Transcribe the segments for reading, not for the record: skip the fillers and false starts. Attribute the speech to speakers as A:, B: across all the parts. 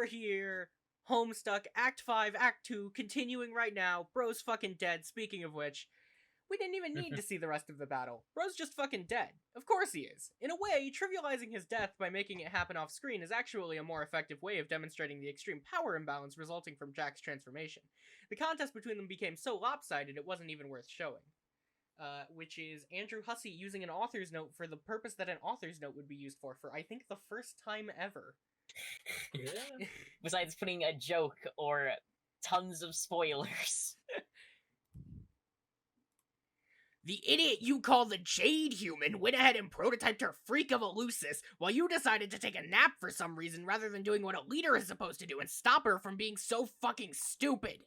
A: over here. Homestuck, Act 5, Act 2, continuing right now. Bro's fucking dead, speaking of which. We didn't even need to see the rest of the battle. Bro's just fucking dead. Of course he is. In a way, trivializing his death by making it happen off screen is actually a more effective way of demonstrating the extreme power imbalance resulting from Jack's transformation. The contest between them became so lopsided it wasn't even worth showing. Which is Andrew Hussey using an author's note for the purpose that an author's note would be used for I think, the first time ever.
B: Yeah. Besides putting a joke or tons of spoilers.
A: The idiot you call the Jade Human went ahead and prototyped her freak of Eleusis while you decided to take a nap for some reason rather than doing what a leader is supposed to do and stop her from being so fucking stupid.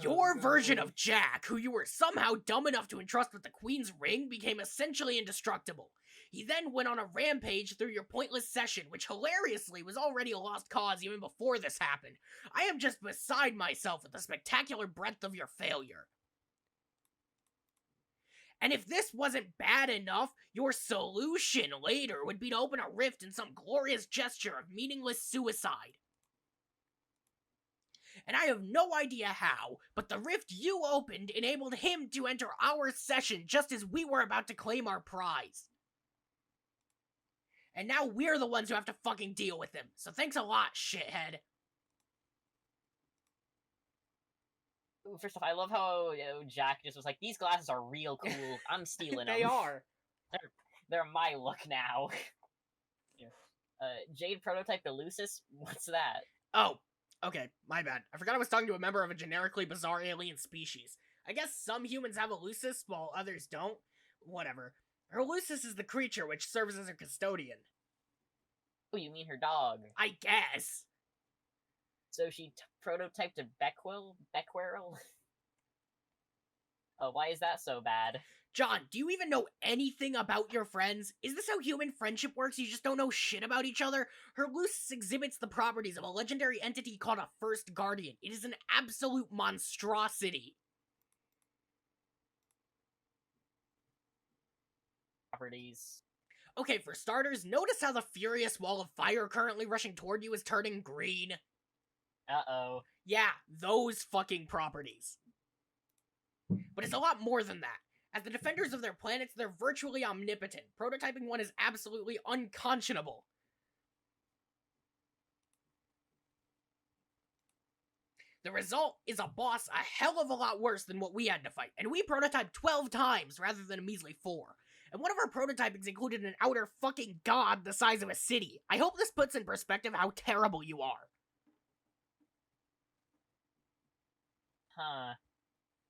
A: Your version of Jack, who you were somehow dumb enough to entrust with the Queen's ring, became essentially indestructible. He then went on a rampage through your pointless session, which hilariously was already a lost cause even before this happened. I am just beside myself with the spectacular breadth of your failure. And if this wasn't bad enough, your solution later would be to open a rift in some glorious gesture of meaningless suicide. And I have no idea how, but the rift you opened enabled him to enter our session just as we were about to claim our prize. And now we're the ones who have to fucking deal with him, so thanks a lot, shithead.
B: First off, I love how Jack just was like, these glasses are real cool, I'm stealing them.
A: They are.
B: They're my look now. Yeah. Jade prototype Eleusis? What's that?
A: Oh, okay, my bad. I forgot I was talking to a member of a generically bizarre alien species. I guess some humans have Eleusis, while others don't. Whatever. Her Eleusis is the creature which serves as her custodian.
B: Oh, you mean her dog?
A: I guess.
B: So she prototyped a Becquerel? Oh, why is that so bad?
A: John, do you even know anything about your friends? Is this how human friendship works? You just don't know shit about each other? Her Eleusis exhibits the properties of a legendary entity called a First Guardian. It is an absolute monstrosity.
B: Properties.
A: Okay, for starters, notice how the furious wall of fire currently rushing toward you is turning green?
B: Uh-oh.
A: Yeah, those fucking properties. But it's a lot more than that. As the defenders of their planets, they're virtually omnipotent. Prototyping one is absolutely unconscionable. The result is a boss a hell of a lot worse than what we had to fight, and we prototyped 12 times rather than a measly 4. And one of our prototypings included an outer fucking god the size of a city. I hope this puts in perspective how terrible you are.
B: Huh.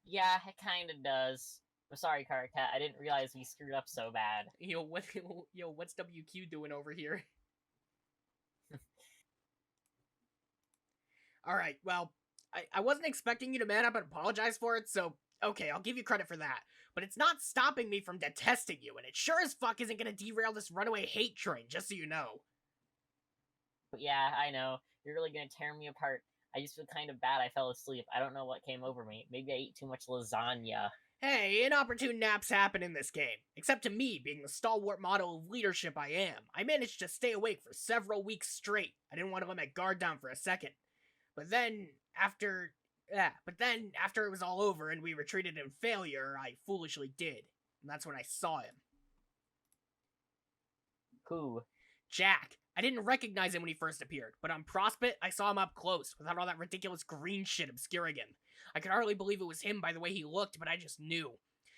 B: Yeah, it kinda does. I'm sorry, Caracat, I didn't realize we screwed up so bad.
A: What's WQ doing over here? Alright, well, I wasn't expecting you to man up and apologize for it, so okay, I'll give you credit for that. But it's not stopping me from detesting you, and it sure as fuck isn't gonna derail this runaway hate train, just so you know.
B: Yeah, I know. You're really gonna tear me apart. I just feel kind of bad I fell asleep. I don't know what came over me. Maybe I ate too much lasagna.
A: Hey, inopportune naps happen in this game. Except to me, being the stalwart model of leadership I am. I managed to stay awake for several weeks straight. I didn't want to let my guard down for a second. But then, after it was all over and we retreated in failure, I foolishly did. And that's when I saw him.
B: Who?
A: Jack. I didn't recognize him when he first appeared, but on Prospect, I saw him up close, without all that ridiculous green shit obscuring him. I could hardly believe it was him by the way he looked, but I just knew.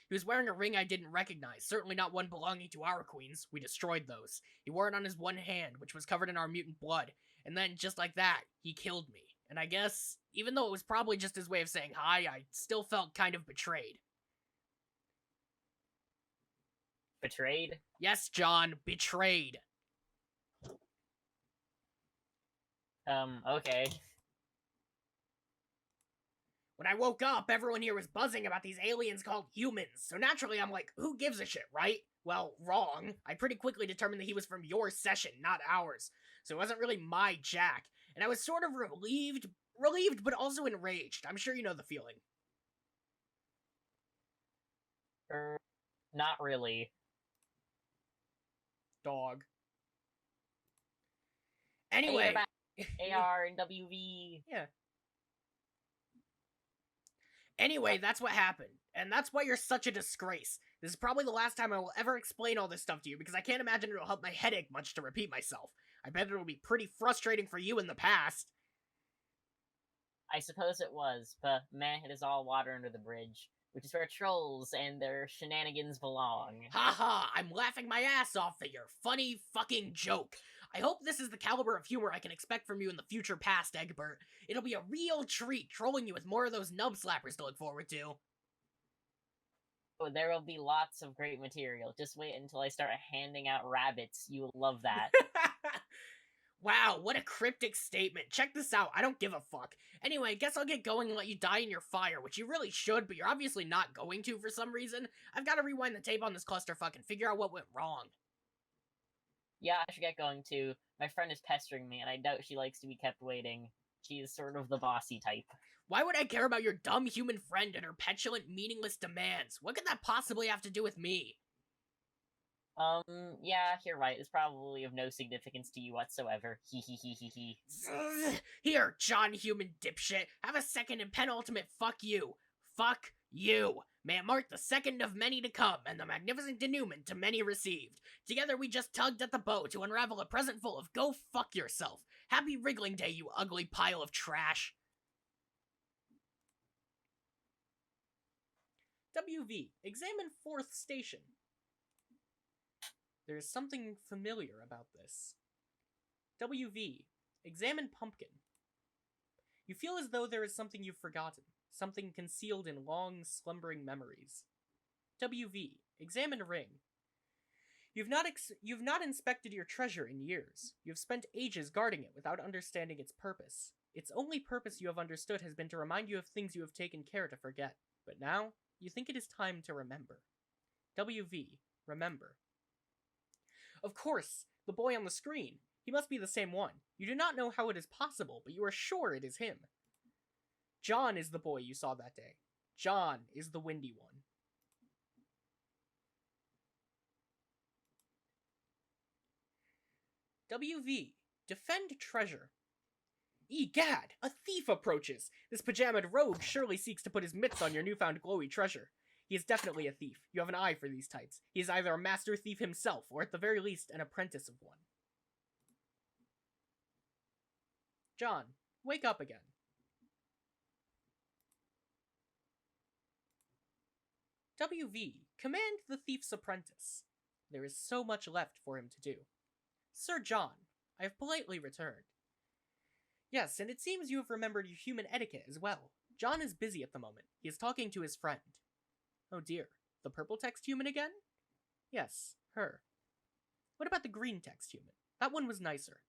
A: He was wearing a ring I didn't recognize, certainly not one belonging to our queens. We destroyed those. He wore it on his one hand, which was covered in our mutant blood, and then, just like that, he killed me. And I guess, even though it was probably just his way of saying hi, I still felt kind of betrayed.
B: Betrayed?
A: Yes, John, betrayed.
B: Okay.
A: When I woke up, everyone here was buzzing about these aliens called humans, so naturally I'm like, who gives a shit, right? Well, wrong. I pretty quickly determined that he was from your session, not ours, so it wasn't really my Jack, and I was sort of relieved but also enraged. I'm sure you know the feeling.
B: Not really.
A: Dog. Anyway.
B: Hey, we're back. AR and WV.
A: Yeah. Anyway, that's what happened. And that's why you're such a disgrace. This is probably the last time I will ever explain all this stuff to you, because I can't imagine it'll help my headache much to repeat myself. I bet it'll be pretty frustrating for you in the past.
B: I suppose it was, but meh, it is all water under the bridge, which is where trolls and their shenanigans belong.
A: Haha, I'm laughing my ass off at your funny fucking joke. I hope this is the caliber of humor I can expect from you in the future past, Egbert. It'll be a real treat trolling you with more of those nub slappers to look forward to.
B: Oh, there will be lots of great material. Just wait until I start handing out rabbits. You will love that.
A: Wow, what a cryptic statement. Check this out, I don't give a fuck. Anyway, guess I'll get going and let you die in your fire, which you really should, but you're obviously not going to for some reason. I've got to rewind the tape on this clusterfuck and figure out what went wrong.
B: Yeah, I should get going too. My friend is pestering me, and I doubt she likes to be kept waiting. She is sort of the bossy type.
A: Why would I care about your dumb human friend and her petulant, meaningless demands? What could that possibly have to do with me?
B: Yeah, you're right. It's probably of no significance to you whatsoever. Hee hee hee hee hee.
A: Here, John Human dipshit. Have a second and penultimate fuck you. Fuck you. May it mark the second of many to come, and the magnificent denouement to many received. Together we just tugged at the bow to unravel a present full of go fuck yourself. Happy Wriggling Day, you ugly pile of trash. WV, examine 4th station. There is something familiar about this. WV, examine pumpkin. You feel as though there is something you've forgotten, something concealed in long, slumbering memories. WV, examine ring. You've not inspected your treasure in years. You've spent ages guarding it without understanding its purpose. Its only purpose you have understood has been to remind you of things you have taken care to forget. But now, you think it is time to remember. WV, remember. Of course, the boy on the screen. He must be the same one. You do not know how it is possible, but you are sure it is him. John is the boy you saw that day. John is the windy one. WV, defend treasure. Egad, a thief approaches! This pajamaed rogue surely seeks to put his mitts on your newfound glowy treasure. He is definitely a thief. You have an eye for these types. He is either a master thief himself, or at the very least, an apprentice of one. John, wake up again. WV, command the thief's apprentice. There is so much left for him to do. Sir John, I have politely returned. Yes, and it seems you have remembered your human etiquette as well. John is busy at the moment. He is talking to his friend. Oh dear, the purple text human again? Yes, her. What about the green text human? That one was nicer.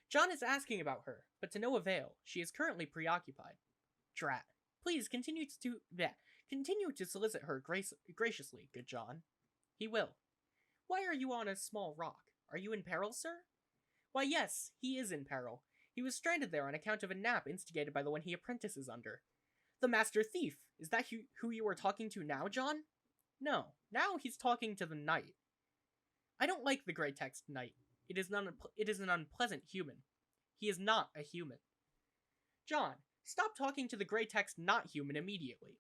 A: John is asking about her, but to no avail. She is currently preoccupied. Drat. Please continue to solicit her graciously, good John. He will. Why are you on a small rock? Are you in peril, sir? Why, yes, he is in peril. He was stranded there on account of a nap instigated by the one he apprentices under. The Master Thief! Is that who you are talking to now, John? No, now he's talking to the Knight. I don't like the Grey Text Knight. It is an unpleasant human. He is not a human. John, stop talking to the Grey Text not human immediately.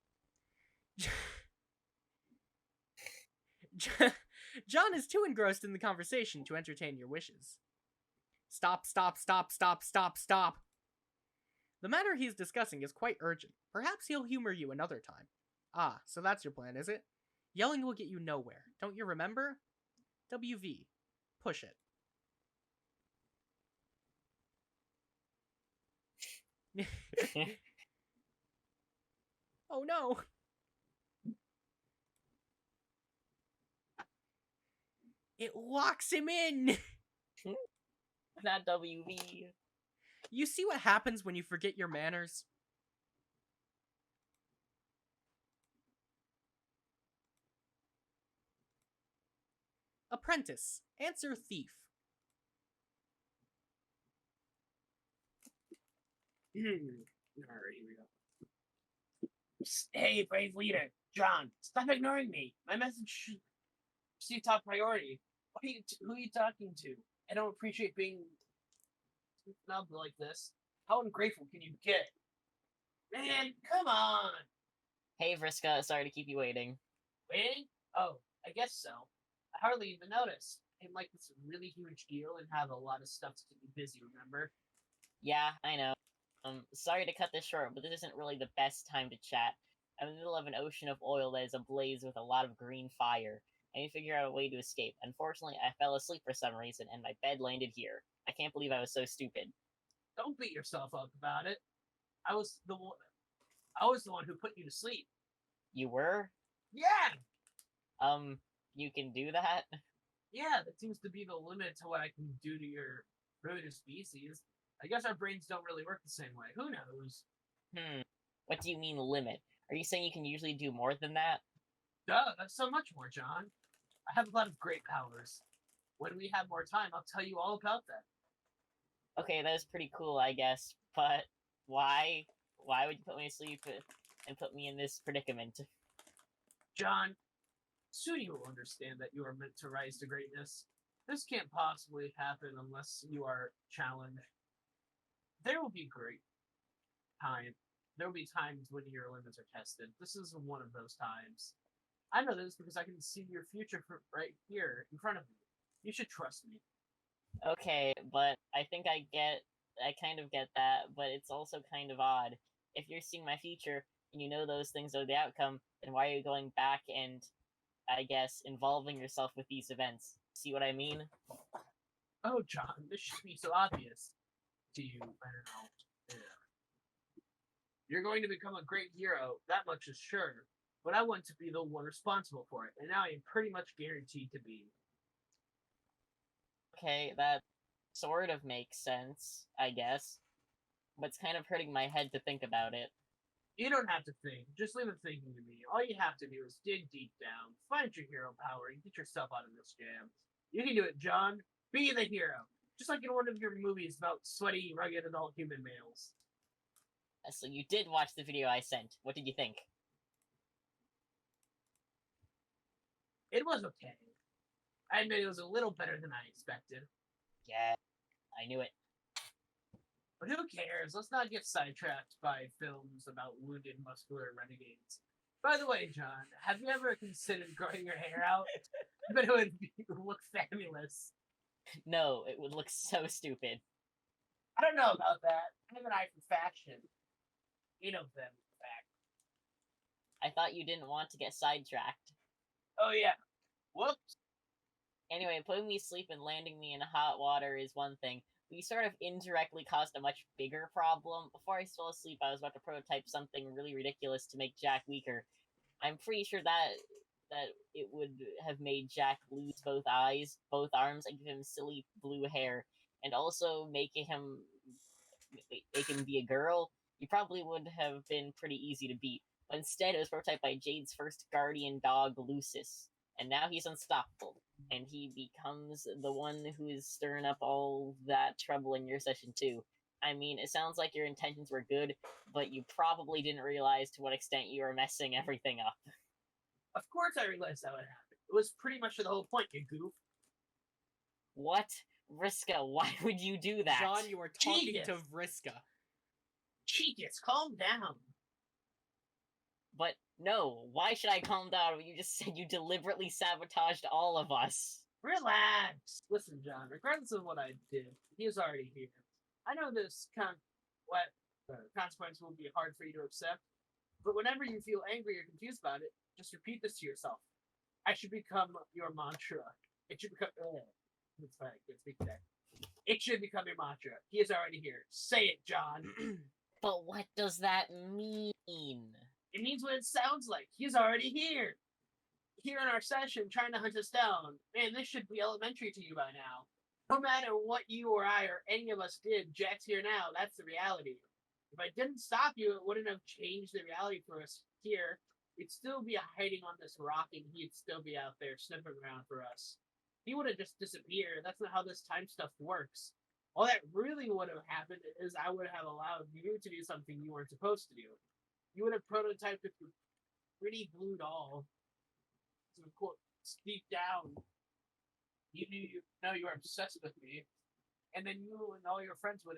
A: John is too engrossed in the conversation to entertain your wishes. Stop, stop, stop, stop, stop, stop. The matter he is discussing is quite urgent. Perhaps he'll humor you another time. Ah, so that's your plan, is it? Yelling will get you nowhere. Don't you remember? WV. Push it. Oh no! It locks him in!
B: Not WV.
A: You see what happens when you forget your manners? Apprentice, answer thief.
C: Alright, here we go. Hey, brave leader, John, stop ignoring me. My message should see top priority. Who are you talking to? I don't appreciate being snubbed like this. How ungrateful can you get? Man, come on.
B: Hey, Vriska, sorry to keep you waiting.
C: Waiting? Oh, I guess so. I hardly even noticed. I'm like this really huge deal and have a lot of stuff to keep me busy, remember?
B: Yeah, I know. Sorry to cut this short, but this isn't really the best time to chat. I'm in the middle of an ocean of oil that is ablaze with a lot of green fire. I need to figure out a way to escape. Unfortunately, I fell asleep for some reason, and my bed landed here. I can't believe I was so stupid.
C: Don't beat yourself up about it. I was the one who put you to sleep.
B: You were?
C: Yeah!
B: You can do that?
C: Yeah, that seems to be the limit to what I can do to your primitive species. I guess our brains don't really work the same way. Who knows?
B: What do you mean limit? Are you saying you can usually do more than that?
C: Duh, that's so much more, John. I have a lot of great powers. When we have more time, I'll tell you all about them.
B: Okay, that is pretty cool, I guess. But why? Why would you put me to sleep and put me in this predicament?
C: John, soon you will understand that you are meant to rise to greatness. This can't possibly happen unless you are challenged. There will be great time. There will be times when your limits are tested. This is one of those times. I know this because I can see your future right here in front of me. You should trust me.
B: Okay, but I think I kind of get that, but it's also kind of odd. If you're seeing my future and you know those things are the outcome, then why are you going back and, I guess, involving yourself with these events? See what I mean?
C: Oh, John, this should be so obvious to you. I don't know. Yeah. You're going to become a great hero, that much is sure. But I want to be the one responsible for it, and now I am pretty much guaranteed to be.
B: Okay, that sort of makes sense, I guess. But it's kind of hurting my head to think about it.
C: You don't have to think. Just leave it thinking to me. All you have to do is dig deep down, find your hero power, and get yourself out of this jam. You can do it, John. Be the hero. Just like in one of your movies about sweaty, rugged adult human males.
B: So you did watch the video I sent. What did you think?
C: It was okay. I admit it was a little better than I expected.
B: Yeah, I knew it.
C: But who cares? Let's not get sidetracked by films about wounded muscular renegades. By the way, John, have you ever considered growing your hair out? But it would look fabulous.
B: No, it would look so stupid.
C: I don't know about that. I have an eye for fashion. You know them, in fact.
B: I thought you didn't want to get sidetracked.
C: Oh, yeah. Whoops.
B: Anyway, putting me to sleep and landing me in hot water is one thing, but you sort of indirectly caused a much bigger problem. Before I fell asleep, I was about to prototype something really ridiculous to make Jack weaker. I'm pretty sure that it would have made Jack lose both eyes, both arms, and give him silly blue hair, and also make him be a girl. He probably would have been pretty easy to beat. But instead, it was prototyped by Jade's first guardian dog, Lucis. And now he's unstoppable. And he becomes the one who is stirring up all that trouble in your session, too. I mean, it sounds like your intentions were good, but you probably didn't realize to what extent you were messing everything up.
C: Of course I realized that would happen. It was pretty much the whole point, you goof.
B: What? Vriska, why would you do that?
A: John, you are talking
C: Genius.
A: to Vriska.
C: Cheekus, calm down.
B: But no, why should I calm down when you just said you deliberately sabotaged all of us?
C: Relax. Listen, John, regardless of what I did, he is already here. I know this consequence will be hard for you to accept, but whenever you feel angry or confused about it, just repeat this to yourself. I should become your mantra. It should become... It's fine. I can't speak today. It should become your mantra. He is already here. Say it, John.
B: But what does that mean?
C: It means what it sounds like. He's already here. Here in our session, trying to hunt us down. Man, this should be elementary to you by now. No matter what you or I or any of us did, Jack's here now. That's the reality. If I didn't stop you, it wouldn't have changed the reality for us here. We'd still be hiding on this rock, and he'd still be out there sniffing around for us. He would have just disappeared. That's not how this time stuff works. All that really would have happened is I would have allowed you to do something you weren't supposed to do. You would have prototyped a pretty blue doll. So, of course, deep down, you were obsessed with me. and then you and all your friends would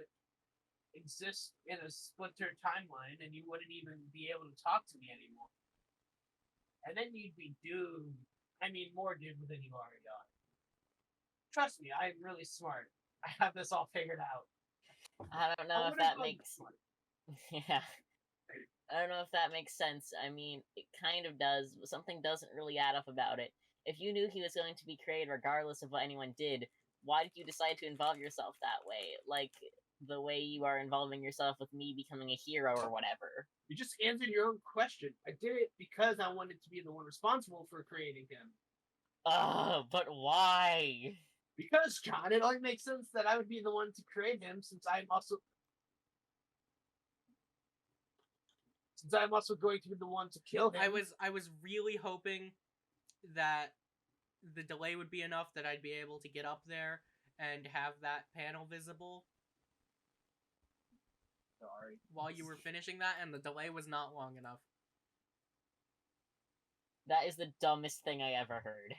C: exist in a splintered timeline, and you wouldn't even be able to talk to me anymore. And then you'd be doomed. I mean, more doomed than you already are. Trust me, I'm really smart. I have this all figured out.
B: I don't know if that makes... Yeah. I don't know if that makes sense. I mean, it kind of does, but something doesn't really add up about it. If you knew he was going to be created regardless of what anyone did, why did you decide to involve yourself that way? Like, the way you are involving yourself with me becoming a hero or whatever.
C: You just answered your own question. I did it because I wanted to be the one responsible for creating him.
B: But why?
C: Because, John, it only makes sense that I would be the one to create him, since I'm also going to be the one to kill him.
A: I was really hoping that the delay would be enough that I'd be able to get up there and have that panel visible.
C: Sorry.
A: While you were finishing that, and the delay was not long enough.
B: That is the dumbest thing I ever heard.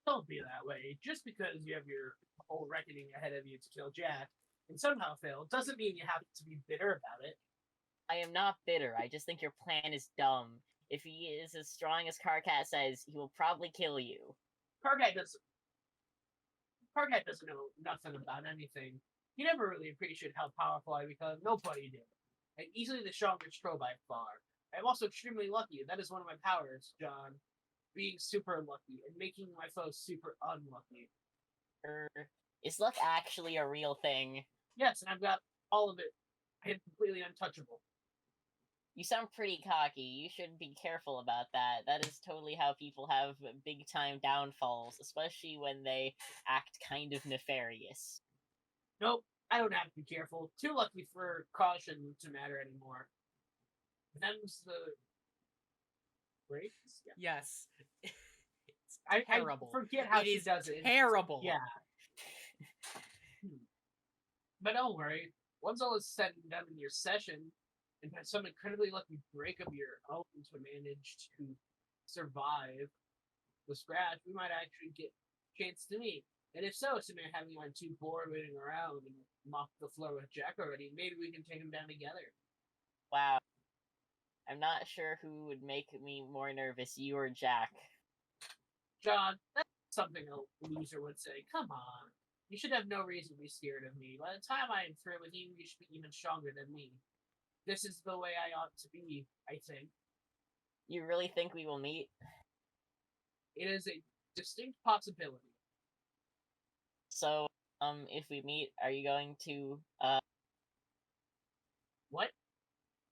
C: Don't be that way. Just because you have your whole reckoning ahead of you to kill Jack and somehow fail doesn't mean you have to be bitter about it.
B: I am not bitter. I just think your plan is dumb. If he is as strong as Karkat says, he will probably kill you.
C: Karkat doesn't know nothing about anything. He never really appreciated how powerful I become. Nobody did. I'm easily the strongest troll by far. I'm also extremely lucky. That is one of my powers, John. Being super lucky and making my foes super unlucky.
B: Is luck actually a real thing?
C: Yes, and I've got all of it. I am completely untouchable.
B: You sound pretty cocky. You should be careful about that. That is totally how people have big-time downfalls, especially when they act kind of nefarious.
C: Nope, I don't have to be careful. Too lucky for caution to matter anymore. Them's the... breaks?
A: Yeah. Yes. It's
C: I
A: terrible.
C: forget how she does it.
A: Terrible.
C: Yeah. But don't worry. Once all is said and done in your session, and had some incredibly lucky break of your own to manage to survive the scratch, we might actually get a chance to meet. And if so, assuming I haven't gotten too bored waiting around and mopped the floor with Jack already, maybe we can take him down together.
B: Wow. I'm not sure who would make me more nervous, you or Jack.
C: John, that's something a loser would say. Come on. You should have no reason to be scared of me. By the time I am through with you, you should be even stronger than me. This is the way I ought to be, I think.
B: You really think we will meet?
C: It is a distinct possibility.
B: So, if we meet, are you going to,
C: What?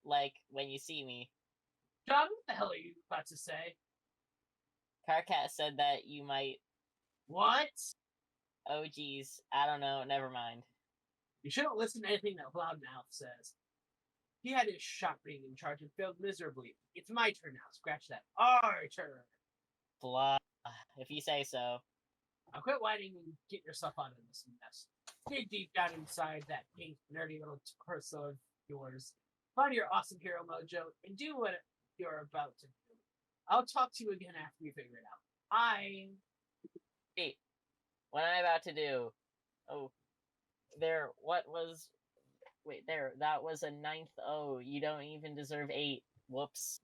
B: like, when you see me?
C: John, what the hell are you about to say?
B: Karkat said that you might...
C: What?
B: Oh, geez. I don't know. Never mind.
C: You shouldn't listen to anything that Loudmouth says. He had his shot being in charge and failed miserably. It's my turn now. Scratch that. Our turn.
B: Blah. If you say so.
C: Now quit whining and get yourself out of this mess. Dig deep down inside that pink, nerdy little torso of yours. Find your awesome hero mojo and do what you're about to do. I'll talk to you again after we figure it out.
B: Wait. What am I about to do? Oh. There. What was... Wait, there. That was a 9th O. You don't even deserve 8. Whoops.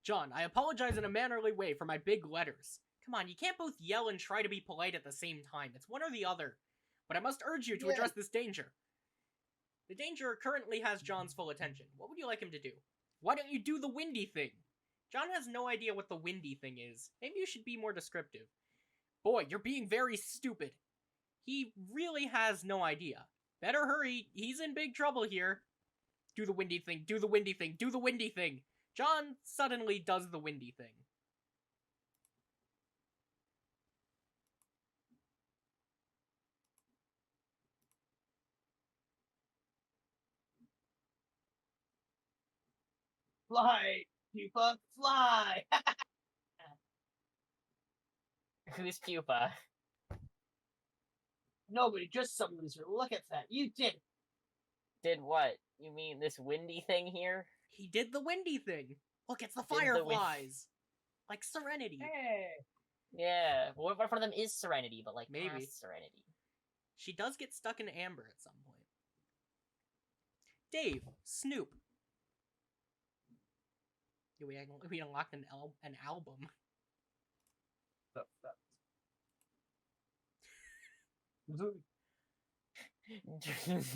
A: John, I apologize in a mannerly way for my big letters. Come on, you can't both yell and try to be polite at the same time. It's one or the other. But I must urge you to address this danger. The danger currently has John's full attention. What would you like him to do? Why don't you do the windy thing? John has no idea what the windy thing is. Maybe you should be more descriptive. Boy, you're being very stupid. He really has no idea. Better hurry, he's in big trouble here. Do the windy thing, do the windy thing, do the windy thing. John suddenly does the windy thing.
C: Fly, Pupa, fly!
B: Who's Pupa?
C: Nobody, just some loser. Look at that. You did it.
B: Did what? You mean this windy thing here?
A: He did the windy thing. Look, it's the
B: Did the
A: fireflies. Like Serenity.
C: Hey.
B: Yeah. Well, what one of them is Serenity, but like
A: Maybe.
B: past Serenity.
A: She does get stuck in amber at some point. Dave, Snoop. Yeah, we unlocked an album.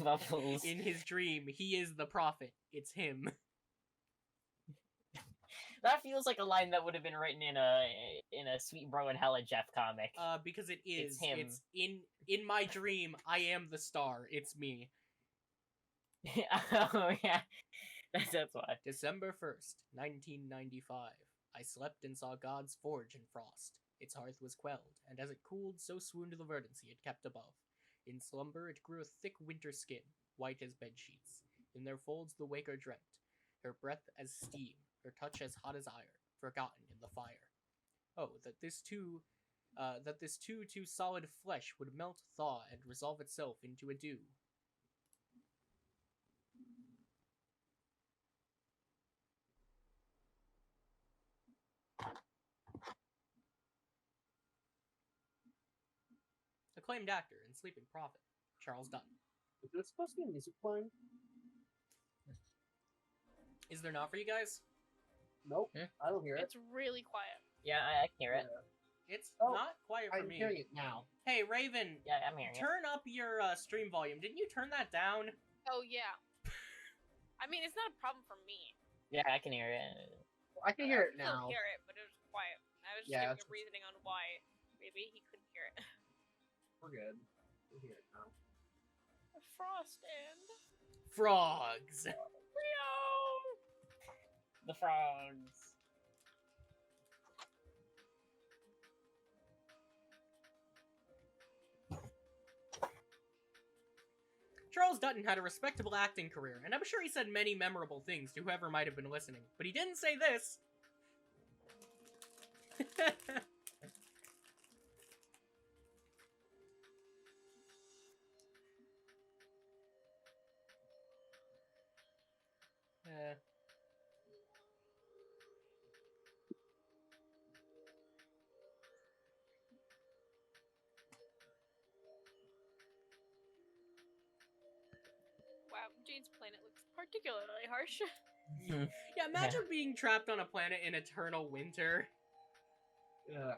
B: Bubbles.
A: In his dream, he is the prophet. It's him.
B: That feels like a line that would have been written in a Sweet Bro and Hella Jeff comic.
A: Because it is.
B: It's him.
A: It's in my dream, I am the star. It's me.
B: Oh yeah, that's why.
A: December 1st, 1995. I slept and saw God's forge in frost. Its hearth was quelled, and as it cooled, so swooned the verdancy it kept above. In slumber it grew a thick winter skin, white as bedsheets. In their folds the waker dreamt, her breath as steam, her touch as hot as iron, forgotten in the fire. Oh, that this too solid flesh would melt, thaw, and resolve itself into a dew. Acclaimed actor and sleeping prophet, Charles Dutton.
C: Is there supposed to be music playing?
A: Is there not for you guys?
C: Nope,
B: Hmm?
C: I don't hear it.
D: It's really quiet.
B: Yeah, I can hear it.
A: It's
C: Oh,
A: not quiet for
C: I'm
A: me.
C: hearing it now.
A: Hey, Raven,
B: Yeah, I'm hearing it.
A: turn up your stream volume. Didn't you turn that down?
D: Oh yeah. I mean, it's not a problem for me.
B: Yeah, I can hear it.
C: I can hear it
D: I still
C: now.
D: hear it, but it was quiet. I was just
C: Yeah,
D: giving
C: that's-
D: a reasoning on why maybe he couldn't hear it.
C: We're good. We hear it now.
D: Frost and
A: Frogs.
D: Rio.
B: The frogs.
A: Charles Dutton had a respectable acting career, and I'm sure he said many memorable things to whoever might have been listening, but he didn't say this.
D: Wow, Jade's planet looks particularly harsh.
A: Yeah, imagine being trapped on a planet in eternal winter.
C: Yeah.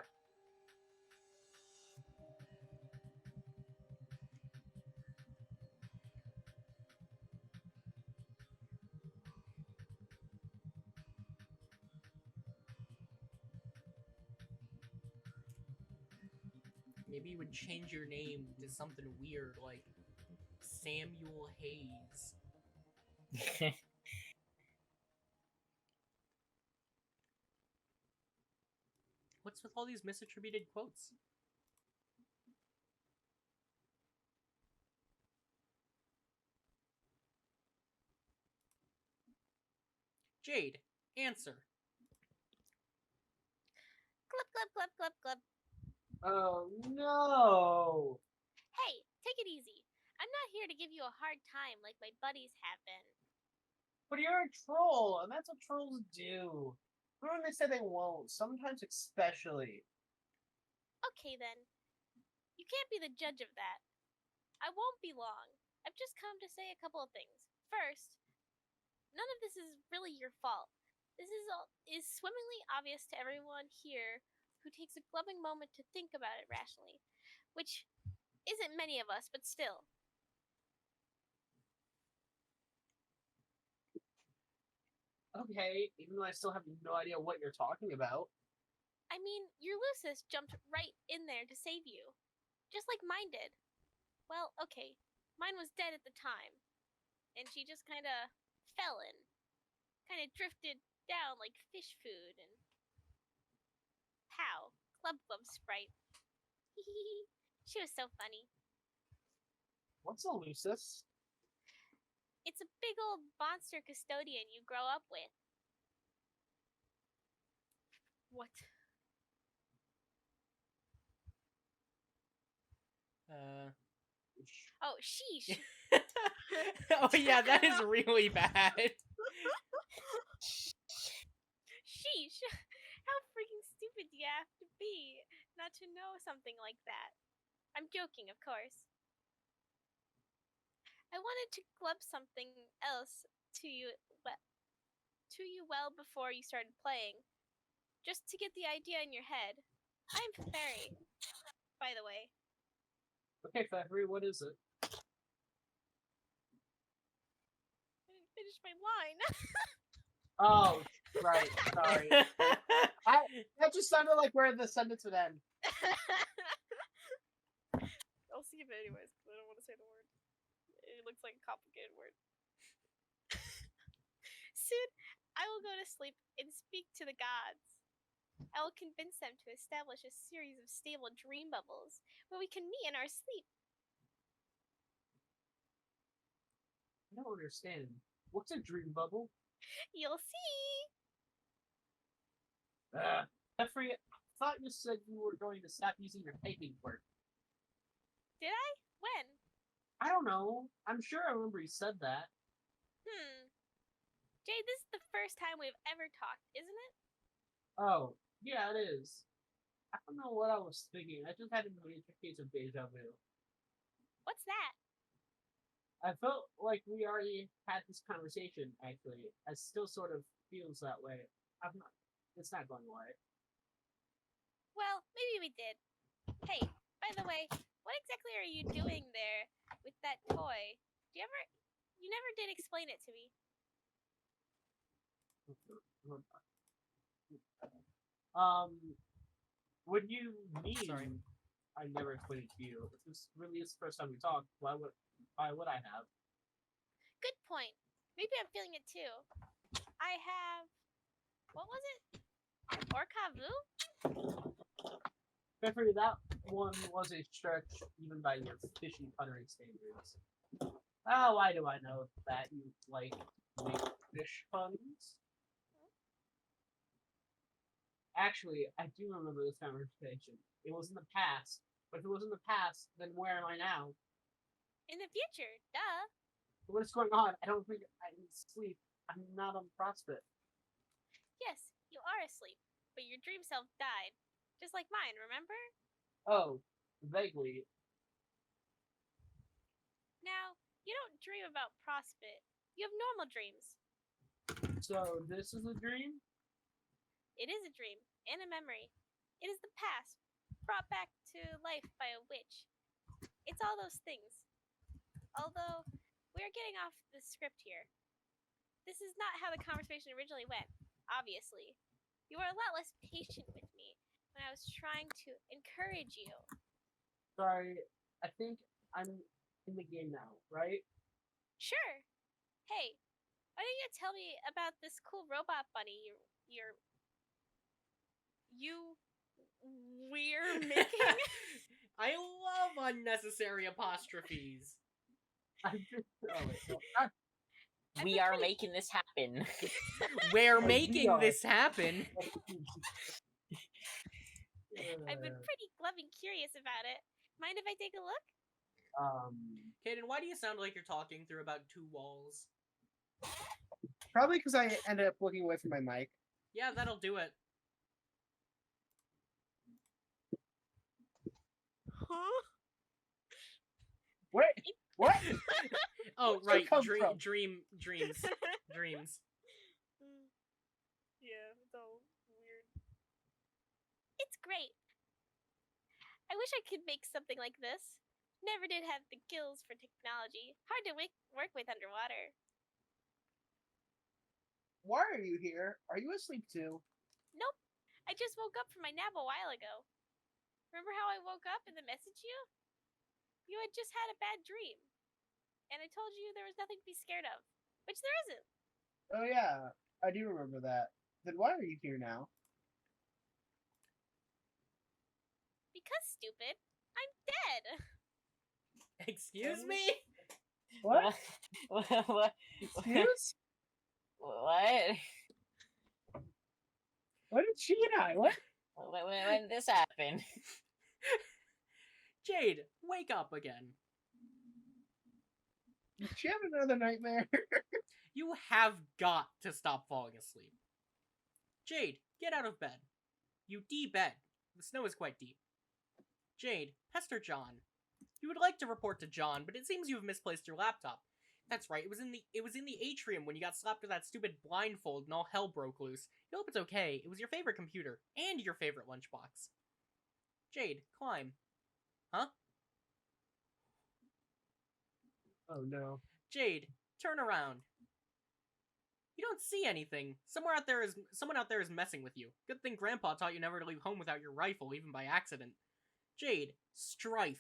A: Maybe you would change your name to something weird like Samuel Hayes. What's with all these misattributed quotes? Jade, answer.
D: Glub glub glub glub glub.
C: Oh no!
D: Hey, take it easy. I'm not here to give you a hard time like my buddies have been.
C: But you're a troll, and that's what trolls do. Remember when they say they won't, sometimes especially.
D: Okay then. You can't be the judge of that. I won't be long. I've just come to say a couple of things. First, none of this is really your fault. This is swimmingly obvious to everyone here who takes a glubbing moment to think about it rationally, which isn't many of us, but still.
C: Okay, even though I still have no idea what you're talking about.
D: I mean, your Lucis jumped right in there to save you. Just like mine did. Well, okay, mine was dead at the time. And she just kinda fell in. Kinda drifted down like fish food and... Pow! Club Glub Sprite. She was so funny.
C: What's a Lucis?
D: It's a big old monster custodian you grow up with. What? Oh, sheesh.
A: Oh yeah, that is really bad.
D: Sheesh. How freaking stupid do you have to be not to know something like that? I'm joking, of course. I wanted to club something else to you, well before you started playing, just to get the idea in your head. I'm Fairy, by the way.
C: Okay, February, what is it?
D: I didn't finish my line.
C: Oh, right. Sorry. That just sounded like where the sentence would end.
D: I'll see it anyways, because I don't want to say the word. It looks like a complicated word. Soon, I will go to sleep and speak to the gods. I will convince them to establish a series of stable dream bubbles where we can meet in our sleep.
C: I don't understand. What's a dream bubble?
D: You'll see.
C: Jeffrey, I thought you said you were going to stop using your typing quirk.
D: Did I? When?
C: I don't know. I'm sure I remember you said that.
D: Jade, this is the first time we've ever talked, isn't it?
C: Oh, yeah, it is. I don't know what I was thinking. I just had a major case of deja vu.
D: What's that?
C: I felt like we already had this conversation, actually. It still sort of feels that way. It's not going away.
D: Well, maybe we did. Hey, by the way, what exactly are you doing there with that toy? You never did explain it to me.
C: What do you mean?
A: Sorry.
C: I never explained it to you. This really is the first time we talked. Why would I have?
D: Good point. Maybe I'm feeling it too. I have... What was it? Orca-vu?
C: Jeffrey, that one was a stretch even by your fishy puttering standards. Oh, why do I know that you like make fish puns? Actually, I do remember this conversation. It was in the past. But if it was in the past, then where am I now?
D: In the future, duh.
C: What is going on? I don't think I can sleep. I'm not on CrossFit.
D: Yes, you are asleep, but your dream self died. Just like mine, remember?
C: Oh, vaguely.
D: Now, you don't dream about CrossFit. You have normal dreams.
C: So this is a dream?
D: It is a dream, and a memory. It is the past, brought back to life by a witch. It's all those things. Although, we are getting off the script here. This is not how the conversation originally went, obviously. You were a lot less patient with me when I was trying to encourage you.
C: Sorry, I think I'm in the game now, right?
D: Sure. Hey, why don't you tell me about this cool robot bunny we're making?
A: I love unnecessary apostrophes.
B: We are making this happen.
A: We're
C: We
A: making
C: are.
A: this happen.
D: I've been pretty glove and curious about it. Mind if I take a look?
A: Kaden, why do you sound like you're talking through about 2 walls?
E: Probably because I ended up looking away from my mic.
A: Yeah, that'll do it.
D: Huh?
E: What? What?
A: Oh,
E: Where'd
A: right.
E: you come from?
A: Dreams.
D: Yeah, it's all weird. It's great. I wish I could make something like this. Never did have the gills for technology. Hard to work with underwater.
E: Why are you here? Are you asleep too?
D: Nope. I just woke up from my nap a while ago. Remember how I woke up and then messaged you? You had just had a bad dream. And I told you there was nothing to be scared of. Which there isn't.
E: Oh yeah, I do remember that. Then why are you here now?
D: Because, stupid, I'm dead.
A: Excuse me?
E: What?
B: What?
E: Excuse?
B: What?
E: What did she and I? What?
B: When did this happen?
A: Jade, wake up again.
E: Did she have another nightmare?
A: You have got to stop falling asleep. Jade, get out of bed. You de-bed. The snow is quite deep. Jade, pester John. You would like to report to John, but it seems you have misplaced your laptop. That's right, it was in the atrium when you got slapped with that stupid blindfold and all hell broke loose. You hope it's okay. It was your favorite computer and your favorite lunchbox. Jade, climb. Huh?
E: Oh no.
A: Jade, turn around. You don't see anything. Someone out there is messing with you. Good thing Grandpa taught you never to leave home without your rifle, even by accident. Jade, strife.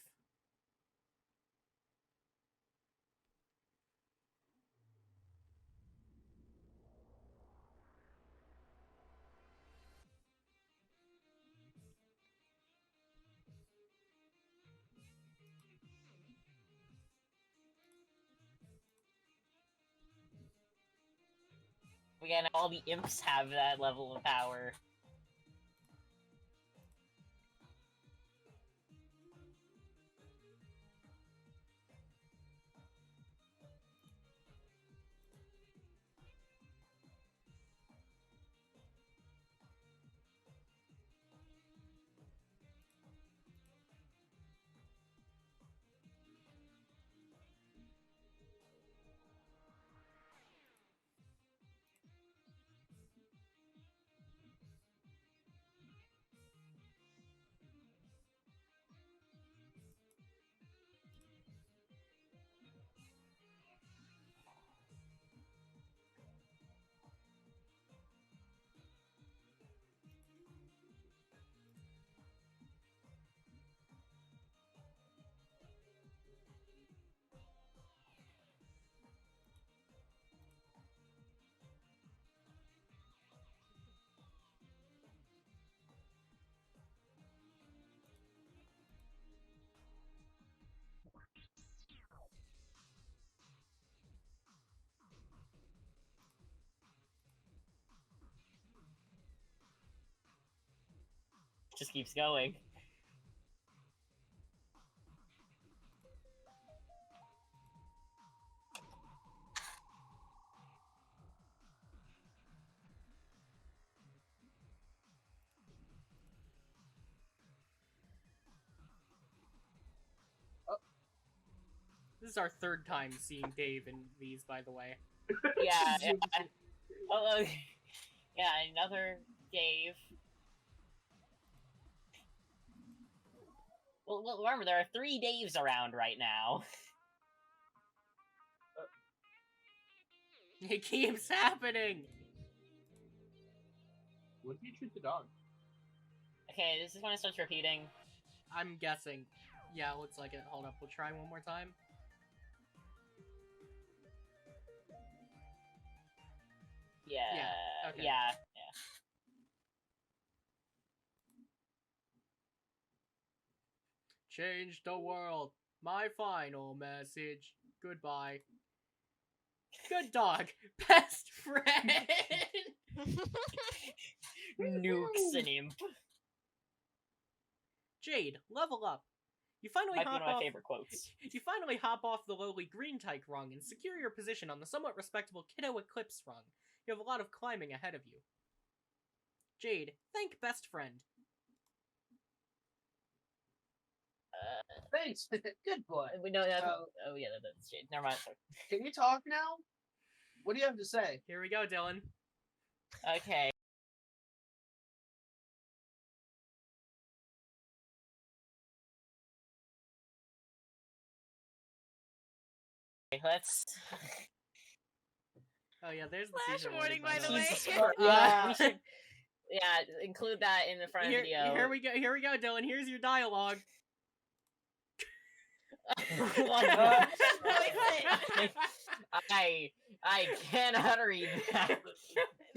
B: Again, all the imps have that level of power. Just keeps going.
A: This is our third time seeing Dave in these, by the way.
B: Yeah, yeah. Oh, yeah, another Dave. Well, remember, there are 3 Daves around right now.
A: It keeps happening!
E: What do you treat the dog?
B: Okay, this is when it starts repeating.
A: I'm guessing. Yeah, looks like it. Hold up, we'll try one more time.
B: Yeah,
A: Yeah, okay.
B: yeah.
A: Change the world. My final message. Goodbye. Good dog. Best friend.
B: Nukes an imp.
A: Jade, level up. You finally
B: Might be
A: hop
B: one of my
A: off.
B: favorite quotes.
A: You finally hop off the lowly green tyke rung and secure your position on the somewhat respectable Kiddo Eclipse rung. You have a lot of climbing ahead of you. Jade, thank best friend.
C: Thanks. Good boy.
B: No, that's,
C: Oh.
B: oh yeah, that's shit. Never mind. Sorry.
C: Can you talk now? What do you have to say?
A: Here we go, Dylan.
B: Okay. Let's.
A: Oh yeah, there's the
D: Flash
A: seizure
D: warning, by the way.
B: Jesus
D: Yeah.
B: Christ. We should. Yeah, include that in the front of the video.
A: Here we go. Here we go, Dylan. Here's your dialogue.
B: What? I cannot read that.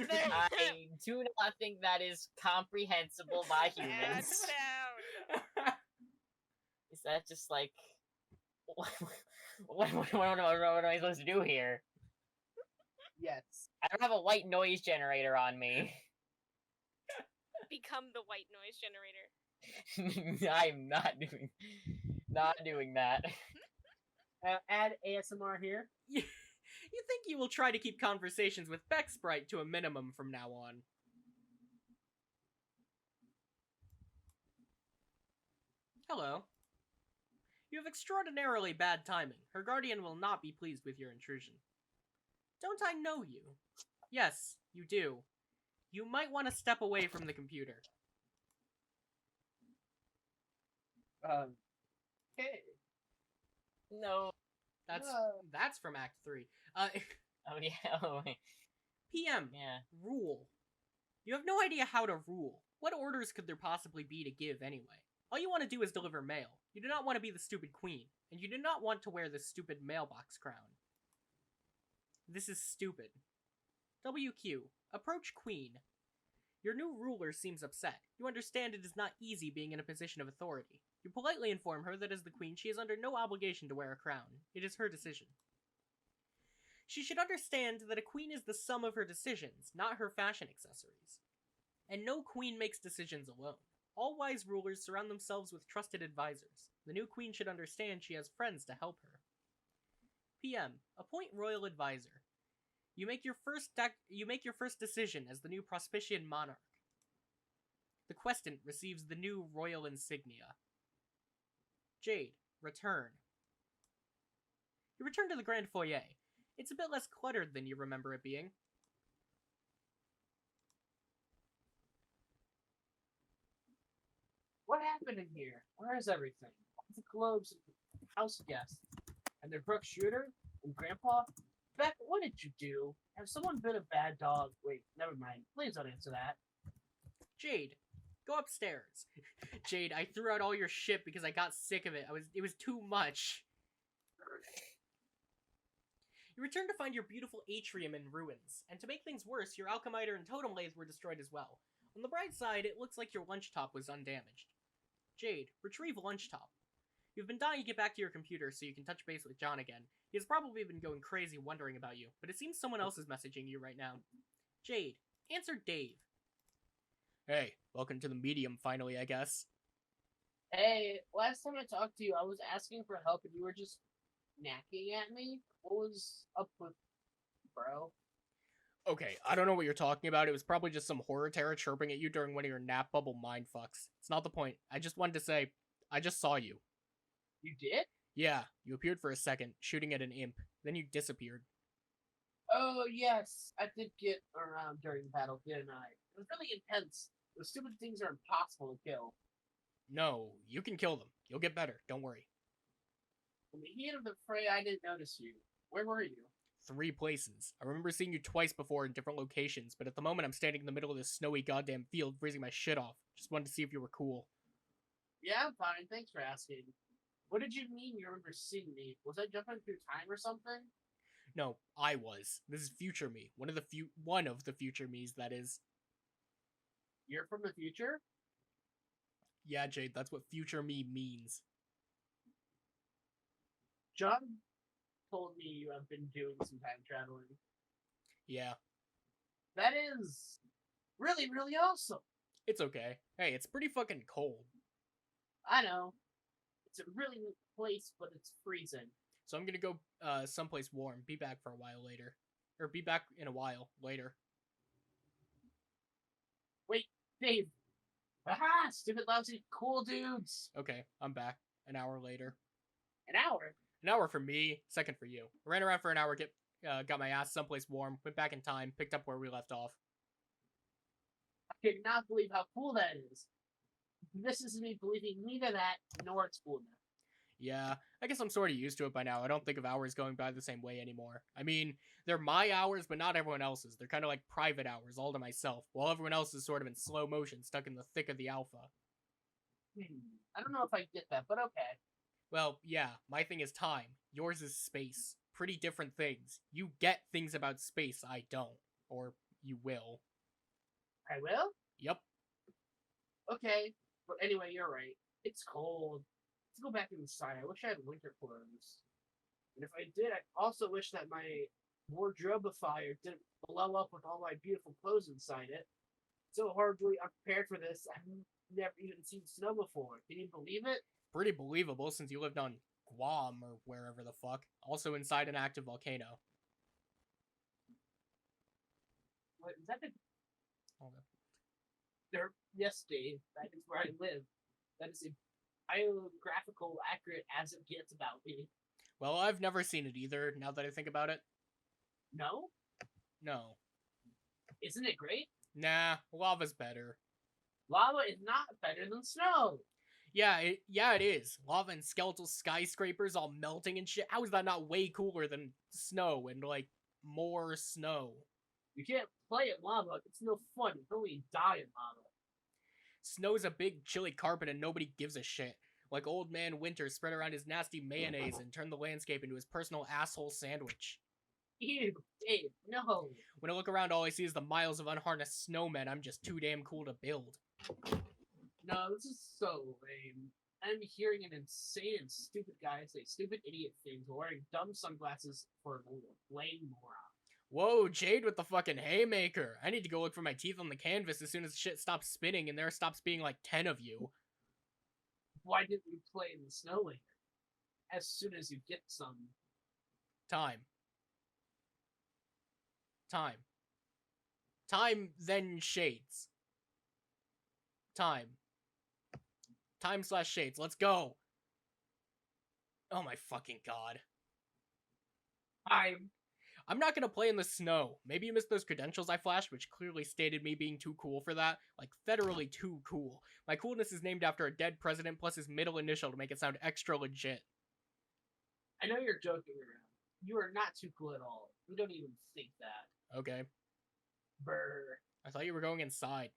B: I do not think that is comprehensible by humans.
D: Down.
B: Is that just like what am I supposed to do here?
C: Yes.
B: I don't have a white noise generator on me.
D: Become the white noise generator.
B: I'm not doing that.
C: Add ASMR here.
A: You think you will try to keep conversations with Beck Sprite to a minimum from now on. Hello. You have extraordinarily bad timing. Her guardian will not be pleased with your intrusion. Don't I know you? Yes, you do. You might want to step away from the computer.
E: Okay.
B: No.
A: That's from Act 3.
B: Oh yeah. Oh, wait.
A: PM.
B: Yeah.
A: Rule. You have no idea how to rule. What orders could there possibly be to give anyway? All you want to do is deliver mail. You do not want to be the stupid queen, and you do not want to wear this stupid mailbox crown. This is stupid. WQ. Approach queen. Your new ruler seems upset. You understand it is not easy being in a position of authority. You politely inform her that as the queen she is under no obligation to wear a crown. It is her decision. She should understand that a queen is the sum of her decisions, not her fashion accessories. And no queen makes decisions alone. All wise rulers surround themselves with trusted advisors. The new queen should understand she has friends to help her. PM. Appoint royal advisor. You make your first decision as the new Prospician monarch. The questant receives the new royal insignia. Jade. Return. You return to the grand foyer. It's a bit less cluttered than you remember it being.
C: What happened in here? Where is everything? The globes, house guests, and their Brooke Shooter and Grandpa. Beck, what did you do? Has someone been a bad dog? Wait, never mind. Please don't answer that.
A: Jade, go upstairs. Jade, I threw out all your shit because I got sick of it. It was too much. You return to find your beautiful atrium in ruins, and to make things worse, your alchemiter and totem lathe were destroyed as well. On the bright side, it looks like your lunch top was undamaged. Jade, retrieve lunch top. You've been dying to get back to your computer so you can touch base with John again. He has probably been going crazy wondering about you, but it seems someone else is messaging you right now. Jade, answer Dave. Hey, welcome to the medium finally, I guess.
C: Hey, last time I talked to you, I was asking for help and you were just nagging at me. What was up with, bro?
A: Okay, I don't know what you're talking about. It was probably just some horror terror chirping at you during one of your nap bubble mindfucks. It's not the point. I just wanted to say, I just saw you.
C: You did?
A: Yeah, you appeared for a second, shooting at an imp. Then you disappeared.
C: Oh, yes. I did get around during the battle, didn't I? It was really intense. Those stupid things are impossible to kill.
A: No, you can kill them. You'll get better, don't worry.
C: In the heat of the fray, I didn't notice you. Where were you?
A: 3 places. I remember seeing you twice before in different locations, but at the moment I'm standing in the middle of this snowy goddamn field freezing my shit off. Just wanted to see if you were cool.
C: Yeah, I'm fine. Thanks for asking. What did you mean you remember seeing me? Was I jumping through time or something?
A: No, I was. This is future me. One of the future me's, that is.
C: You're from the future?
A: Yeah, Jade, that's what future me means.
C: John told me you have been doing some time traveling.
A: Yeah.
C: That is really, really awesome.
A: It's okay. Hey, it's pretty fucking cold.
C: I know. It's a really neat place, but it's freezing.
A: So I'm gonna go someplace warm. Be back for a while later. Or be back in a while later.
C: Wait, Dave. Aha! Stupid, lousy, cool dudes.
A: Okay, I'm back. An hour later.
C: An hour?
A: An hour for me, second for you. I ran around for an hour, got my ass someplace warm, went back in time, picked up where we left off.
C: I cannot believe how cool that is. This is me believing neither that nor it's cool enough.
A: Yeah, I guess I'm sort of used to it by now. I don't think of hours going by the same way anymore. I mean, they're my hours, but not everyone else's. They're kind of like private hours, all to myself, while everyone else is sort of in slow motion, stuck in the thick of the alpha.
C: I don't know if I get that, but okay.
A: Well, yeah, my thing is time. Yours is space. Pretty different things. You get things about space, I don't. Or you will.
C: I will?
A: Yep.
C: Okay. But anyway, you're right. It's cold. Let's go back inside. I wish I had winter clothes. And if I did, I also wish that my wardrobifier didn't blow up with all my beautiful clothes inside it. So horribly unprepared for this, I've never even seen snow before. Can you believe it?
A: Pretty believable since you lived on Guam or wherever the fuck. Also inside an active volcano.
C: What, is that the...
A: Okay.
C: Yes, Dave. That is where I live. That is a biographical accurate as it gets about me.
A: Well, I've never seen it either, now that I think about it.
C: No?
A: No.
C: Isn't it great?
A: Nah, lava's better.
C: Lava is not better than snow.
A: Yeah, it is. Lava and skeletal skyscrapers all melting and shit. How is that not way cooler than snow and, like, more snow?
C: You can't play in lava. It's no fun. You can only die in lava.
A: Snow's a big, chilly carpet and nobody gives a shit. Like Old Man Winter spread around his nasty mayonnaise and turned the landscape into his personal asshole sandwich.
C: Ew, Dave, no.
A: When I look around, all I see is the miles of unharnessed snowmen I'm just too damn cool to build.
C: No, this is so lame. I'm hearing an insane and stupid guy say stupid idiot things while wearing dumb sunglasses for a lame moron.
A: Whoa, Jade with the fucking haymaker. I need to go look for my teeth on the canvas as soon as shit stops spinning and there stops being like 10 of you.
C: Why didn't we play in the snow later? As soon as you get some.
A: Time. Time, then shades. Time. Time/shades. Let's go. Oh my fucking god. I'm not gonna play in the snow. Maybe you missed those credentials I flashed, which clearly stated me being too cool for that. Like, federally too cool. My coolness is named after a dead president plus his middle initial to make it sound extra legit.
C: I know you're joking around. You are not too cool at all. You don't even think that.
A: Okay.
C: Brr.
A: I thought you were going inside.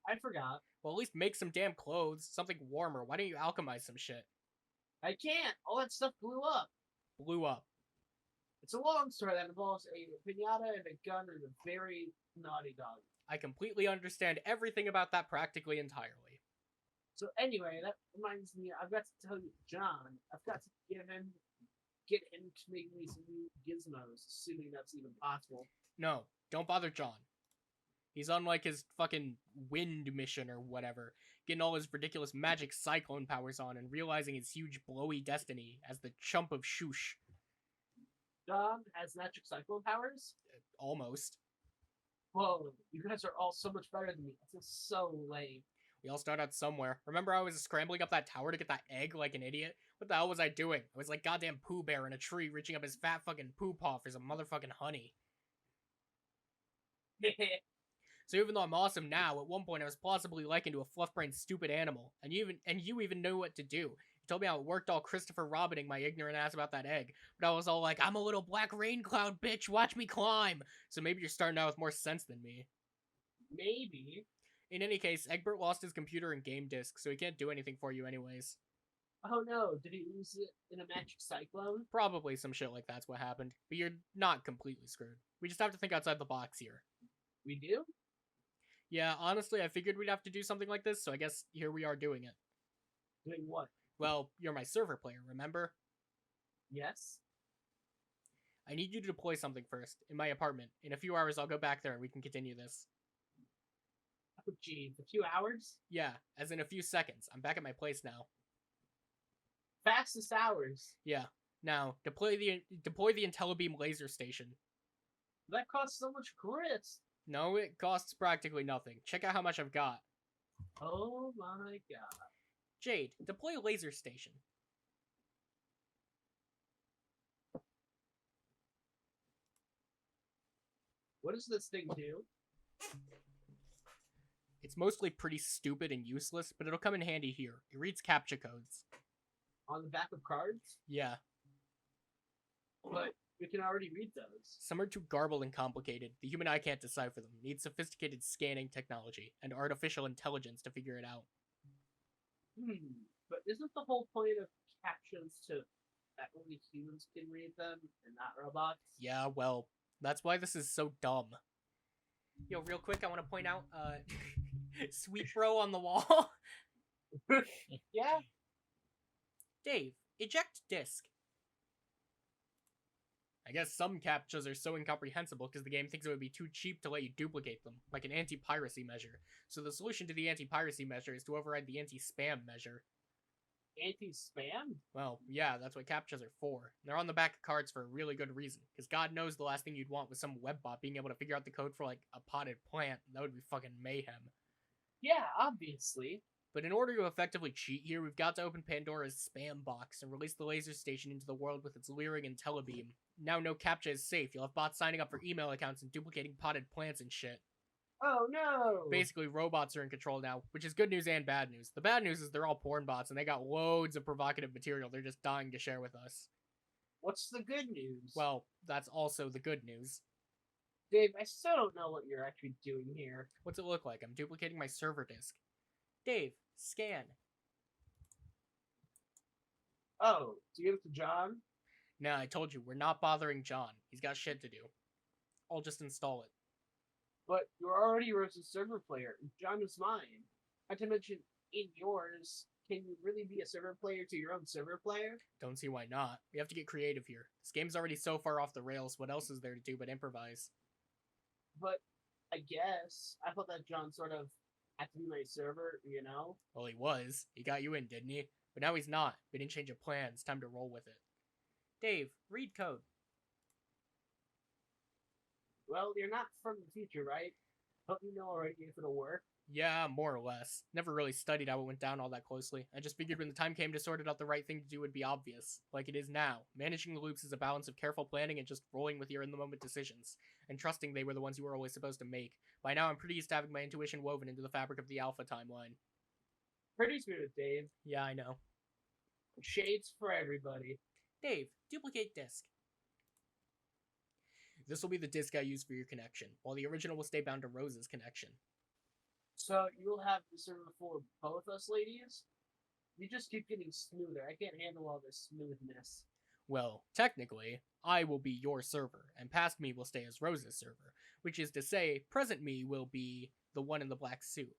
C: I forgot.
A: Well, at least make some damn clothes. Something warmer. Why don't you alchemize some shit?
C: I can't. All that stuff blew up.
A: Blew up.
C: It's a long story that involves a pinata and a gun and a very naughty dog.
A: I completely understand everything about that practically entirely.
C: So anyway, that reminds me, I've got to tell you, John, I've got to get him to make me some new gizmos, assuming that's even possible.
A: No, don't bother John. He's on like his fucking wind mission or whatever, getting all his ridiculous magic cyclone powers on and realizing his huge blowy destiny as the chump of Shush.
C: John has magic cyclone powers?
A: Almost.
C: Whoa, you guys are all so much better than me. This is so lame.
A: We all start out somewhere. Remember I was scrambling up that tower to get that egg like an idiot? What the hell was I doing? I was like goddamn Pooh Bear in a tree reaching up his fat fucking poo paw for some motherfucking honey. So even though I'm awesome now, at one point I was plausibly likened to a fluff-brained stupid animal, and you even knew what to do. You told me how it worked all Christopher Robining my ignorant ass about that egg, but I was all like, I'm a little black rain cloud, bitch, watch me climb! So maybe you're starting out with more sense than me.
C: Maybe.
A: In any case, Egbert lost his computer and game disc, so he can't do anything for you anyways.
C: Oh no, did he lose it in a magic cyclone?
A: Probably some shit like that's what happened, but you're not completely screwed. We just have to think outside the box here.
C: We do?
A: Yeah, honestly, I figured we'd have to do something like this, so I guess here we are doing it.
C: Doing what?
A: Well, you're my server player, remember?
C: Yes?
A: I need you to deploy something first, in my apartment. In a few hours, I'll go back there and we can continue this.
C: Oh geez, a few hours?
A: Yeah, as in a few seconds. I'm back at my place now.
C: Fastest hours?
A: Yeah. Now, deploy the IntelliBeam laser station.
C: That costs so much grit.
A: No, it costs practically nothing. Check out how much I've got.
C: Oh my god.
A: Jade, deploy laser station.
C: What does this thing do?
A: It's mostly pretty stupid and useless, but it'll come in handy here. It reads CAPTCHA codes.
C: On the back of cards?
A: Yeah.
C: But we can already read those.
A: Some are too garbled and complicated. The human eye can't decipher them. Need sophisticated scanning technology and artificial intelligence to figure it out.
C: But isn't the whole point of captions that only humans can read them and not robots?
A: Yeah, well, that's why this is so dumb. Yo, real quick, I want to point out, Sweet Bro on the wall.
C: Yeah?
A: Dave, eject disk. I guess some CAPTCHAs are so incomprehensible because the game thinks it would be too cheap to let you duplicate them, like an anti-piracy measure. So the solution to the anti-piracy measure is to override the anti-spam measure.
C: Anti-spam?
A: Well, yeah, that's what CAPTCHAs are for. They're on the back of cards for a really good reason, because God knows the last thing you'd want was some webbot being able to figure out the code for, like, a potted plant. That would be fucking mayhem.
C: Yeah, obviously.
A: But in order to effectively cheat here, we've got to open Pandora's spam box and release the laser station into the world with its luring and telebeam. Now no CAPTCHA is safe. You'll have bots signing up for email accounts and duplicating potted plants and shit.
C: Oh no!
A: Basically, robots are in control now, which is good news and bad news. The bad news is they're all porn bots and they got loads of provocative material they're just dying to share with us.
C: What's the good news?
A: Well, that's also the good news.
C: Dave, I still don't know what you're actually doing here.
A: What's it look like? I'm duplicating my server disk. Dave, scan.
C: Oh, do you give it to John?
A: Nah, I told you, we're not bothering John. He's got shit to do. I'll just install it.
C: But you're already Rose's server player, and John is mine. Not to mention, in yours, can you really be a server player to your own server player?
A: Don't see why not. We have to get creative here. This game's already so far off the rails, what else is there to do but improvise?
C: But I guess I thought that John sort of had to be my server, you know?
A: Well, he was. He got you in, didn't he? But now he's not. We didn't change of plans. Time to roll with it. Dave, read code.
C: Well, you're not from the future, right? Don't you know already if it'll work?
A: Yeah, more or less. Never really studied how it went down all that closely. I just figured when the time came to sort it out, the right thing to do would be obvious. Like it is now. Managing the loops is a balance of careful planning and just rolling with your in-the-moment decisions. And trusting they were the ones you were always supposed to make. By now, I'm pretty used to having my intuition woven into the fabric of the Alpha timeline.
C: Pretty smooth, Dave.
A: Yeah, I know.
C: Shades for everybody.
A: Dave, duplicate disk. This will be the disk I use for your connection, while the original will stay bound to Rose's connection.
C: So you'll have the server for both us ladies? You just keep getting smoother. I can't handle all this smoothness.
A: Well, technically, I will be your server, and past me will stay as Rose's server, which is to say, present me will be the one in the black suit.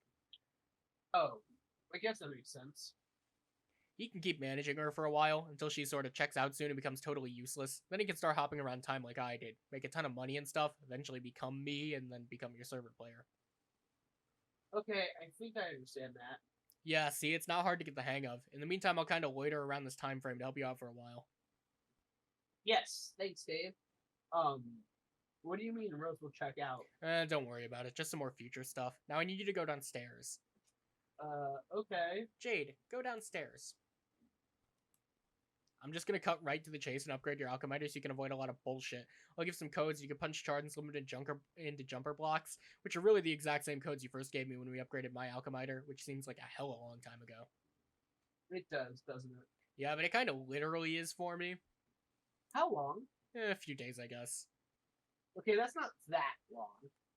C: Oh, I guess that makes sense.
A: He can keep managing her for a while, until she sort of checks out soon and becomes totally useless. Then he can start hopping around time like I did, make a ton of money and stuff, eventually become me, and then become your server player.
C: Okay, I think I understand that.
A: Yeah, see, it's not hard to get the hang of. In the meantime, I'll kind of loiter around this time frame to help you out for a while.
C: Yes, thanks, Dave. What do you mean Rose will check out?
A: Don't worry about it, just some more future stuff. Now I need you to go downstairs.
C: Okay.
A: Jade, go downstairs. I'm just gonna cut right to the chase and upgrade your Alchemiter so you can avoid a lot of bullshit. I'll give some codes. You can punch charge and slip them into jumper blocks, which are really the exact same codes you first gave me when we upgraded my Alchemiter, which seems like a hell of a long time ago.
C: It does, doesn't it?
A: Yeah, but it kind of literally is for me.
C: How long?
A: A few days, I guess.
C: Okay, that's not that long.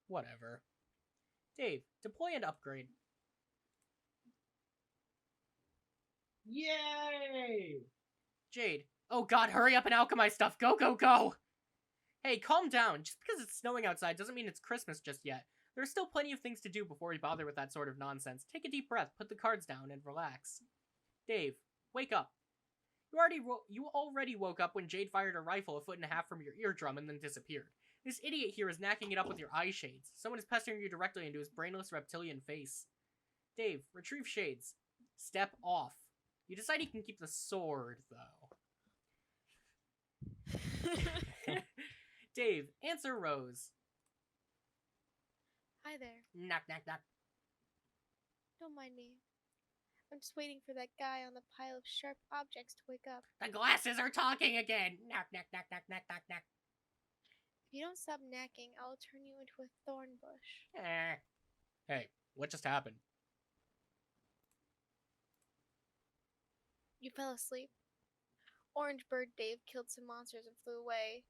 A: Whatever. Dave, deploy and upgrade.
C: Yay!
A: Jade, oh god, hurry up and alchemize stuff. Go, go, go! Hey, calm down. Just because it's snowing outside doesn't mean it's Christmas just yet. There's still plenty of things to do before we bother with that sort of nonsense. Take a deep breath, put the cards down, and relax. Dave, wake up. You already woke up when Jade fired a rifle 1.5 feet from your eardrum and then disappeared. This idiot here is knacking it up with your eye shades. Someone is pestering you directly into his brainless reptilian face. Dave, retrieve shades. Step off. You decide he can keep the sword, though. Dave, answer Rose.
D: Hi there.
A: Knock, knock, knock.
D: Don't mind me. I'm just waiting for that guy on the pile of sharp objects to wake up.
A: The glasses are talking again. Knock, knock, knock, knock, knock, knock, knock.
D: If you don't stop knacking, I'll turn you into a thorn bush.
A: Hey, what just happened?
D: You fell asleep. Orange Bird Dave killed some monsters and flew away.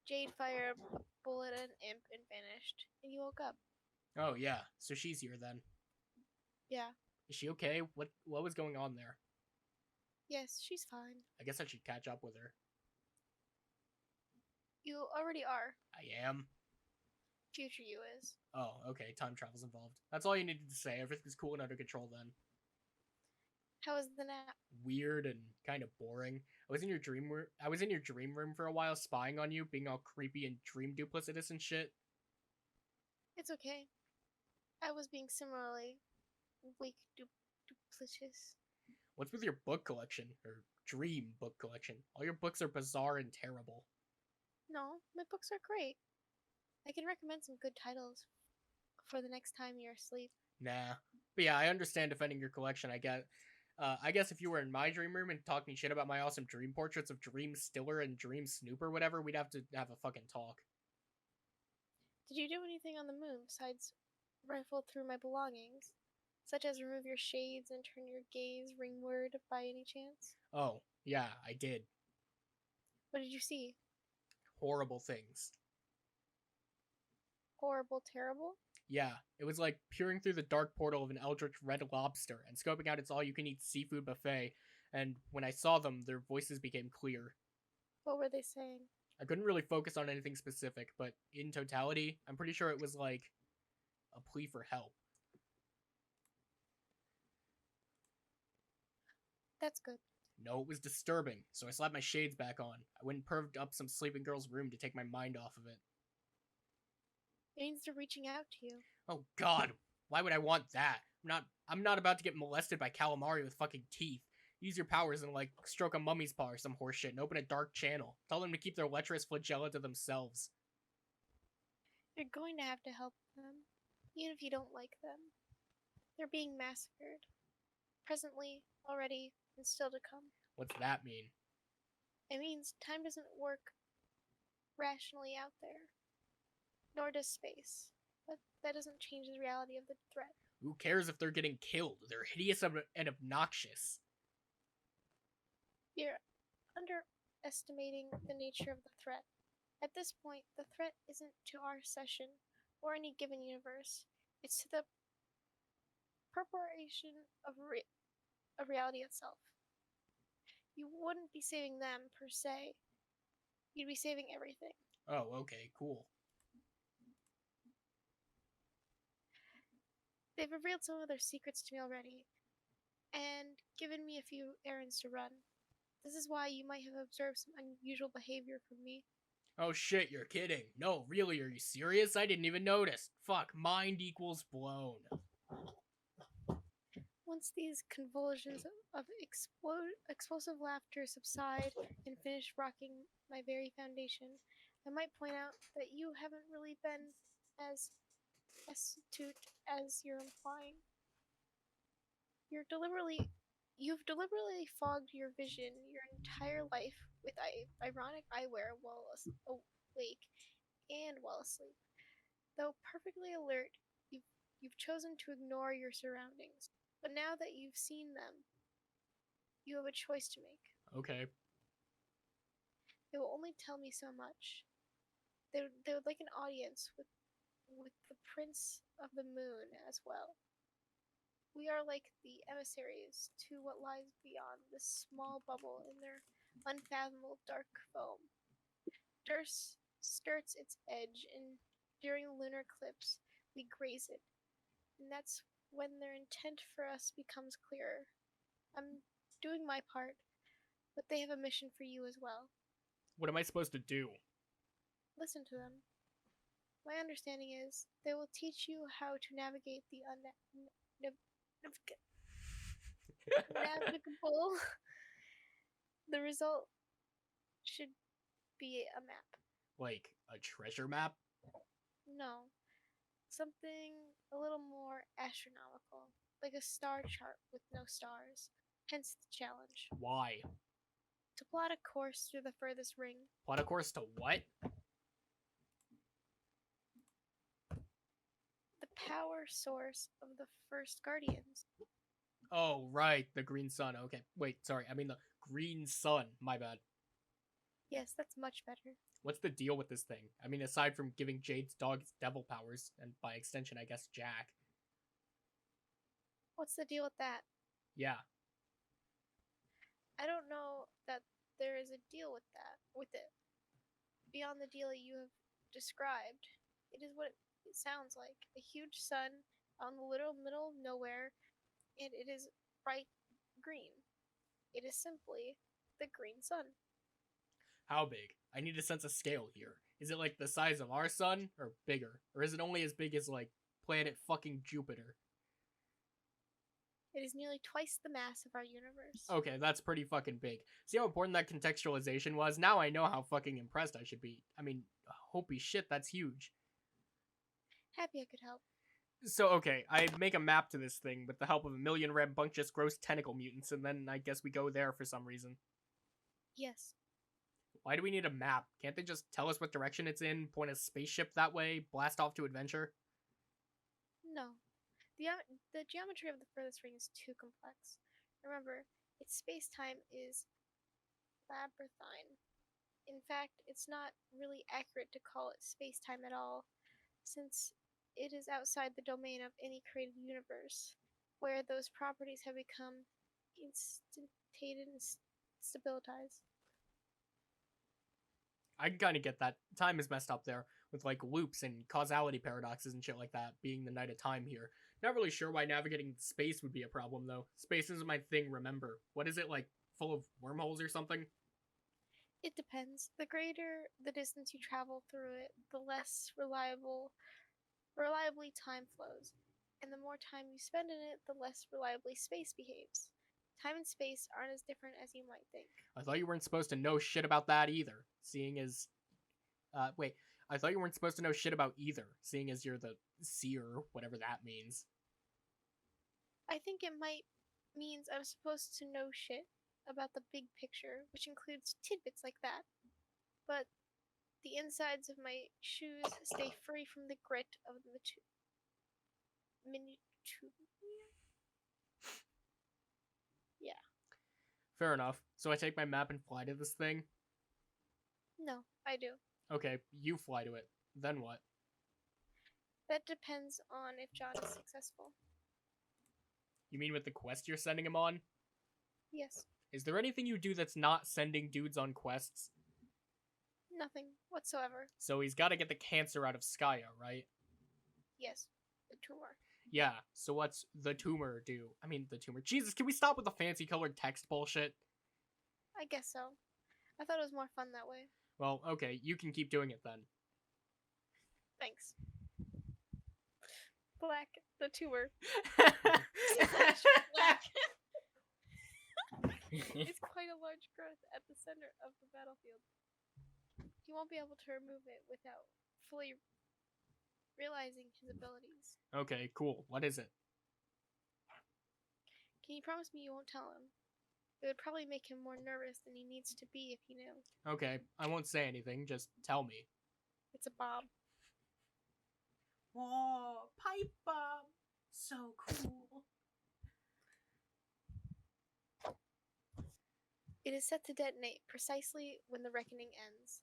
D: Jade fired a bullet at an imp and vanished. And you woke up.
A: Oh, yeah. So she's here then.
D: Yeah.
A: Is she okay? What was going on there?
D: Yes, she's fine.
A: I guess I should catch up with her.
D: You already are.
A: I am?
D: Future you is.
A: Oh, okay. Time travel's involved. That's all you needed to say. Everything's cool and under control then.
D: How was the nap?
A: Weird and kind of boring. I was in your dream room for a while, spying on you, being all creepy and dream duplicitous and shit.
D: It's okay. I was being similarly weak duplicitous.
A: What's with your book collection? Or dream book collection? All your books are bizarre and terrible.
D: No, my books are great. I can recommend some good titles for the next time you're asleep.
A: Nah. But yeah, I understand defending your collection, I guess. I guess if you were in my dream room and talking shit about my awesome dream portraits of Dream Stiller and Dream Snoop or whatever, we'd have to have a fucking talk.
D: Did you do anything on the moon besides rifle through my belongings? Such as remove your shades and turn your gaze ringward by any chance?
A: Oh, yeah, I did.
D: What did you see?
A: Horrible things.
D: Horrible, terrible?
A: Yeah, it was like peering through the dark portal of an eldritch red lobster and scoping out its all-you-can-eat seafood buffet, and when I saw them, their voices became clear.
D: What were they saying?
A: I couldn't really focus on anything specific, but in totality, I'm pretty sure it was like a plea for help.
D: That's good.
A: No, it was disturbing, so I slapped my shades back on. I went and perved up some sleeping girl's room to take my mind off of it.
D: It means they're reaching out to you.
A: Oh god, why would I want that? I'm not about to get molested by calamari with fucking teeth. Use your powers and like stroke a mummy's paw or some horseshit and open a dark channel. Tell them to keep their lecherous flagella to themselves.
D: You're going to have to help them, even if you don't like them. They're being massacred. Presently, already, and still to come.
A: What's that mean?
D: It means time doesn't work rationally out there. Nor does space. But that doesn't change the reality of the threat.
A: Who cares if they're getting killed? They're hideous and obnoxious.
D: You're underestimating the nature of the threat. At this point, the threat isn't to our session or any given universe. It's to the preparation of reality itself. You wouldn't be saving them, per se. You'd be saving everything.
A: Oh, okay, cool.
D: They've revealed some of their secrets to me already, and given me a few errands to run. This is why you might have observed some unusual behavior from me.
A: Oh shit, you're kidding. No, really, are you serious? I didn't even notice. Fuck, mind equals blown.
D: Once these convulsions of explosive laughter subside and finish rocking my very foundation, I might point out that you haven't really been as astute as you're implying. You've deliberately fogged your vision your entire life with ironic eyewear while awake and while asleep. Though perfectly alert, you've chosen to ignore your surroundings. But now that you've seen them, you have a choice to make.
A: Okay.
D: They will only tell me so much. They would like an audience with the Prince of the Moon as well. We are like the emissaries to what lies beyond this small bubble in their unfathomable dark foam. Durst skirts its edge, and during lunar eclipse, we graze it. And that's when their intent for us becomes clearer. I'm doing my part, but they have a mission for you as well.
A: What am I supposed to do?
D: Listen to them. My understanding is they will teach you how to navigate the navigable. The result should be a map.
A: Like, a treasure map?
D: No. Something a little more astronomical. Like a star chart with no stars. Hence the challenge.
A: Why?
D: To plot a course through the furthest ring.
A: Plot a course to what?
D: The power source of the first Guardians.
A: Oh, right, the green sun. Okay, wait, sorry, I mean the green sun. My bad.
D: Yes, that's much better.
A: What's the deal with this thing? I mean, aside from giving Jade's dog its devil powers, and by extension, I guess Jack.
D: What's the deal with that?
A: Yeah.
D: I don't know that there is a deal with it. Beyond the deal you have described, it is what it sounds like. A huge sun out in the literal middle of nowhere, and it is bright green. It is simply the green sun.
A: How big? I need a sense of scale here. Is it like the size of our sun, or bigger? Or is it only as big as, like, planet fucking Jupiter?
D: It is nearly twice the mass of our universe.
A: Okay, that's pretty fucking big. See how important that contextualization was? Now I know how fucking impressed I should be. I mean, holy shit, that's huge.
D: Happy I could help.
A: So, okay, I make a map to this thing with the help of a million rambunctious gross tentacle mutants, and then I guess we go there for some reason.
D: Yes.
A: Why do we need a map? Can't they just tell us what direction it's in, point a spaceship that way, blast off to adventure?
D: No. The geometry of the furthest ring is too complex. Remember, its space-time is labyrinthine. In fact, it's not really accurate to call it space-time at all, since it is outside the domain of any created universe, where those properties have become instantated and stabilized.
A: I can kind of get that. Time is messed up there, with like loops and causality paradoxes and shit like that, being the night of time here. Not really sure why navigating space would be a problem, though. Space isn't my thing, remember. What is it, like, full of wormholes or something?
D: It depends. The greater the distance you travel through it, the less reliably time flows. And the more time you spend in it, the less reliably space behaves. Time and space aren't as different as you might think.
A: I thought you weren't supposed to know shit about that either, seeing as... wait. I thought you weren't supposed to know shit about either, seeing as you're the seer, whatever that means.
D: I think it means I'm supposed to know shit about the big picture, which includes tidbits like that. But the insides of my shoes stay free from the grit of the Yeah.
A: Fair enough. So I take my map and fly to this thing?
D: No, I do.
A: Okay, you fly to it. Then what?
D: That depends on if John is successful.
A: You mean with the quest you're sending him on?
D: Yes.
A: Is there anything you do that's not sending dudes on quests?
D: Nothing whatsoever.
A: So he's gotta get the cancer out of Skya, right?
D: Yes. The tumor.
A: Yeah, so what's the tumor do? I mean, the tumor. Jesus, can we stop with the fancy colored text bullshit?
D: I guess so. I thought it was more fun that way.
A: Well, okay, you can keep doing it then.
D: Thanks. Black, the tumor. Black. It's quite a large growth at the center of the battlefield. He won't be able to remove it without fully realizing his abilities.
A: Okay, cool. What is it?
D: Can you promise me you won't tell him? It would probably make him more nervous than he needs to be if he knew.
A: Okay, I won't say anything, just tell me.
D: It's a bomb.
A: Whoa, pipe bomb! So cool.
D: It is set to detonate precisely when the reckoning ends.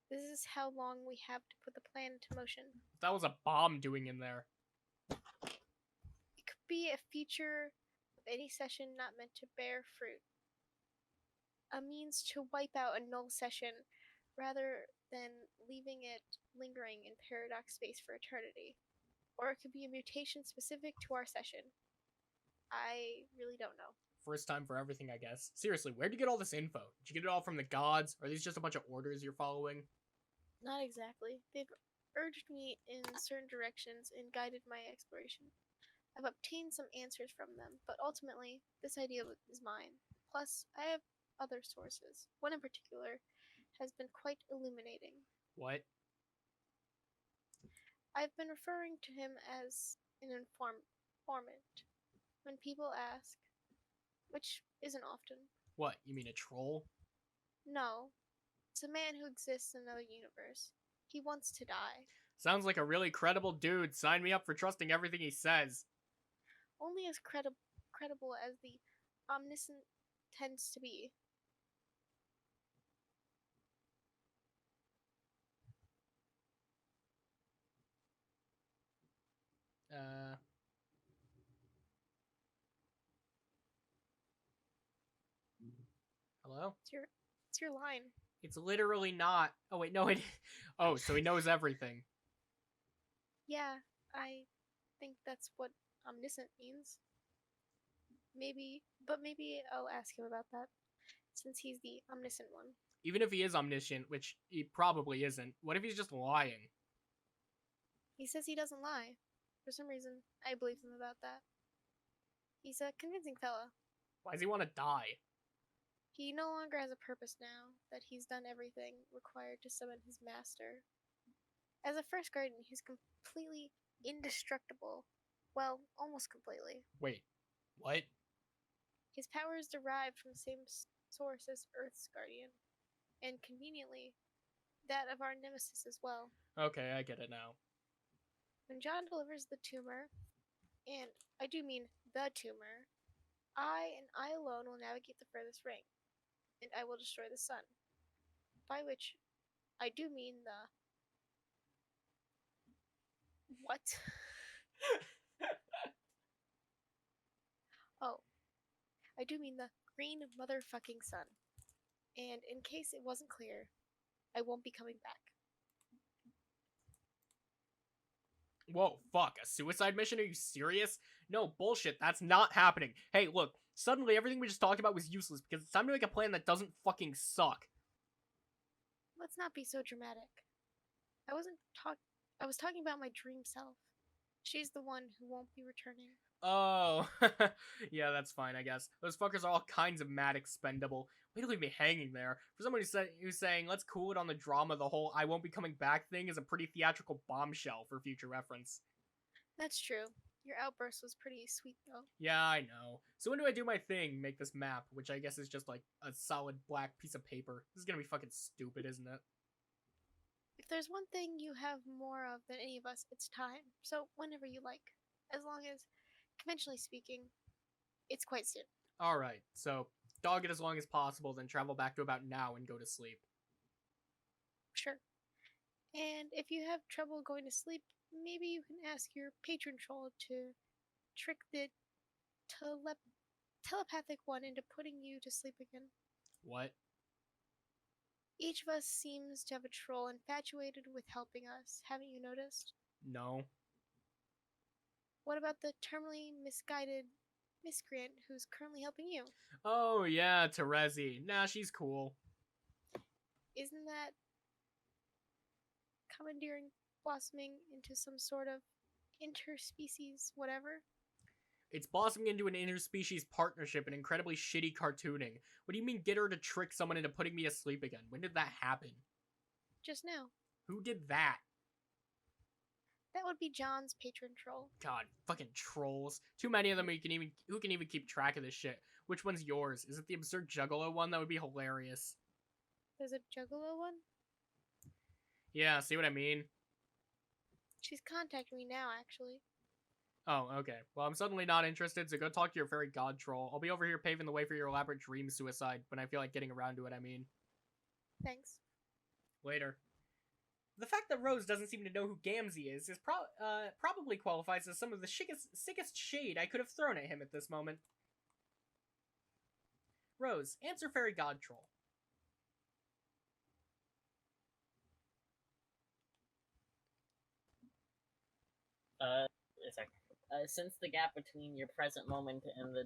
D: This is how long we have to put the plan into motion.
A: That was a bomb doing in there.
D: It could be a feature of any session not meant to bear fruit. A means to wipe out a null session rather than leaving it lingering in paradox space for eternity. Or it could be a mutation specific to our session. I really don't know.
A: First time for everything, I guess. Seriously, where'd you get all this info? Did you get it all from the gods? Or are these just a bunch of orders you're following?
D: Not exactly. They've urged me in certain directions and guided my exploration. I've obtained some answers from them, but ultimately, this idea is mine. Plus, I have other sources. One in particular has been quite illuminating.
A: What?
D: I've been referring to him as an informant. When people ask, which isn't often.
A: What, you mean a troll?
D: No. It's a man who exists in another universe. He wants to die.
A: Sounds like a really credible dude. Sign me up for trusting everything he says.
D: Only as credible as the omniscient tends to be.
A: Hello?
D: It's your line.
A: It's literally not. Oh, wait, no, it... Oh, so he knows everything.
D: Yeah, I think that's what omniscient means. Maybe I'll ask him about that, since he's the omniscient one.
A: Even if he is omniscient, which he probably isn't, what if he's just lying?
D: He says he doesn't lie. For some reason, I believe him about that. He's a convincing fella.
A: Why does he want to die?
D: He no longer has a purpose now that he's done everything required to summon his master. As a first guardian, he's completely indestructible. Well, almost completely.
A: Wait, what?
D: His power is derived from the same source as Earth's guardian, and conveniently, that of our nemesis as well.
A: Okay, I get it now.
D: When John delivers the tumor, and I do mean the tumor, I and I alone will navigate the furthest ring, and I will destroy the sun. By which I do mean the. What? Oh, I do mean the green motherfucking sun. And in case it wasn't clear, I won't be coming back.
A: Whoa, fuck, a suicide mission? Are you serious? No, bullshit, that's not happening. Hey, look, suddenly everything we just talked about was useless because it's time to make a plan that doesn't fucking suck.
D: Let's not be so dramatic. I was talking about my dream self. She's the one who won't be returning.
A: Oh, yeah, that's fine, I guess. Those fuckers are all kinds of mad expendable. Way to leave me hanging there. For somebody who's saying, let's cool it on the drama, the whole I won't be coming back thing is a pretty theatrical bombshell for future reference.
D: That's true. Your outburst was pretty sweet, though.
A: Yeah, I know. So when do I do my thing, make this map, which I guess is just like a solid black piece of paper? This is gonna be fucking stupid, isn't it?
D: If there's one thing you have more of than any of us, it's time. So whenever you like. As long as, conventionally speaking, it's quite soon.
A: Alright, so dog it as long as possible, then travel back to about now and go to sleep.
D: Sure. And if you have trouble going to sleep, maybe you can ask your patron troll to trick the telepathic one into putting you to sleep again.
A: What?
D: Each of us seems to have a troll infatuated with helping us. Haven't you noticed?
A: No.
D: What about the terminally misguided miscreant who's currently helping you?
A: Oh yeah, Terezi. Nah, she's cool.
D: Isn't that commandeering blossoming into some sort of interspecies whatever?
A: It's blossoming into an interspecies partnership and incredibly shitty cartooning. What do you mean get her to trick someone into putting me asleep again? When did that happen?
D: Just now.
A: Who did that?
D: That would be John's patron troll.
A: God, fucking trolls. Too many of them who can even keep track of this shit. Which one's yours? Is it the absurd juggalo one? That would be hilarious.
D: There's a juggalo one?
A: Yeah, see what I mean?
D: She's contacting me now, actually.
A: Oh, okay. Well, I'm suddenly not interested, so go talk to your fairy god troll. I'll be over here paving the way for your elaborate dream suicide when I feel like getting around to it, I mean.
D: Thanks.
A: Later. The fact that Rose doesn't seem to know who Gamzee is probably qualifies as some of the sickest shade I could have thrown at him at this moment. Rose, answer fairy god troll.
B: Sorry. Since the gap between your present moment and the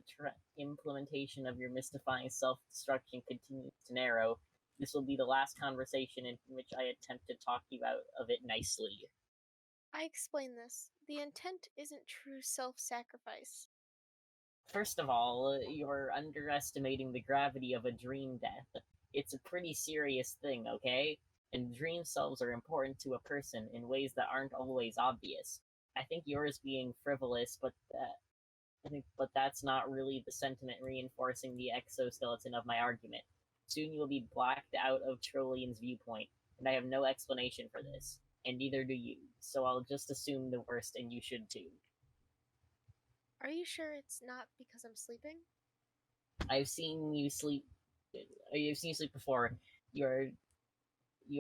B: implementation of your mystifying self-destruction continues to narrow, this will be the last conversation in which I attempt to talk you out of it nicely.
D: I explain this. The intent isn't true self-sacrifice.
B: First of all, you're underestimating the gravity of a dream death. It's a pretty serious thing, okay? And dream selves are important to a person in ways that aren't always obvious. I think yours being frivolous, but that's not really the sentiment reinforcing the exoskeleton of my argument. Soon you will be blacked out of Trollian's viewpoint, and I have no explanation for this, and neither do you, so I'll just assume the worst, and you should too.
D: Are you sure it's not because I'm sleeping?
B: I've seen you sleep before. You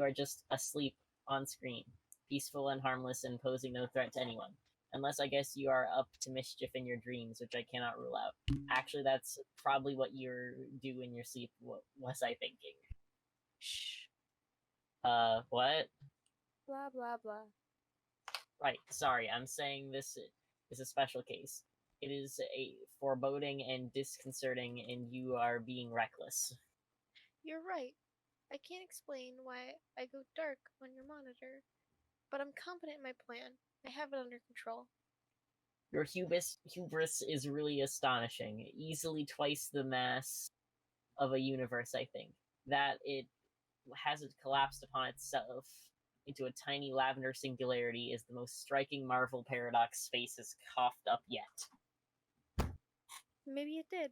B: are just asleep on screen, peaceful and harmless and posing no threat to anyone. Unless I guess you are up to mischief in your dreams, which I cannot rule out. Actually, that's probably what you do in your sleep, was I thinking.
D: Shh.
B: What?
D: Blah, blah, blah.
B: Right, sorry, I'm saying this is a special case. It is a foreboding and disconcerting, and you are being reckless.
D: You're right. I can't explain why I go dark on your monitor, but I'm confident in my plan. I have it under control.
B: Your hubris is really astonishing. Easily twice the mass of a universe, I think. That it hasn't collapsed upon itself into a tiny lavender singularity is the most striking Marvel paradox space has coughed up yet.
D: Maybe it did.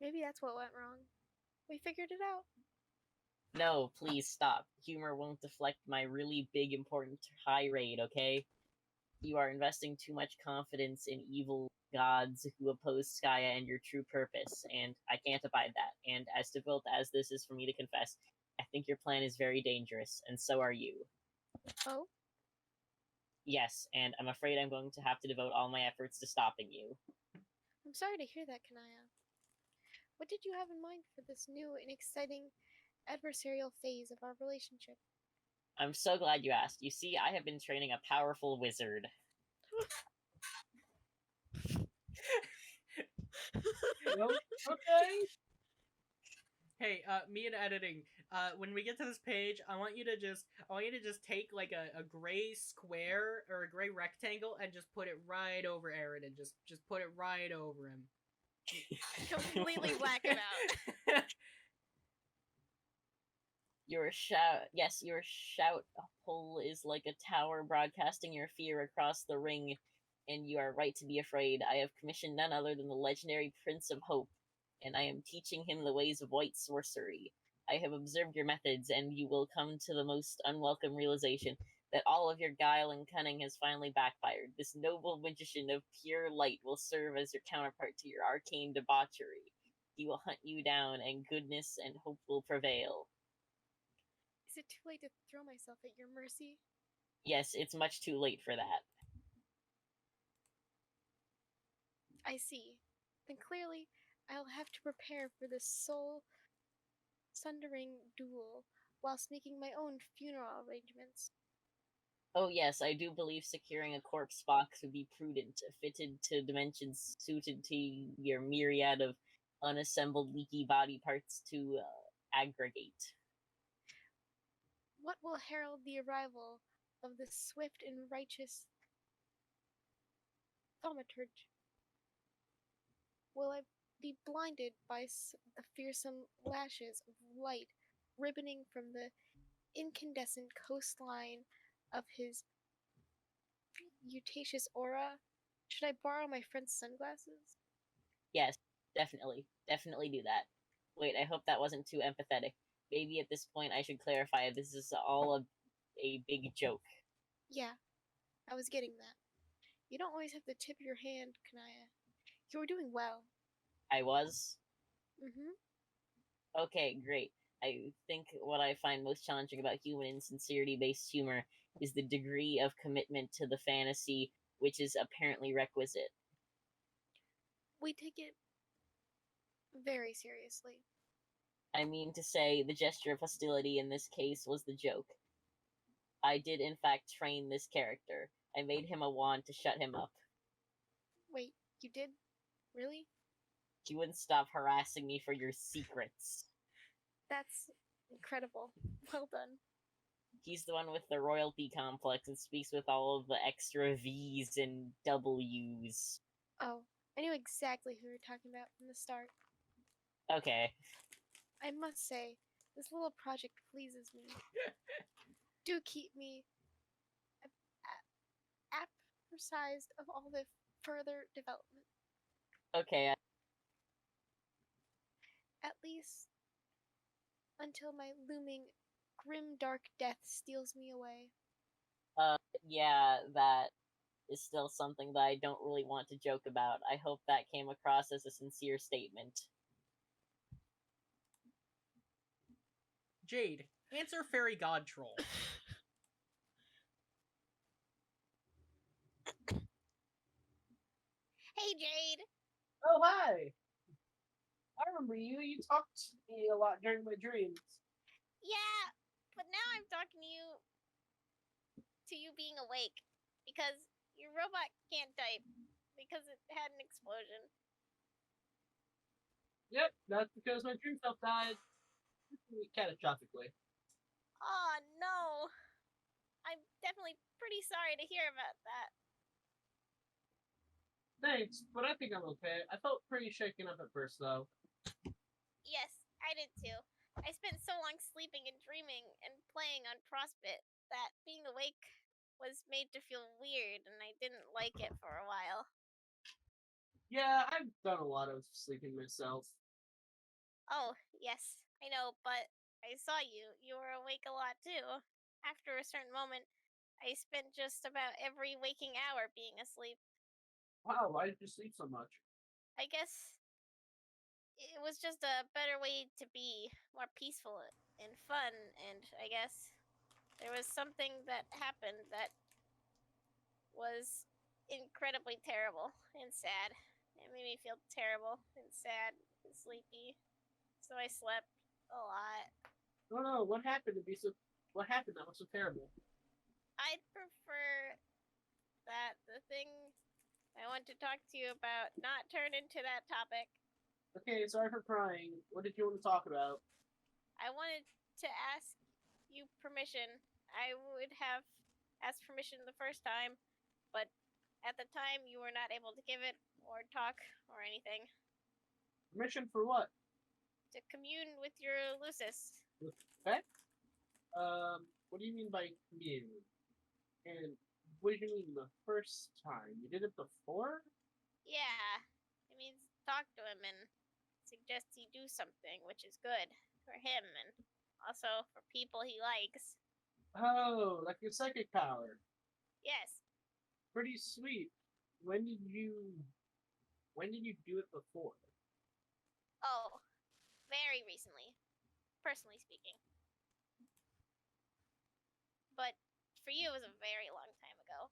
D: Maybe that's what went wrong. We figured it out.
B: No, please stop. Humor won't deflect my really big, important tirade, okay? You are investing too much confidence in evil gods who oppose Skaya and your true purpose, and I can't abide that. And as difficult as this is for me to confess, I think your plan is very dangerous, and so are you.
D: Oh?
B: Yes, and I'm afraid I'm going to have to devote all my efforts to stopping you.
D: I'm sorry to hear that, Kanaya. What did you have in mind for this new and exciting adversarial phase of our relationship?
B: I'm so glad you asked. You see, I have been training a powerful wizard.
C: Well, okay.
A: Hey, me and editing. When we get to this page, I want you to just take like a gray square or a gray rectangle and just put it right over Aaron and just put it right over him.
D: Completely black it out.
B: Your shout hole is like a tower broadcasting your fear across the ring, and you are right to be afraid. I have commissioned none other than the legendary Prince of Hope, and I am teaching him the ways of white sorcery. I have observed your methods, and you will come to the most unwelcome realization that all of your guile and cunning has finally backfired. This noble magician of pure light will serve as your counterpart to your arcane debauchery. He will hunt you down, and goodness and hope will prevail.
D: Is it too late to throw myself at your mercy?
B: Yes, it's much too late for that.
D: I see. Then clearly, I'll have to prepare for this soul-sundering duel whilst making my own funeral arrangements.
B: Oh yes, I do believe securing a corpse box would be prudent, fitted to dimensions suited to your myriad of unassembled leaky body parts to aggregate.
D: What will herald the arrival of the swift and righteous thaumaturge? Will I be blinded by the fearsome lashes of light ribboning from the incandescent coastline of his Eutacious aura? Should I borrow my friend's sunglasses?
B: Yes, definitely. Definitely do that. Wait, I hope that wasn't too empathetic. Maybe at this point I should clarify this is all a big joke.
D: Yeah, I was getting that. You don't always have to tip your hand, Kanaya. You were doing well.
B: I was?
D: Mm-hmm.
B: Okay, great. I think what I find most challenging about human insincerity-based humor is the degree of commitment to the fantasy which is apparently requisite.
D: We take it very seriously.
B: I mean to say, the gesture of hostility in this case was the joke. I did in fact train this character. I made him a wand to shut him up.
D: Wait, you did? Really?
B: He wouldn't stop harassing me for your secrets.
D: That's incredible. Well done.
B: He's the one with the royalty complex and speaks with all of the extra V's and W's.
D: Oh, I knew exactly who you were talking about from the start.
B: Okay.
D: I must say, this little project pleases me. Do keep me apprised of all the further development.
B: Okay.
D: At least until my looming grim dark death steals me away.
B: Yeah, that is still something that I don't really want to joke about. I hope that came across as a sincere statement.
A: Jade, answer fairy god troll.
D: Hey, Jade!
C: Oh, hi. I remember you. You talked to me a lot during my dreams.
D: Yeah, but now I'm talking to you being awake. Because your robot can't type. Because it had an explosion.
C: Yep, that's because my dream self died catastrophically.
D: Oh, no. I'm definitely pretty sorry to hear about that.
C: Thanks, but I think I'm okay. I felt pretty shaken up at first, though.
D: Yes, I did too. I spent so long sleeping and dreaming and playing on Frostbit was made to feel weird, and I didn't like it for a while.
C: Yeah, I've done a lot of sleeping myself.
D: Oh, yes, I know, but I saw you. You were awake a lot too. After a certain moment, I spent just about every waking hour being asleep.
C: Wow, why did you sleep so much?
D: I guess it was just a better way to be, more peaceful and fun, and I guess there was something that happened that was incredibly terrible and sad. It made me feel terrible and sad and sleepy. So I slept a lot.
C: No, no, what happened to be so? What happened that was so terrible?
D: I'd prefer that the thing I want to talk to you about not turn into that topic.
C: Okay, sorry for crying. What did you want to talk about?
D: I wanted to ask you permission. I would have asked permission the first time, but at the time you were not able to give it or talk or anything.
C: Permission for what?
D: To commune with your Lucis.
C: With pet? What do you mean by commune? And what do you mean the first time? You did it before?
D: Yeah, it means talk to him and suggest he do something, which is good for him and also for people he likes.
C: Oh, like your psychic power.
D: Yes.
C: Pretty sweet. When did you do it before?
D: Oh, very recently, personally speaking. But for you, it was a very long time ago.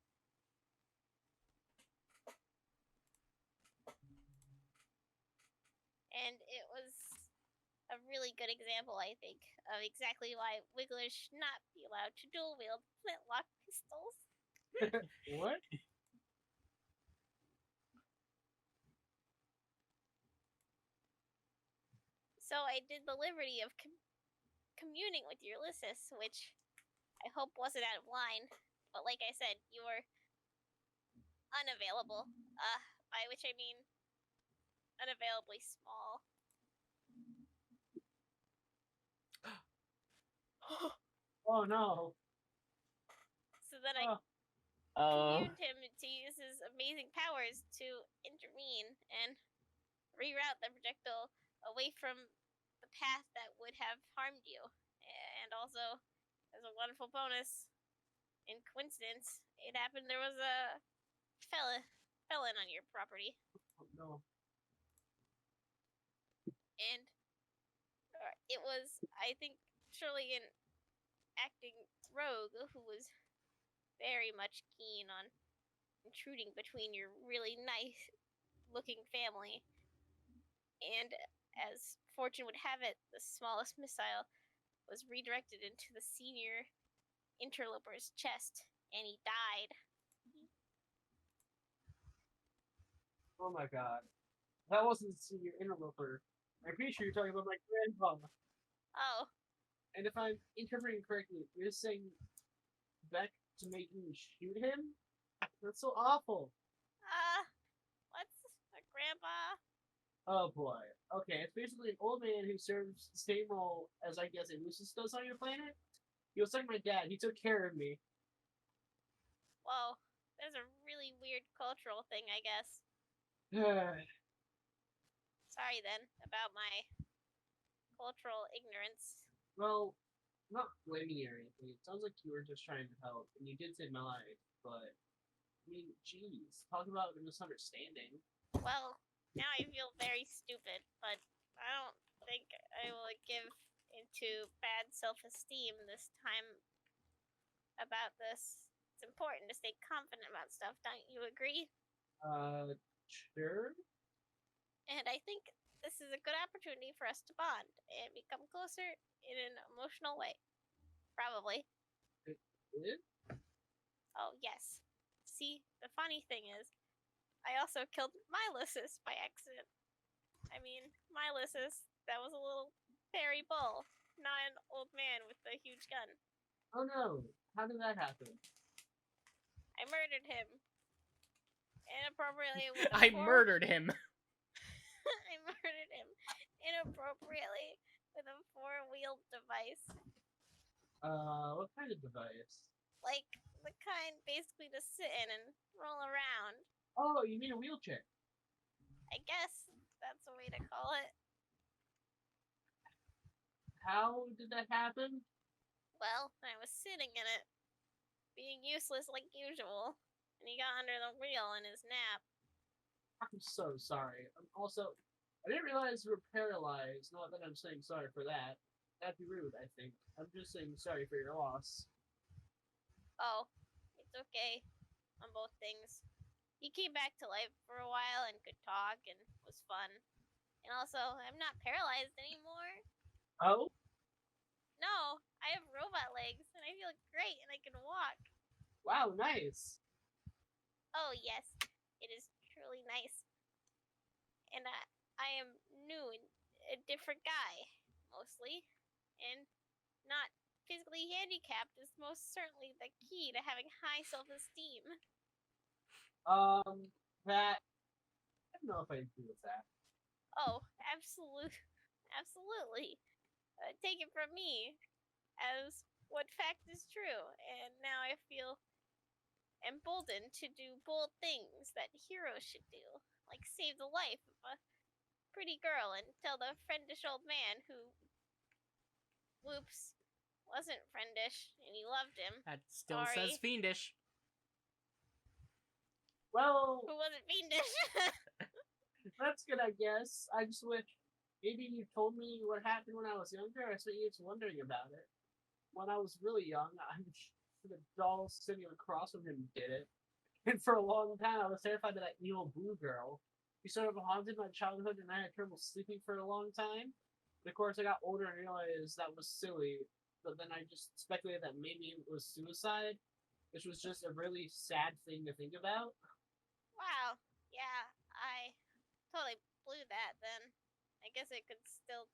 D: And it was a really good example, I think, of exactly why Wigglers should not be allowed to dual wield flintlock pistols.
C: What?
D: So I did the liberty of communing with Ulysses, which I hope wasn't out of line. But like I said, you were unavailable. By which I mean unavailably small.
C: Oh no.
D: So then I
B: Oh.
D: communed him to use his amazing powers to intervene and reroute the projectile away from the path that would have harmed you. And also, as a wonderful bonus, in coincidence, it happened there was a felon on your property.
C: Oh no.
D: And it was, I think, surely an acting rogue who was very much keen on intruding between your really nice looking family. And as fortune would have it, the smallest missile was redirected into the senior interloper's chest, and he died.
C: Oh my god. That wasn't the senior interloper. I'm pretty sure you're talking about my grandpa.
D: Oh,
C: And if I'm interpreting correctly, you're saying Beck to make me shoot him? That's so awful.
D: what's a grandpa?
C: Oh boy. Okay, it's basically an old man who serves the same role as I guess Lucis does on your planet. He was like my dad. He took care of me.
D: Whoa, there's a really weird cultural thing, I guess. Sorry then about my cultural ignorance.
C: Well, not blaming you or anything. It sounds like you were just trying to help, and you did save my life. But I mean, jeez, talk about a misunderstanding.
D: Well, now I feel very stupid, but I don't think I will give into bad self-esteem this time about this. It's important to stay confident about stuff, don't you agree?
C: Sure.
D: And I think this is a good opportunity for us to bond and become closer in an emotional way. Probably.
C: It is?
D: Oh, yes. See, the funny thing is, I also killed Mylosis by accident. I mean, Mylosis, that was a little fairy bull, not an old man with a huge gun.
C: Oh no. How did that happen?
D: I murdered him. Inappropriately with a
A: I murdered him.
D: I murdered him inappropriately with a four-wheeled device.
C: What kind of device?
D: like the kind basically to sit in and roll around.
C: Oh, you mean a wheelchair?
D: I guess that's a way to call it.
C: How did that happen?
D: Well, I was sitting in it, being useless like usual, and he got under the wheel in his nap.
C: I'm so sorry. Also, I didn't realize you were paralyzed. Not that I'm saying sorry for that. That'd be rude, I think. I'm just saying sorry for your loss.
D: Oh, it's okay on both things. He came back to life for a while and could talk and was fun. And also, I'm not paralyzed anymore.
C: Oh?
D: No, I have robot legs and I feel great and I can walk.
C: Wow, nice.
D: Oh, yes, it is truly nice. And I am new and a different guy, mostly. And not physically handicapped is most certainly the key to having high self-esteem.
C: That I don't know if I agree with that.
D: Oh, absolutely. Take it from me as what fact is true, and now I feel emboldened to do bold things that heroes should do, like save the life of a pretty girl and tell the friendish old man who, whoops, wasn't friendish and he loved him.
A: That still
D: Sorry.
A: says fiendish.
C: Well,
D: Who wasn't fiendish?
C: that's good, I guess. I just wish maybe you told me what happened when I was younger. I spent years wondering about it. When I was really young, the doll sitting across from him did it. And for a long time, I was terrified of that evil blue girl. She sort of haunted my childhood, and I had trouble sleeping for a long time. But of course, I got older and realized that was silly. But then I just speculated that maybe it was suicide, which was just a really sad thing to think about.
D: Wow, yeah, I totally blew that then. I guess I could still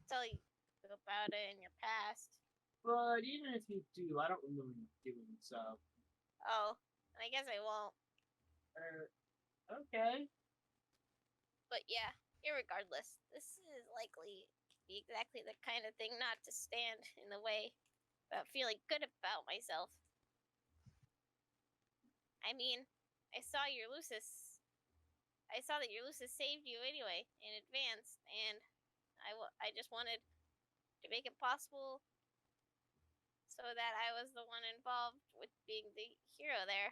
D: tell you about it in your past.
C: But even if you do, I don't remember you doing so.
D: Oh, I guess I won't.
C: Okay.
D: But yeah, irregardless, this is likely to be exactly the kind of thing not to stand in the way about feeling good about myself. I mean, I saw your Lucis. I saw that your Lucis saved you anyway in advance, and I just wanted to make it possible so that I was the one involved with being the hero there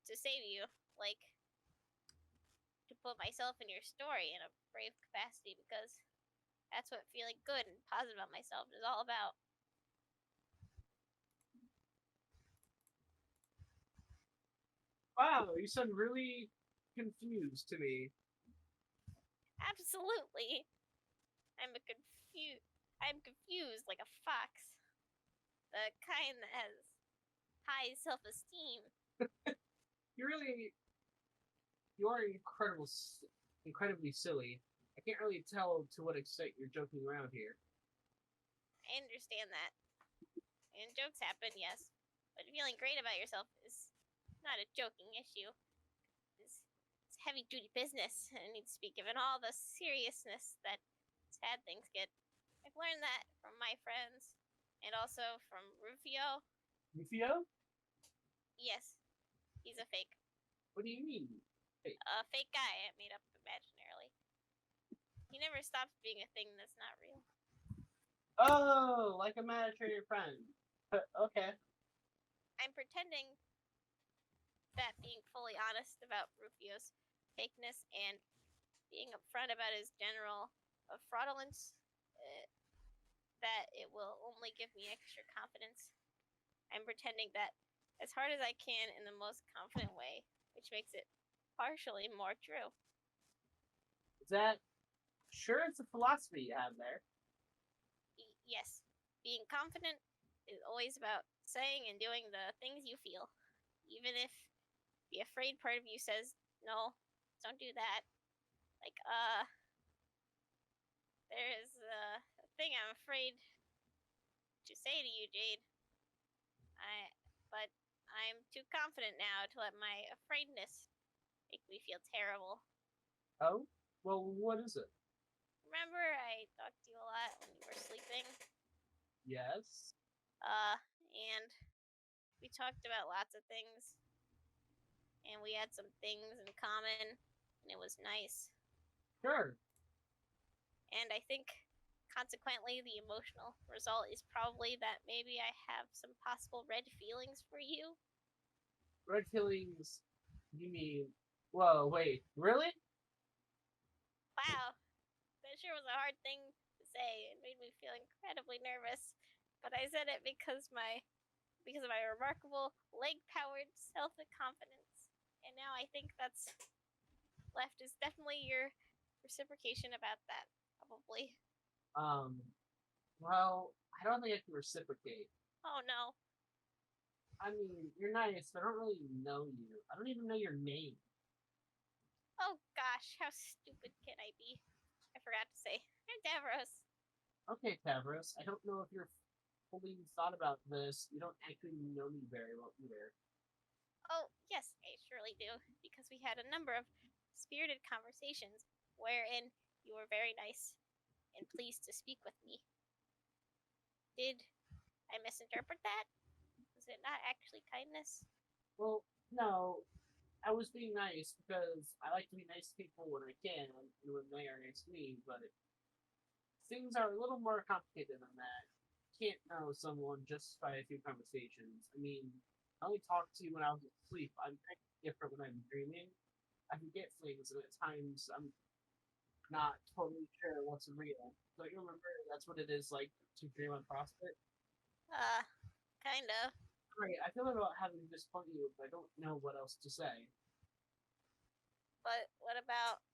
D: to save you. Like, to put myself in your story in a brave capacity because that's what feeling good and positive about myself is all about.
C: Wow, you sound really confused to me.
D: Absolutely. I'm confused like a fox. The kind that has high self-esteem.
C: You're incredibly silly. I can't really tell to what extent you're joking around here.
D: I understand that. And jokes happen, yes. But feeling great about yourself is not a joking issue. It's heavy duty business and it needs to be given all the seriousness that sad things get. I've learned that from my friends and also from Rufio.
C: Rufio?
D: Yes, he's a fake.
C: What do you mean?
D: A fake guy I made up imaginarily. He never stops being a thing that's not real.
C: Oh, like a imaginary friend. Okay.
D: I'm pretending that being fully honest about Rufio's fakeness and being upfront about his general fraudulence, that it will only give me extra confidence. I'm pretending that as hard as I can in the most confident way, which makes it partially more true.
C: Is that sure it's a philosophy you have there?
D: Yes, being confident is always about saying and doing the things you feel, even if the afraid part of you says, no, don't do that. Like, there's a thing I'm afraid to say to you, Jade. But I'm too confident now to let my afraidness make me feel terrible.
C: Oh? Well, what is it?
D: Remember I talked to you a lot when you were sleeping?
C: Yes.
D: And we talked about lots of things, and we had some things in common, and it was nice.
C: Sure.
D: And I think, consequently, the emotional result is probably that maybe I have some possible red feelings for you.
C: Red feelings. You mean? Whoa, wait, really?
D: Wow, that sure was a hard thing to say. It made me feel incredibly nervous, but I said it because of my remarkable leg-powered self-confidence. And now I think that's left is definitely your reciprocation about that, probably.
C: Well, I don't think I can reciprocate.
D: Oh no.
C: I mean, you're nice, but I don't really know you. I don't even know your name.
D: Oh gosh, how stupid can I be? I forgot to say. I'm Davros.
C: Okay, Tavros, I don't know if you're fully thought about this. You don't actually know me very well either.
D: Oh, yes, I surely do, because we had a number of spirited conversations wherein you were very nice and pleased to speak with me. Did I misinterpret that? Was it not actually kindness?
C: Well, no, I was being nice because I like to be nice to people when I can and when they are nice to me, but things are a little more complicated than that. You can't know someone just by a few conversations. I mean, I only talk to you when I was asleep. I'm kind of different when I'm dreaming. I forget things, and at times I'm not totally sure what's real. Don't you remember that's what it is like to dream on CrossFit?
D: Kinda.
C: Right, I feel about having to disappoint you, but I don't know what else to say.
D: But what about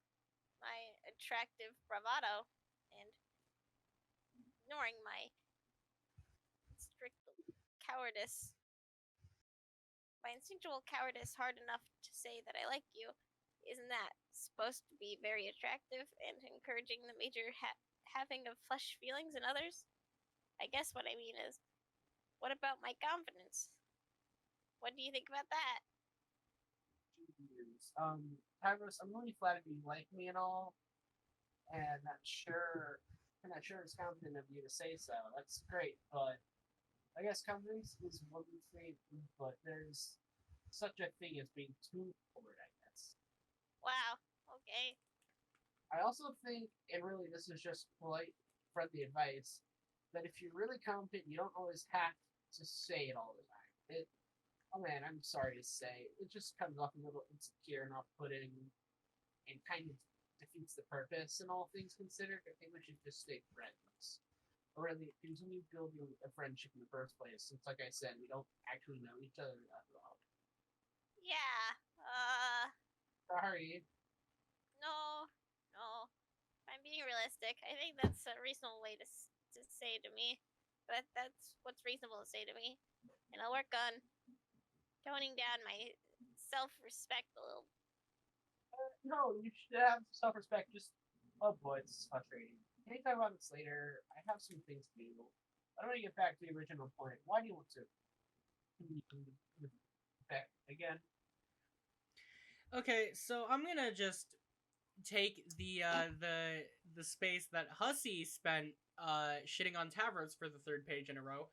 D: my attractive bravado and ignoring my strict cowardice? My instinctual cowardice hard enough to say that I like you. Isn't that supposed to be very attractive and encouraging the major having of flesh feelings in others? I guess what I mean is, what about my confidence? What do you think about that?
C: Jeez. Tyrus, I'm really flattered you like me and all, and I'm not sure it's confident of you to say so. That's great, but I guess confidence is one thing, but there's such a thing as being too forward, I guess.
D: Wow. Okay.
C: I also think, and really this is just polite, friendly advice, that if you're really confident, you don't always have to say it all the time. Oh man, I'm sorry to say, it just comes off a little insecure and off-putting, and kind of defeats the purpose. And all things considered, I think we should just stay friends, or really continue building a friendship in the first place. Since, like I said, we don't actually know each other that well.
D: Yeah.
C: Sorry.
D: No. No. If I'm being realistic, I think that's a reasonable way to say to me. But that's what's reasonable to say to me. And I'll work on toning down my self-respect a little.
C: No, you should have self-respect. Just, oh boy, this is frustrating. Can we talk about this later? I have some things to do. I want to get back to the original point. Why do you want to back again?
A: Okay, so I'm gonna just take the space that Hussey spent shitting on Tavros for the third page in a row.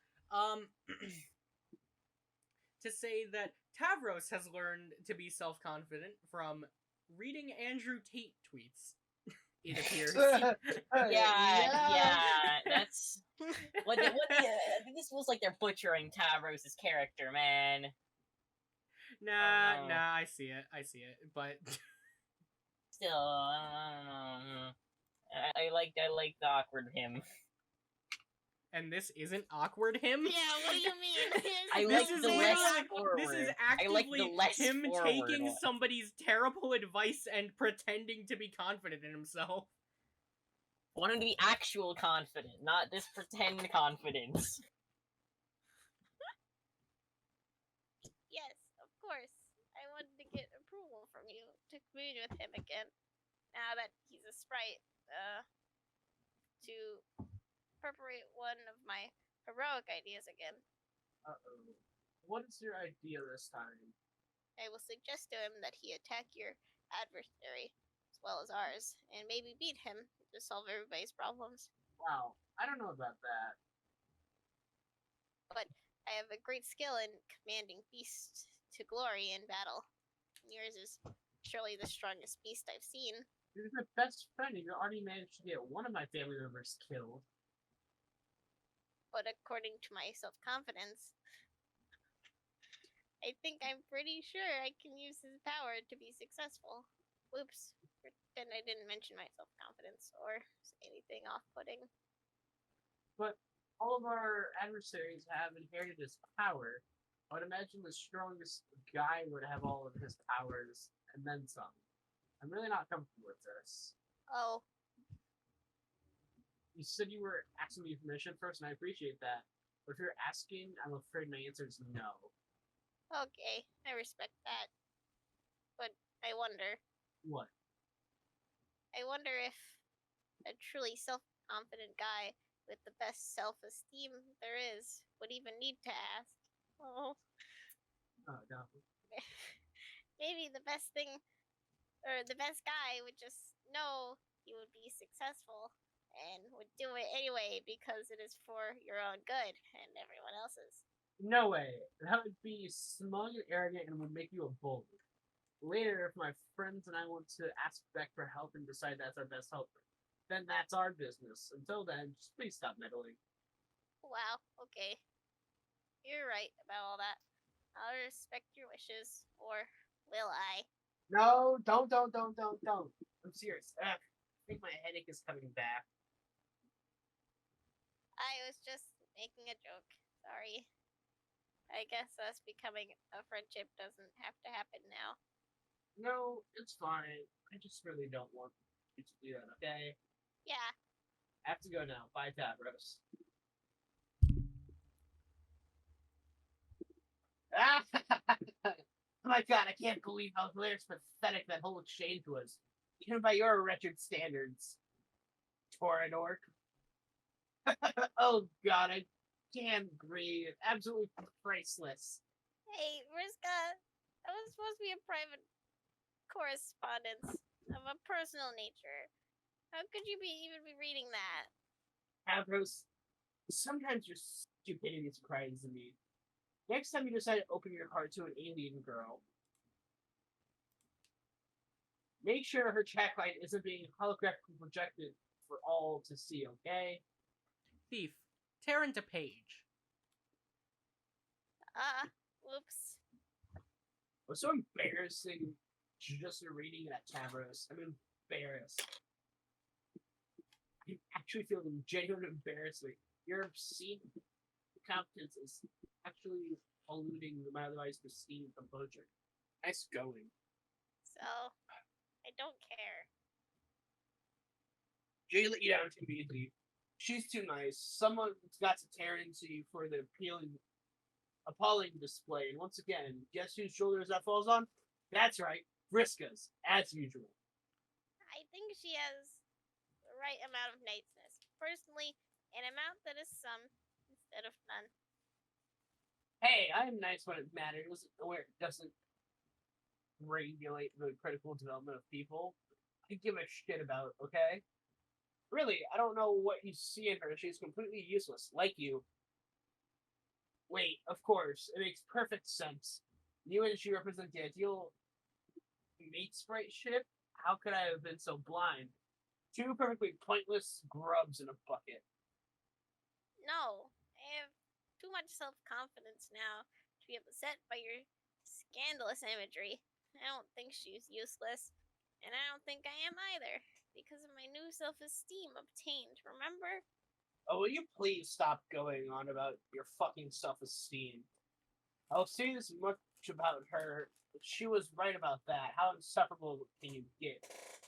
A: To say that Tavros has learned to be self-confident from reading Andrew Tate tweets. It appears.
B: Yeah, that's what. I think this feels like they're butchering Tavros' character, man.
A: Nah, I see it, but
B: Still, I don't know. I like the awkward him.
A: And this isn't awkward him?
D: Yeah, what do you mean?
B: I
A: This
B: like
A: is
B: the less
A: literally-
B: forward.
A: This is
B: I like the
A: actively
B: less
A: him
B: forward
A: taking
B: one.
A: somebody's terrible advice and pretending to be confident in himself.
B: I want him to be actual confident, not this pretend confidence.
D: Yes, of course. I wanted to get approval from you to commune with him again. Now that he's a sprite, to perpetrate one of my heroic ideas again.
C: Uh-oh. What is your idea this time?
D: I will suggest to him that he attack your adversary as well as ours, and maybe beat him to solve everybody's problems.
C: Wow, I don't know about that.
D: But I have a great skill in commanding beasts to glory in battle. Yours is surely the strongest beast I've seen.
C: You're my best friend, and you already managed to get one of my family members killed.
D: But according to my self-confidence, I think I'm pretty sure I can use his power to be successful. Whoops. Pretend I didn't mention my self-confidence or say anything off-putting.
C: But all of our adversaries have inherited his power. I would imagine the strongest guy would have all of his powers and then some. I'm really not comfortable with this.
D: Oh,
C: You said you were asking me permission first, and I appreciate that. But if you're asking, I'm afraid my answer is no.
D: okay. I respect that. But I wonder
C: What?
D: if a truly self-confident guy with the best self-esteem there is would even need to ask. Oh,
C: Oh, no.
D: maybe the best thing, or the best guy would just know he would be successful and would do it anyway because it is for your own good and everyone else's.
C: No way. That would be smug and arrogant and would make you a bully. Later, if my friends and I want to ask Beck for help and decide that's our best help, then that's our business. Until then, just please stop meddling.
D: Wow, okay. You're right about all that. I'll respect your wishes, or will I?
C: No, don't. I'm serious. I think my headache is coming back.
D: I was just making a joke. Sorry. I guess us becoming a friendship doesn't have to happen now.
C: No, it's fine. I just really don't want you to do that, okay?
D: Yeah,
C: I have to go now. Bye, Tavros. Ah! Oh my god, I can't believe how hilarious pathetic that whole exchange was. Even by your wretched standards. Torador. Oh god, I can't breathe. Absolutely priceless.
D: hey, Riska, that was supposed to be a private correspondence of a personal nature. How could you even be reading that?
C: Tavros, sometimes your stupidity surprises me. Next time you decide to open your heart to an alien girl, make sure her chat line isn't being holographically projected for all to see, okay?
A: Thief, tear into page.
D: Whoops.
C: What's so embarrassing just reading that, Tavros? I'm embarrassed. I actually feel genuine embarrassment. Your obscene competence is actually eluding my otherwise pristine composure. Nice going.
D: So, I don't care.
C: Jay let you down too easily. She's too nice. Someone's got to tear into you for the appalling display. And once again, guess whose shoulders that falls on? That's right, Vriska's, as usual.
D: I think she has the right amount of niceness. Personally, an amount that is some instead of none.
C: Hey, I am nice when it matters, where it doesn't regulate the critical development of people. I give a shit about, okay? Really, I don't know what you see in her. She's completely useless, like you. Wait, of course, it makes perfect sense. You and she represent the ideal mate sprite ship? How could I have been so blind? Two perfectly pointless grubs in a bucket.
D: No, I have too much self-confidence now to be upset by your scandalous imagery. I don't think she's useless, and I don't think I am either, because of my new self-esteem obtained, remember?
C: Oh, will you please stop going on about your fucking self-esteem? I'll say this much about her. She was right about that. How insufferable can you get?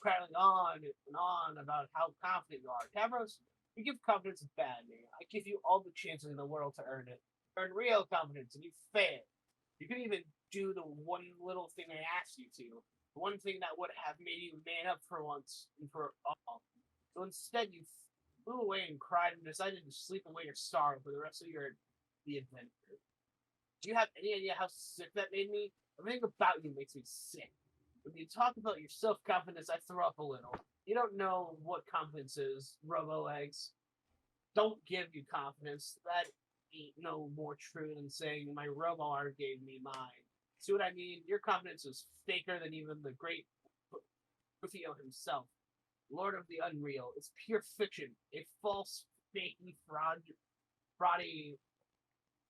C: Prattling on and on about how confident you are. Tavros, you give confidence a bad name. I give you all the chances in the world to earn it. Earn real confidence, and you fail. You couldn't even do the one little thing I asked you to. The one thing that would have made you man up for once and for all. So instead, you flew away and cried and decided to sleep away your sorrow for the rest of the adventure. Do you have any idea how sick that made me? Everything about you makes me sick. When you talk about your self-confidence, I throw up a little. You don't know what confidence is, Robo-Legs. Don't give you confidence. That ain't no more true than saying my Roboar gave me mine. See what I mean? Your confidence is faker than even the great Rufio himself. Lord of the Unreal. It's pure fiction. A false, fakey, fraudy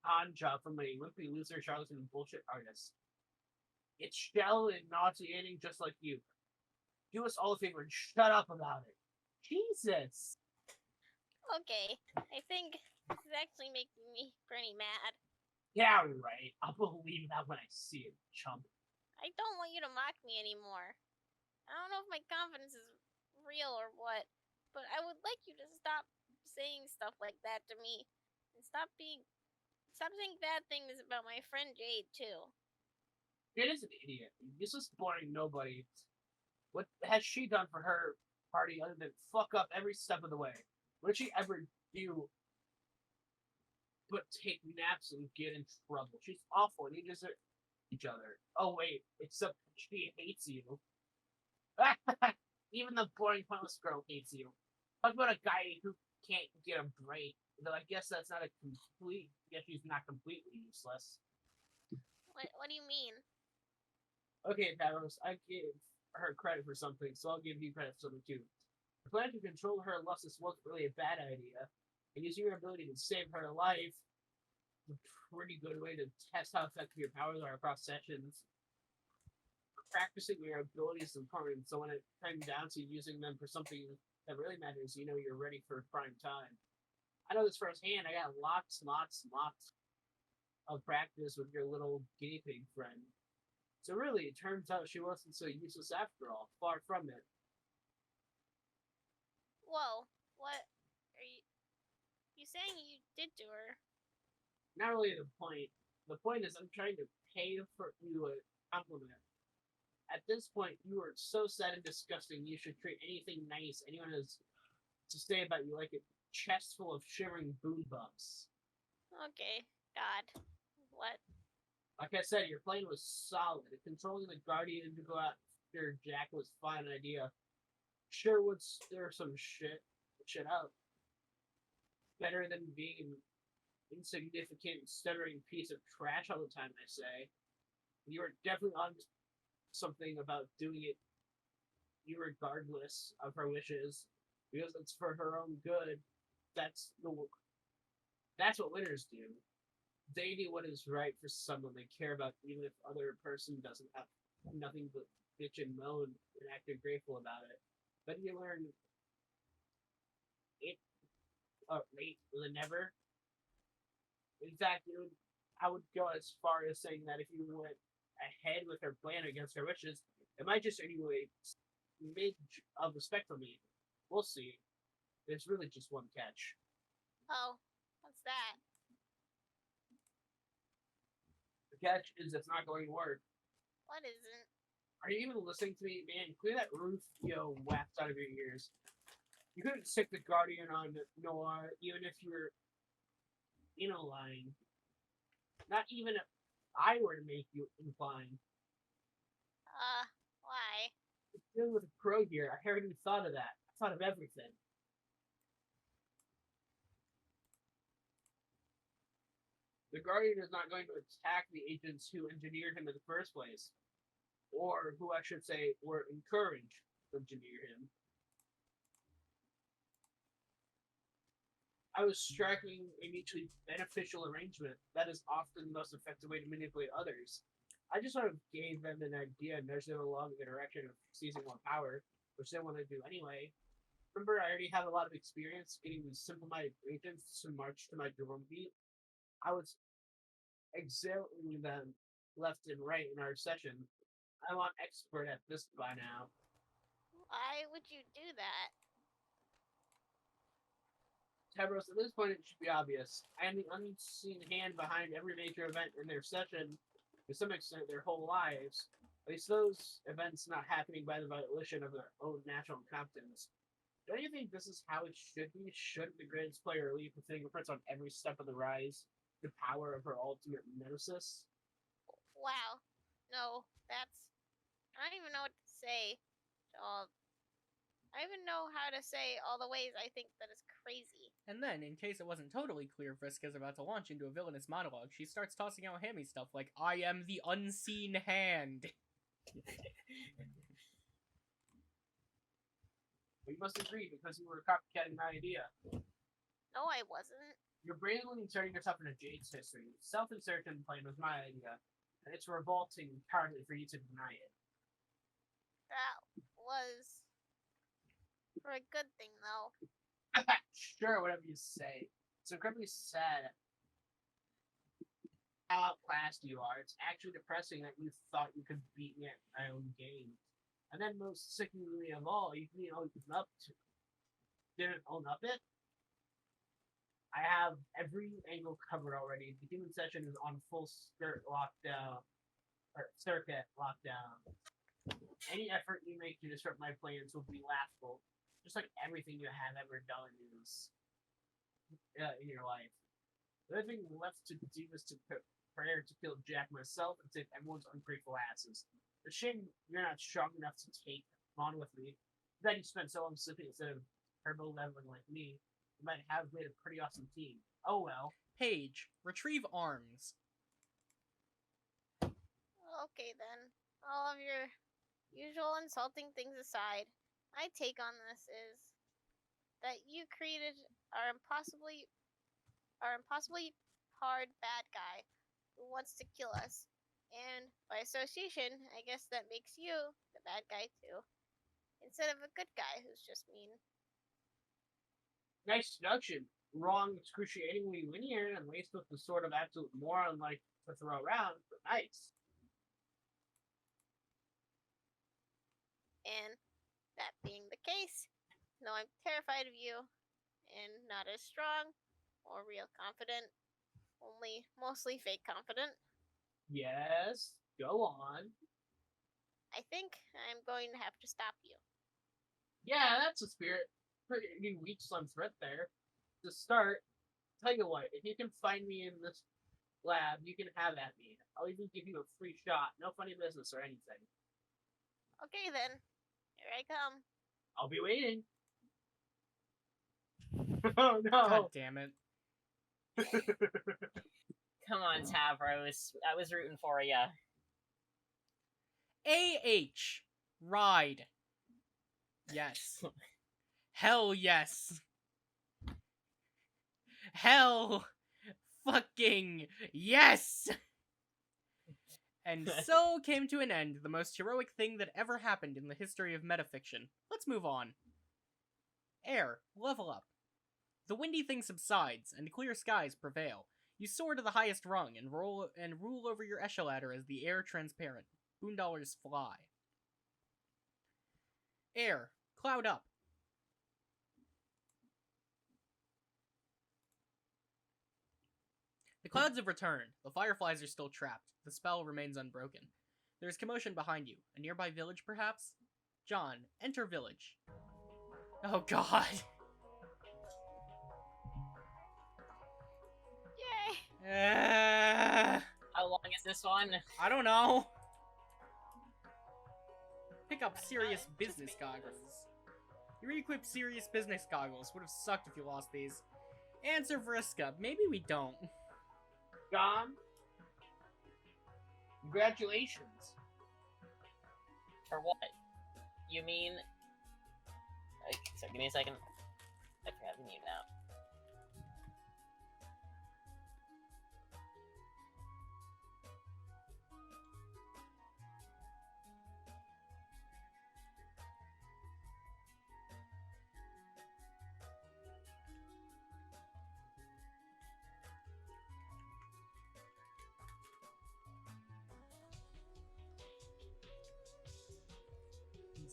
C: con job from a wimpy loser charlatan bullshit artist. It's shallow and nauseating just like you. Do us all a favor and shut up about it. Jesus!
D: Okay, I think this is actually making me pretty mad.
C: Yeah, right. I'll believe that when I see it, chump.
D: I don't want you to mock me anymore. I don't know if my confidence is real or what, but I would like you to stop saying stuff like that to me. And stop saying bad things about my friend Jade, too.
C: Jade is an idiot. Useless, boring nobody. What has she done for her party other than fuck up every step of the way? What did she ever do but take naps and get in trouble? She's awful and you deserve each other. Oh wait, except she hates you. Even the boring, pointless girl hates you. Talk about a guy who can't get a break. Though I guess that's not a complete. I guess she's not completely useless.
D: What do you mean?
C: Okay, Tavros, I gave her credit for something, so I'll give you credit for something too. The plan to control her lusts wasn't really a bad idea, and using your ability to save her life is a pretty good way to test how effective your powers are across sessions. Practicing your abilities is important, so when it comes down to using them for something that really matters, you know you're ready for prime time. I know this firsthand. I got lots of practice with your little guinea pig friend. So really, it turns out she wasn't so useless after all. Far from it.
D: Whoa, what are you saying you did to her?
C: Not really the point. The point is I'm trying to pay for you a compliment. At this point, you are so sad and disgusting you should treat anything nice anyone has to say about you like a chest full of shivering boom bumps.
D: Okay, God. What?
C: Like I said, your plan was solid. Controlling the Guardian to go after Jack was a fine idea. Sure would stir some shit up. Better than being an insignificant, stuttering piece of trash all the time, I say. You were definitely on something about doing it regardless of her wishes. Because it's for her own good. That's what winners do. They do what is right for someone they care about, even if the other person doesn't have nothing but bitch and moan and act grateful about it. But you learn it late than never. In fact, I would go as far as saying that if you went ahead with her plan against her wishes, it might just anyway smidge of respect for me. We'll see. There's really just one catch.
D: Oh, what's that?
C: The catch is it's not going to work.
D: What isn't?
C: Are you even listening to me, man? Clear that Rufio wax out of your ears. You couldn't stick the Guardian on Noir, even if you were in a line. Not even if I were to make you inclined.
D: Why?
C: Dealing with a pro here, I haven't even thought of that. I thought of everything. The Guardian is not going to attack the agents who engineered him in the first place. Or who I should say were encouraged to engineer him. I was striking a mutually beneficial arrangement that is often the most effective way to manipulate others. I just sort of gave them an idea and nudged them along the direction of seizing more power, which they want to do anyway. Remember, I already have a lot of experience getting these simple-minded agents to march to my drum beat. I was exhaling them left and right in our session. I'm an expert at this by now.
D: Why would you do that?
C: Tavros, at this point it should be obvious. I am the unseen hand behind every major event in their session, to some extent their whole lives. At least those events not happening by the volition of their own natural competence. Don't you think this is how it should be? Shouldn't the greatest player leave with fingerprints on every step of the rise? The power of her ultimate nemesis?
D: Wow. No, that's... I don't even know what to say. I even know how to say all the ways I think that is crazy.
A: And then, in case it wasn't totally clear Vriska's about to launch into a villainous monologue, she starts tossing out hammy stuff like, I am the unseen hand.
C: We must agree because you were copycatting my idea.
D: No, I wasn't.
C: You're bravely inserting yourself into Jade's history. Self-insertion plan was my idea, and it's revolting entirely for you to deny it.
D: That was for a good thing, though.
C: Sure, whatever you say. It's incredibly sad how outclassed you are. It's actually depressing that you thought you could beat me at my own game. And then most sickeningly of all, you didn't own up it. I have every angle covered already. The human session is on full circuit lockdown. Any effort you make to disrupt my plans will be laughable, just like everything you have ever done is in your life. The only thing left to do is to prepare to kill Jack myself and save everyone's ungrateful asses. It's a shame you're not strong enough to take on with me. Then you spent so long sleeping instead of turbo leveling like me. You might have made a pretty awesome team. Oh well.
A: Paige, retrieve arms.
D: Okay, then. All of your usual insulting things aside, my take on this is that you created our impossibly hard bad guy who wants to kill us. And by association, I guess that makes you the bad guy too. Instead of a good guy who's just mean.
C: Nice deduction. Wrong, excruciatingly linear, and laced with the sort of absolute moron like to throw around, but nice.
D: And that being the case, though I'm terrified of you, and not as strong or real confident, only mostly fake confident,
C: Yes, go on.
D: I think I'm going to have to stop you.
C: Yeah, that's a spirit. Pretty weak some threat there. To start, tell you what, if you can find me in this lab, you can have at me. I'll even give you a free shot. No funny business or anything.
D: Okay then, here I come.
C: I'll be waiting. Oh no!
A: God damn it.
B: Come on, Tavra. I was rooting for ya.
A: AH. Ride. Yes. Hell yes. Hell fucking yes! And so came to an end the most heroic thing that ever happened in the history of metafiction. Let's move on. Air, level up. The windy thing subsides, and clear skies prevail. You soar to the highest rung and rule over your echelon as the air transparent. Boondallers fly. Air, cloud up. The clouds have returned. The fireflies are still trapped. The spell remains unbroken. There is commotion behind you. A nearby village, perhaps? John, enter village. Oh god.
D: Yay!
B: How long is this one?
A: I don't know. Pick up serious business goggles. You re-equip serious business goggles. Would have sucked if you lost these. Answer Vriska. Maybe we don't.
C: John, congratulations.
B: For what? You mean... sorry, give me a second. I forgot the name now.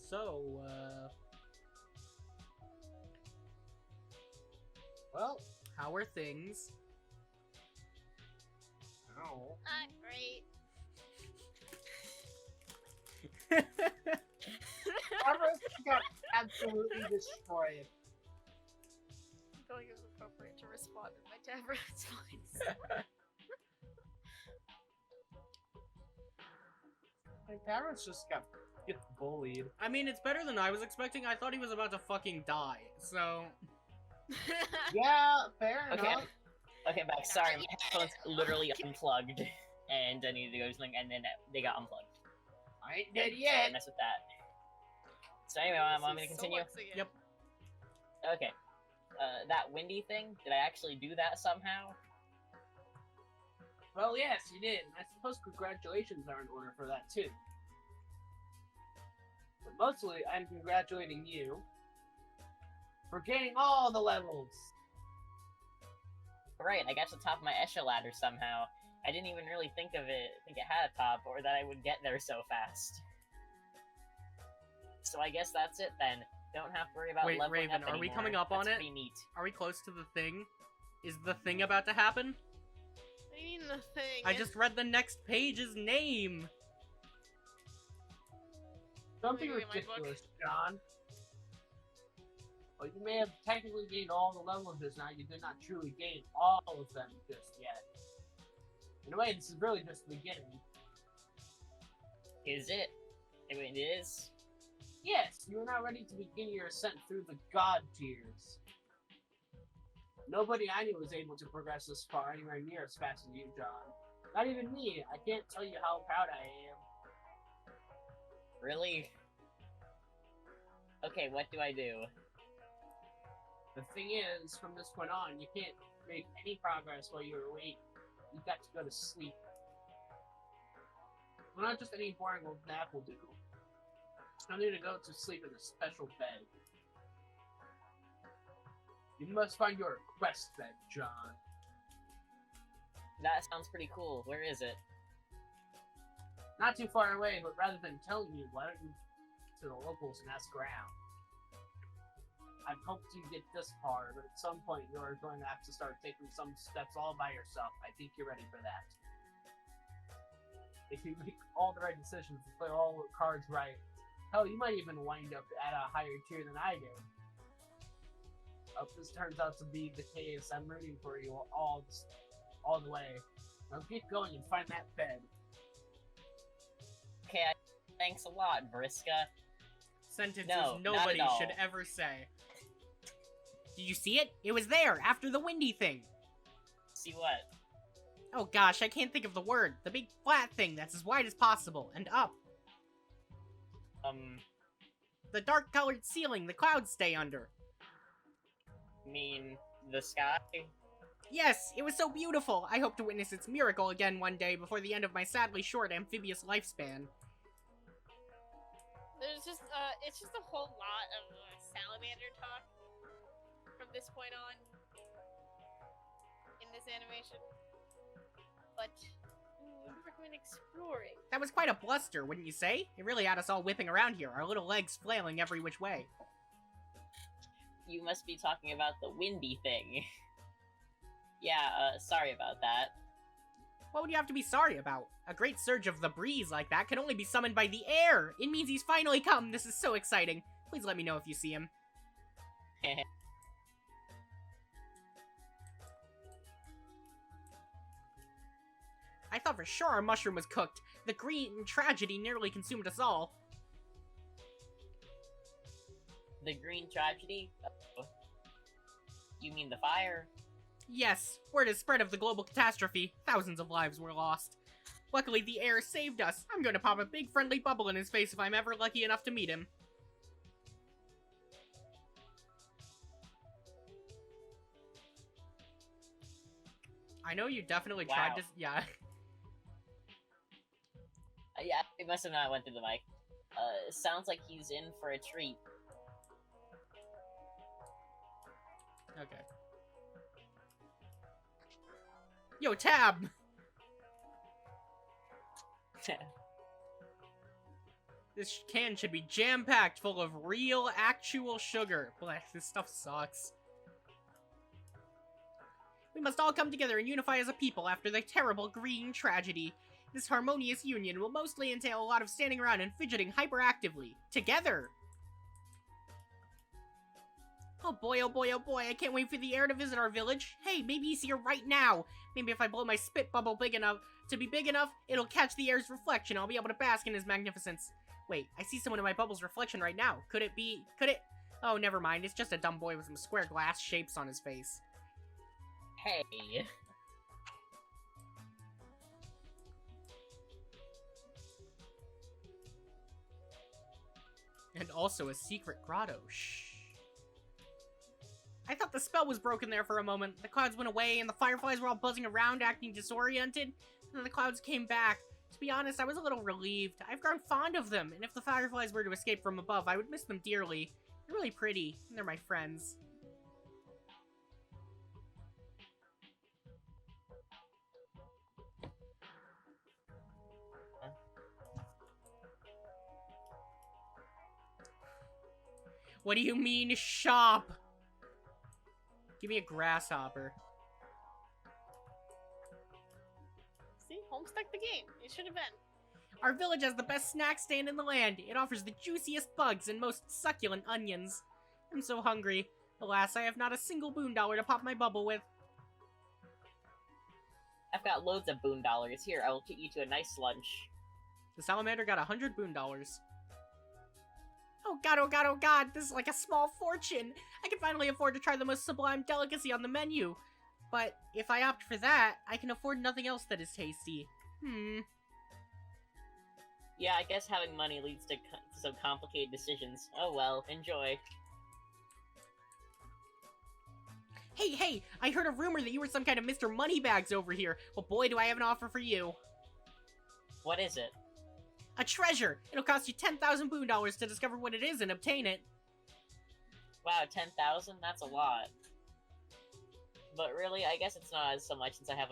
A: So,
C: Well,
A: how are things?
C: no.
D: Not great.
C: Barbara got absolutely destroyed.
D: I feel like it was appropriate to respond in my Tavern's voice.
C: My parents just got gets bullied.
A: I mean, it's better than I was expecting. I thought he was about to fucking die, so...
E: Yeah, fair
B: Okay.
E: enough.
B: Okay, back. Sorry, my headphones literally unplugged, and I needed to go to something, and then they got unplugged.
C: I ain't dead
B: Sorry,
C: yet.
B: mess with that. So anyway, want me to continue?
A: Yep.
B: Okay. That windy thing, did I actually do that somehow?
C: Well, yes, you did. I suppose congratulations are in order for that, too. But mostly, I'm congratulating you for gaining all the levels.
B: Right, I got to the top of my Esha ladder somehow. I didn't even really think it had a top, or that I would get there so fast. So I guess that's it then. Don't have to worry about
A: Wait,
B: leveling
A: Raven,
B: up
A: are we
B: anymore.
A: coming up on
B: That's
A: it?
B: pretty neat.
A: Are we close to the thing? Is the thing about to happen?
D: What do you mean the thing?
A: I just read the next page's name!
C: Don't be
D: Wait, my book.
C: ridiculous, John. Well, you may have technically gained all the levels just now, you did not truly gain all of them just yet. In a way, this is really just the beginning.
B: Is it? I mean, it is?
C: Yes, you are now ready to begin your ascent through the god tiers. Nobody I knew was able to progress this far anywhere near as fast as you, John. Not even me. I can't tell you how proud I am.
B: Really? Okay, what do I do?
C: The thing is, from this point on, you can't make any progress while you're awake. You've got to go to sleep. Well, not just any boring old nap will do. I need to go to sleep in a special bed. You must find your quest bed, John.
B: That sounds pretty cool. Where is it?
C: Not too far away, but rather than telling you, why don't you to the locals and ask around? I've hoped you get this far, but at some point you're going to have to start taking some steps all by yourself. I think you're ready for that. If you make all the right decisions and play all the cards right, hell, you might even wind up at a higher tier than I did. If this turns out to be the case, I'm rooting for you all the way. Now get going and find that bed.
B: Okay, thanks a lot, Vriska.
A: Sentences
B: No, not
A: nobody
B: at all.
A: should ever say. Did you see it? It was there, after the windy thing.
B: See what?
A: Oh gosh, I can't think of the word. The big flat thing that's as wide as possible, and up. The dark-colored ceiling the clouds stay under.
B: Mean the sky?
A: Yes, it was so beautiful. I hope to witness its miracle again one day before the end of my sadly short amphibious lifespan.
D: There's just it's just a whole lot of salamander talk from this point on in this animation. But I would recommend exploring.
A: That was quite a bluster, wouldn't you say? It really had us all whipping around here, our little legs flailing every which way.
B: You must be talking about the windy thing. Yeah, sorry about that.
A: What would you have to be sorry about? A great surge of the breeze like that can only be summoned by the air! It means he's finally come! This is so exciting! Please let me know if you see him. I thought for sure our mushroom was cooked. The green tragedy nearly consumed us all.
B: The green tragedy? Oh. You mean the fire?
A: Yes, word has spread of the global catastrophe. Thousands of lives were lost. Luckily, the air saved us. I'm going to pop a big friendly bubble in his face if I'm ever lucky enough to meet him. I know you definitely tried to... Yeah.
B: Yeah, it must have not went through the mic. Sounds like he's in for a treat.
A: Okay. Yo, Tab! This can should be jam-packed full of real, actual sugar. Blech, this stuff sucks. We must all come together and unify as a people after the terrible green tragedy. This harmonious union will mostly entail a lot of standing around and fidgeting hyperactively. Together! Oh boy, oh boy, oh boy, I can't wait for the heir to visit our village. Hey, maybe he's here right now. Maybe if I blow my spit bubble big enough, it'll catch the heir's reflection. I'll be able to bask in his magnificence. Wait, I see someone in my bubble's reflection right now. Could it be... Oh, never mind. It's just a dumb boy with some square glass shapes on his face.
B: Hey.
A: And also a secret grotto. Shh. I thought the spell was broken there for a moment. The clouds went away, and the fireflies were all buzzing around, acting disoriented. And then the clouds came back. To be honest, I was a little relieved. I've grown fond of them, and if the fireflies were to escape from above, I would miss them dearly. They're really pretty, and they're my friends. What do you mean, shop? Give me a grasshopper.
D: See? Homestuck the game. It should have been.
A: Our village has the best snack stand in the land. It offers the juiciest bugs and most succulent onions. I'm so hungry. Alas, I have not a single boondollar to pop my bubble with.
B: I've got loads of boondollars. Here, I will treat you to a nice lunch.
A: The salamander got 100 boondollars. Oh god, oh god, oh god, this is like a small fortune. I can finally afford to try the most sublime delicacy on the menu. But if I opt for that, I can afford nothing else that is tasty.
B: Yeah, I guess having money leads to some complicated decisions. Oh well, enjoy.
A: Hey, I heard a rumor that you were some kind of Mr. Moneybags over here. Well, boy, do I have an offer for you.
B: What is it?
A: A treasure! It'll cost you 10,000 boondollars to discover what it is and obtain it.
B: Wow, 10,000? That's a lot. But really, I guess it's not so much since I have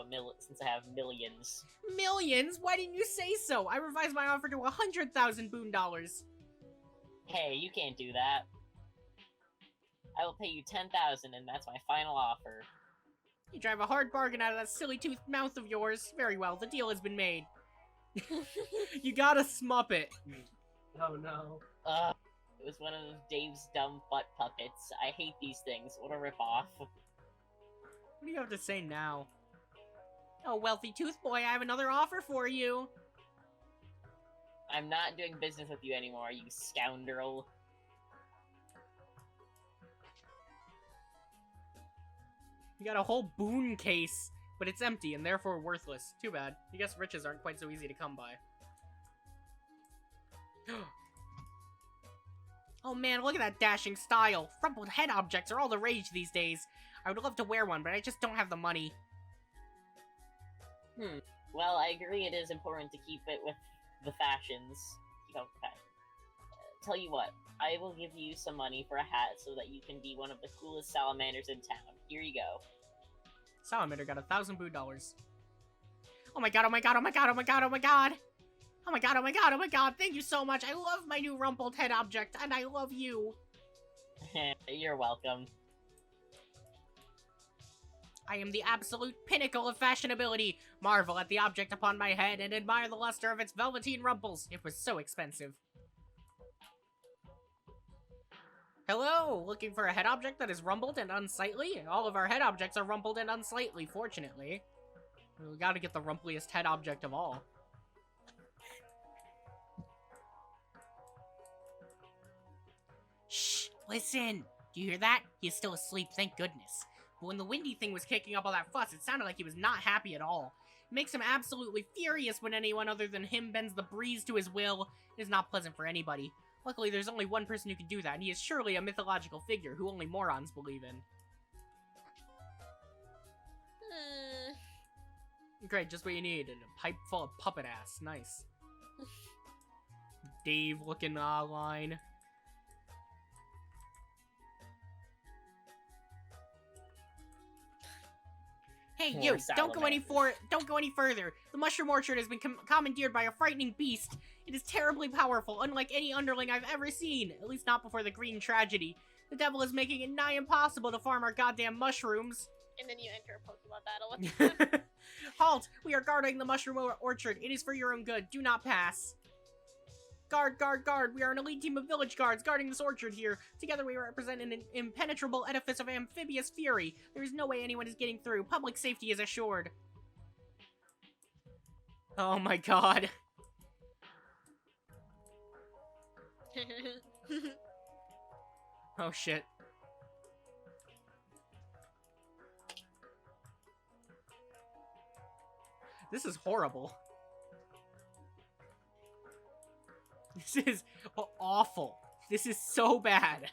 B: millions.
A: Millions? Why didn't you say so? I revised my offer to 100,000 boondollars.
B: Hey, you can't do that. I will pay you 10,000, and that's my final offer.
A: You drive a hard bargain out of that silly toothed mouth of yours. Very well, the deal has been made. You gotta smup it.
E: Oh no.
B: It was one of Dave's dumb butt puppets. I hate these things. What a ripoff.
A: What do you have to say now? Oh, wealthy tooth boy, I have another offer for you.
B: I'm not doing business with you anymore, you scoundrel.
A: You got a whole boon case, but it's empty and therefore worthless. Too bad. I guess riches aren't quite so easy to come by. Oh man, look at that dashing style. Rumpled head objects are all the rage these days. I would love to wear one, but I just don't have the money.
B: Well, I agree it is important to keep it with the fashions. Tell you what, I will give you some money for a hat so that you can be one of the coolest salamanders in town. Here you go.
A: Salamander got 1,000 boondollars. Oh my god, oh my god, oh my god, oh my god, oh my god! Oh my god, oh my god, oh my god, thank you so much! I love my new rumpled head object, and I love you!
B: You're welcome.
A: I am the absolute pinnacle of fashionability! Marvel at the object upon my head and admire the luster of its velveteen rumples! It was so expensive. Hello! Looking for a head object that is rumpled and unsightly? All of our head objects are rumpled and unsightly, fortunately. We gotta get the rumpliest head object of all. Shh! Listen! Do you hear that? He is still asleep, thank goodness. But when the windy thing was kicking up all that fuss, it sounded like he was not happy at all. It makes him absolutely furious when anyone other than him bends the breeze to his will. It is not pleasant for anybody. Luckily, there's only one person who can do that, and he is surely a mythological figure who only morons believe in. Great, just what you need. And a pipe full of puppet ass. Nice. Dave looking line. Hey,
B: Poor
A: you! Don't go any further. The mushroom orchard has been commandeered by a frightening beast. It is terribly powerful, unlike any underling I've ever seen. At least not before the green tragedy. The devil is making it nigh impossible to farm our goddamn mushrooms.
D: And then you enter a Pokemon battle. What the
A: Halt! We are guarding the mushroom orchard. It is for your own good. Do not pass. Guard, guard, guard. We are an elite team of village guards guarding this orchard here. Together we represent an impenetrable edifice of amphibious fury. There is no way anyone is getting through. Public safety is assured. Oh my god. Oh shit. This is horrible. This is awful. This is so bad.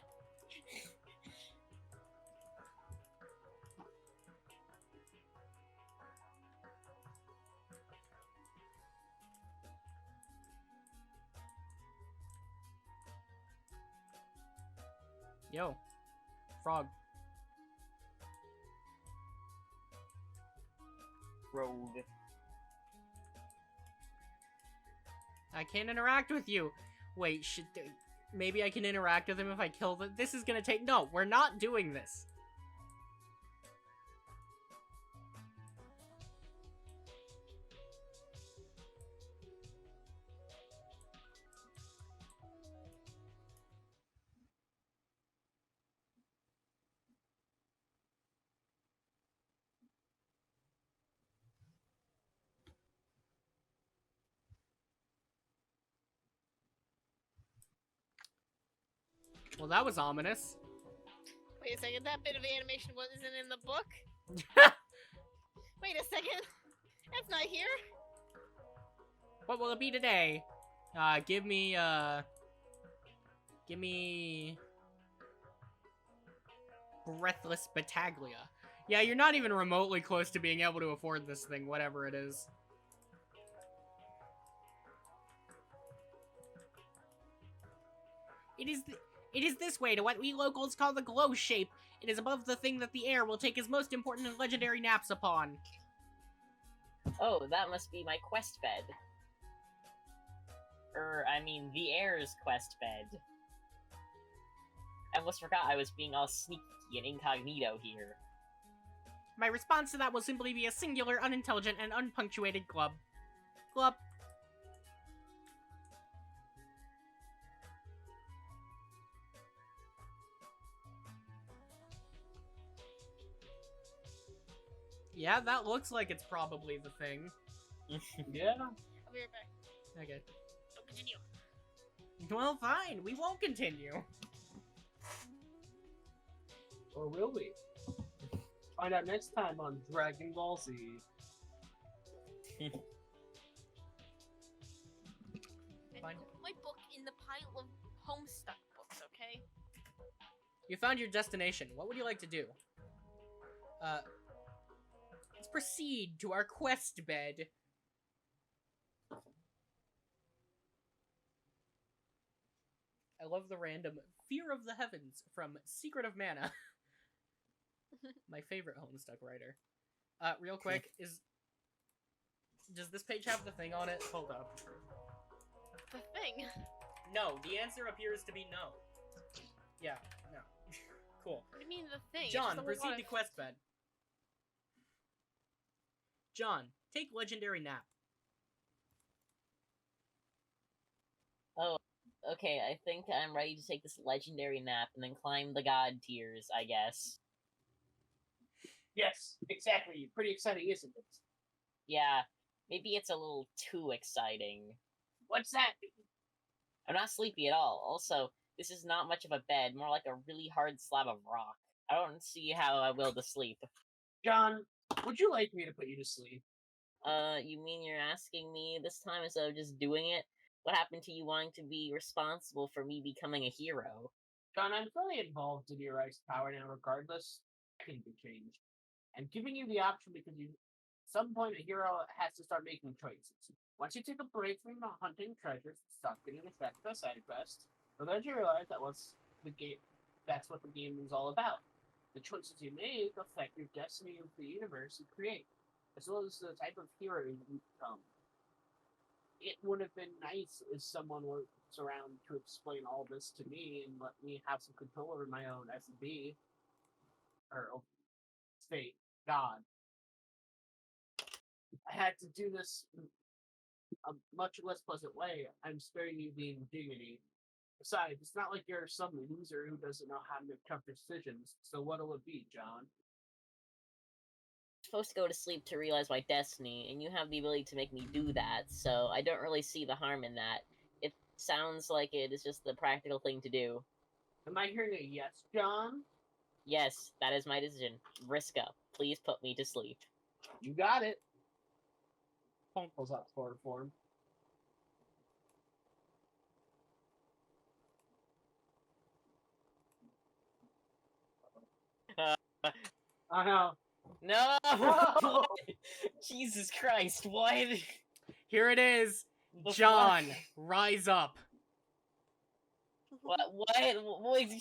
A: Yo, frog.
B: Rogue.
A: I can't interact with you. Wait, maybe I can interact with him if I kill the- This is gonna take- No, we're not doing this. Well, that was ominous.
D: Wait a second, that bit of animation wasn't in the book? Wait a second. That's not here.
A: What will it be today? Give me Breathless Battaglia. Yeah, you're not even remotely close to being able to afford this thing, whatever it is. It is this way to what we locals call the glow shape. It is above the thing that the air will take his most important and legendary naps upon.
B: Oh, that must be my quest bed. I mean, the air's quest bed. I almost forgot I was being all sneaky and incognito here.
A: My response to that will simply be a singular, unintelligent, and unpunctuated glub. Glub. Yeah, that looks like it's probably the thing.
C: Yeah.
D: I'll be right back.
A: Okay.
D: Don't continue.
A: Well, fine. We won't continue.
C: Or will we? Find out next time on Dragon Ball Z.
D: And
A: Fine.
D: put my book in the pile of Homestuck books, okay?
A: You found your destination. What would you like to do? Let's proceed to our quest bed. I love the random Fear of the Heavens from Secret of Mana. My favorite Homestuck writer. Real quick, does this page have the thing on it? Hold up.
D: The thing.
A: No, the answer appears to be no. Yeah, no. Cool.
D: What do you mean the thing? It's
A: John,
D: just a
A: proceed
D: lot
A: to
D: of-
A: quest bed. John, take legendary nap.
B: Oh, okay, I think I'm ready to take this legendary nap and then climb the god tiers, I guess.
C: Yes, exactly. Pretty exciting, isn't it?
B: Yeah, maybe it's a little too exciting.
C: What's that?
B: I'm not sleepy at all. Also, this is not much of a bed, more like a really hard slab of rock. I don't see how I will to sleep.
C: John, would you like me to put you to sleep?
B: You mean you're asking me this time instead of just doing it? What happened to you wanting to be responsible for me becoming a hero?
C: John, I'm fully involved in your ice power now, regardless. Can be changed. I'm giving you the option because at some point a hero has to start making choices. Once you take a break from the hunting treasures, stop getting distracted by side quests, you'll then realize that's what the game is all about. The choices you make affect your destiny of the universe you create, as well as the type of hero you become. It would have been nice if someone was around to explain all this to me and let me have some control over my own S&B. Or fate, God. I had to do this in a much less pleasant way. I'm sparing you the indignity. Besides, it's not like you're some loser who doesn't know how to make tough decisions. So what'll it be, John?
B: Supposed to go to sleep to realize my destiny, and you have the ability to make me do that, so I don't really see the harm in that. Sounds like it is just the practical thing to do.
C: Am I hearing a yes, John?
B: Yes, that is my decision. Vriska, please put me to sleep.
C: You got it. Pulls out sword form. Oh no.
B: No!
C: No!
B: Jesus Christ, what?
A: Here it is.
B: The
A: John,
B: fuck?
A: rise up.
B: What?
C: Wait,
B: You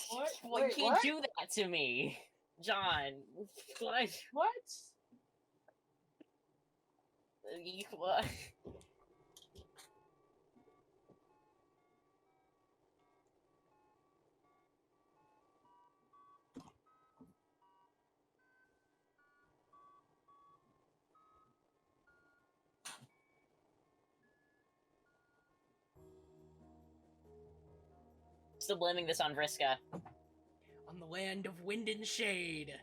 B: can't
C: what?
B: do that to me. John. What?
C: What?
B: What? Still blaming this on Vriska.
A: On the land of wind and shade.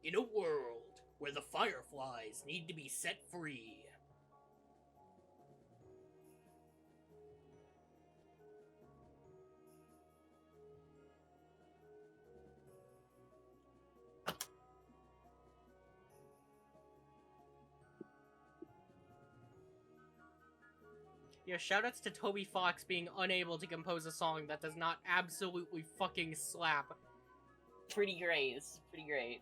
A: In a world where the fireflies need to be set free. Yeah, shoutouts to Toby Fox being unable to compose a song that does not absolutely fucking slap.
B: Pretty great. This is pretty great.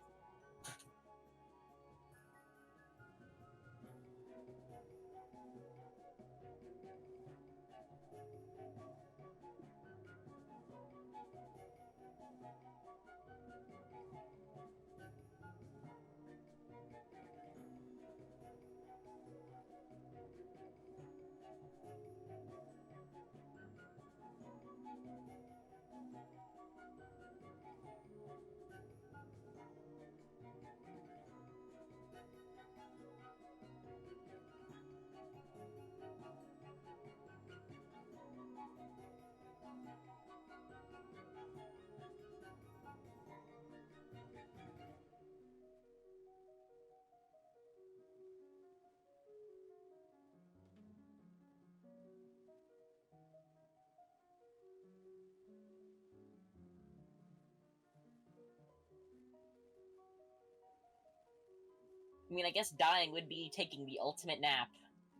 B: I mean, I guess dying would be taking the ultimate nap.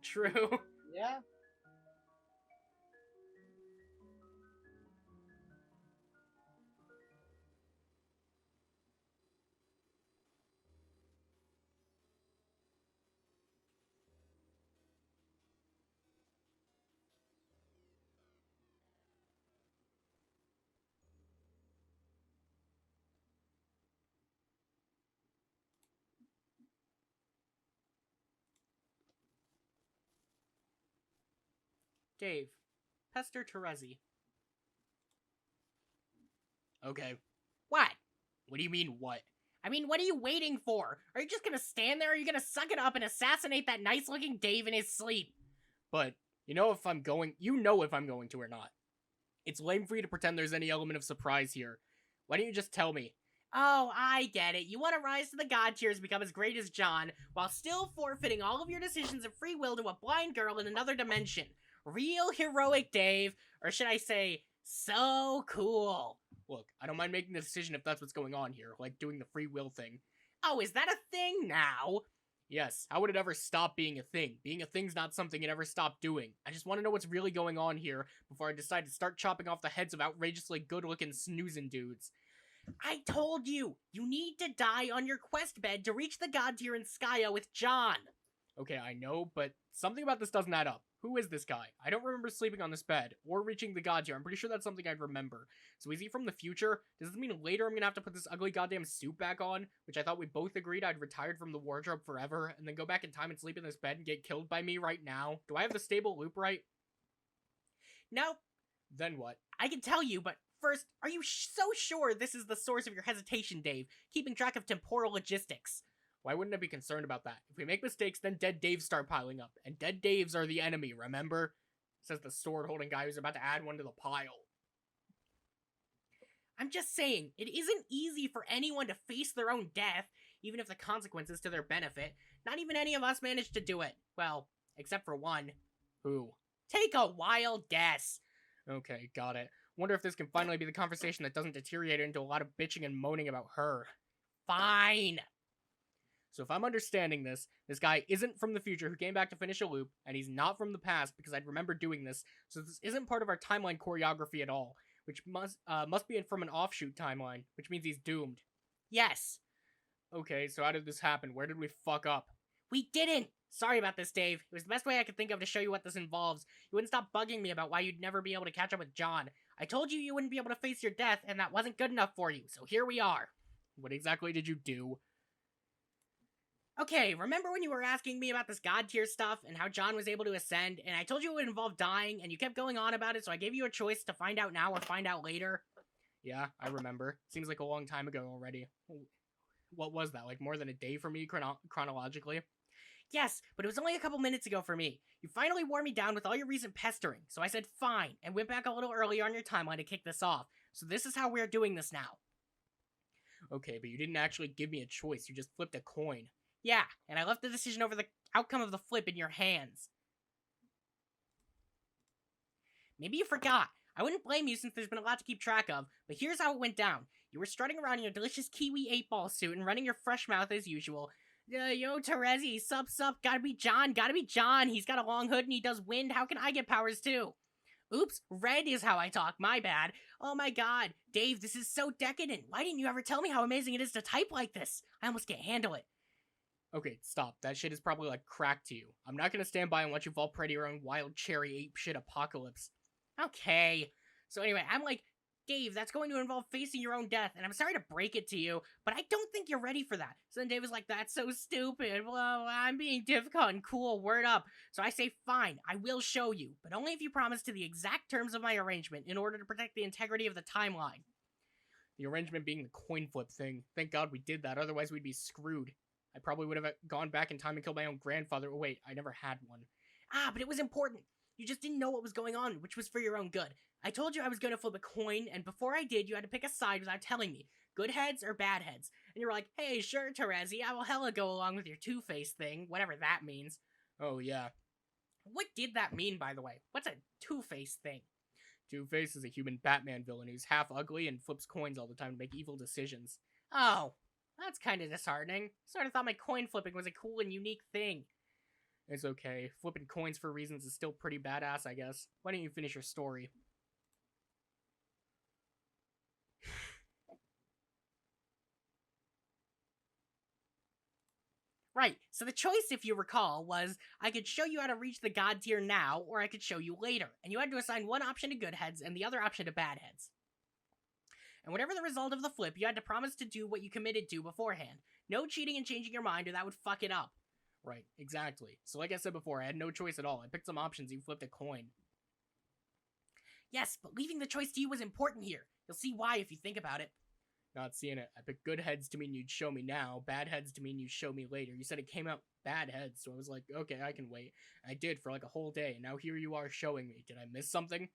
A: True.
C: Yeah.
A: Dave, pester Terezi. Okay. What? What do you mean, what? I mean, what are you waiting for? Are you just gonna stand there, or are you gonna suck it up and assassinate that nice-looking Dave in his sleep? But, you know if I'm going to or not. It's lame for you to pretend there's any element of surprise here. Why don't you just tell me? Oh, I get it. You want to rise to the god tiers and become as great as John, while still forfeiting all of your decisions of free will to a blind girl in another dimension. Real heroic, Dave. Or should I say, so cool. Look, I don't mind making the decision if that's what's going on here, like doing the free will thing. Oh, is that a thing now? Yes, how would it ever stop being a thing? Being a thing's not something it ever stopped doing. I just want to know what's really going on here before I decide to start chopping off the heads of outrageously good-looking snoozing dudes. I told you! You need to die on your quest bed to reach the god tier in Skya with John! Okay, I know, but something about this doesn't add up. Who is this guy? I don't remember sleeping on this bed, or reaching the god tier. I'm pretty sure that's something I'd remember. So is he from the future? Does this mean later I'm gonna have to put this ugly goddamn suit back on? Which I thought we both agreed I'd retired from the wardrobe forever, and then go back in time and sleep in this bed and get killed by me right now? Do I have the stable loop right? No. Then what? I can tell you, but first, are you so sure this is the source of your hesitation, Dave? Keeping track of temporal logistics. Why wouldn't I be concerned about that? If we make mistakes, then dead Daves start piling up. And dead Daves are the enemy, remember? Says the sword-holding guy who's about to add one to the pile. I'm just saying, it isn't easy for anyone to face their own death, even if the consequences to their benefit. Not even any of us managed to do it. Well, except for one. Who? Take a wild guess. Okay, got it. Wonder if this can finally be the conversation that doesn't deteriorate into a lot of bitching and moaning about her. Fine. So if I'm understanding this guy isn't from the future who came back to finish a loop, and he's not from the past because I'd remember doing this, so this isn't part of our timeline choreography at all, which must be from an offshoot timeline, which means he's doomed. Yes. Okay, so how did this happen? Where did we fuck up? We didn't! Sorry about this, Dave. It was the best way I could think of to show you what this involves. You wouldn't stop bugging me about why you'd never be able to catch up with John. I told you wouldn't be able to face your death, and that wasn't good enough for you, so here we are. What exactly did you do? Okay, remember when you were asking me about this god tier stuff and how John was able to ascend, and I told you it would involve dying, and you kept going on about it, so I gave you a choice to find out now or find out later? Yeah, I remember. Seems like a long time ago already. What was that, like more than a day for me chronologically? Yes, but it was only a couple minutes ago for me. You finally wore me down with all your recent pestering, so I said fine, and went back a little earlier on your timeline to kick this off. So this is how we're doing this now. Okay, but you didn't actually give me a choice, you just flipped a coin. Yeah, and I left the decision over the outcome of the flip in your hands. Maybe you forgot. I wouldn't blame you since there's been a lot to keep track of, but here's how it went down. You were strutting around in your delicious kiwi 8-ball suit and running your fresh mouth as usual. Yo, Terezi, sup, gotta be John, he's got a long hood and he does wind, how can I get powers too? Oops, red is how I talk, my bad. Oh my god, Dave, this is so decadent. Why didn't you ever tell me how amazing it is to type like this? I almost can't handle it. Okay, stop. That shit is probably like crack to you. I'm not gonna stand by and let you fall prey to your own wild cherry ape shit apocalypse. Okay. So anyway, I'm like, Dave, that's going to involve facing your own death, and I'm sorry to break it to you, but I don't think you're ready for that. So then Dave was like, that's so stupid. Well, I'm being difficult and cool, word up. So I say, fine, I will show you, but only if you promise to the exact terms of my arrangement in order to protect the integrity of the timeline. The arrangement being the coin flip thing. Thank God we did that, otherwise we'd be screwed. I probably would have gone back in time and killed my own grandfather. Oh, wait, I never had one. Ah, but it was important. You just didn't know what was going on, which was for your own good. I told you I was going to flip a coin, and before I did, you had to pick a side without telling me. Good heads or bad heads. And you were like, hey, sure, Terezi, I will hella go along with your Two-Face thing, whatever that means. Oh, yeah. What did that mean, by the way? What's a Two-Face thing? Two-Face is a human Batman villain who's half ugly and flips coins all the time to make evil decisions. Oh. That's kind of disheartening. Sort of thought my coin flipping was a cool and unique thing. It's okay. Flipping coins for reasons is still pretty badass, I guess. Why don't you finish your story? Right, so the choice, if you recall, was I could show you how to reach the god tier now, or I could show you later, and you had to assign one option to good heads and the other option to bad heads. And whatever the result of the flip, you had to promise to do what you committed to beforehand. No cheating and changing your mind, or that would fuck it up. Right, exactly. So like I said before, I had no choice at all. I picked some options, you flipped a coin. Yes, but leaving the choice to you was important here. You'll see why if you think about it. Not seeing it. I picked good heads to mean you'd show me now, bad heads to mean you'd show me later. You said it came out bad heads, so I was like, okay, I can wait. I did for like a whole day, and now here you are showing me. Did I miss something?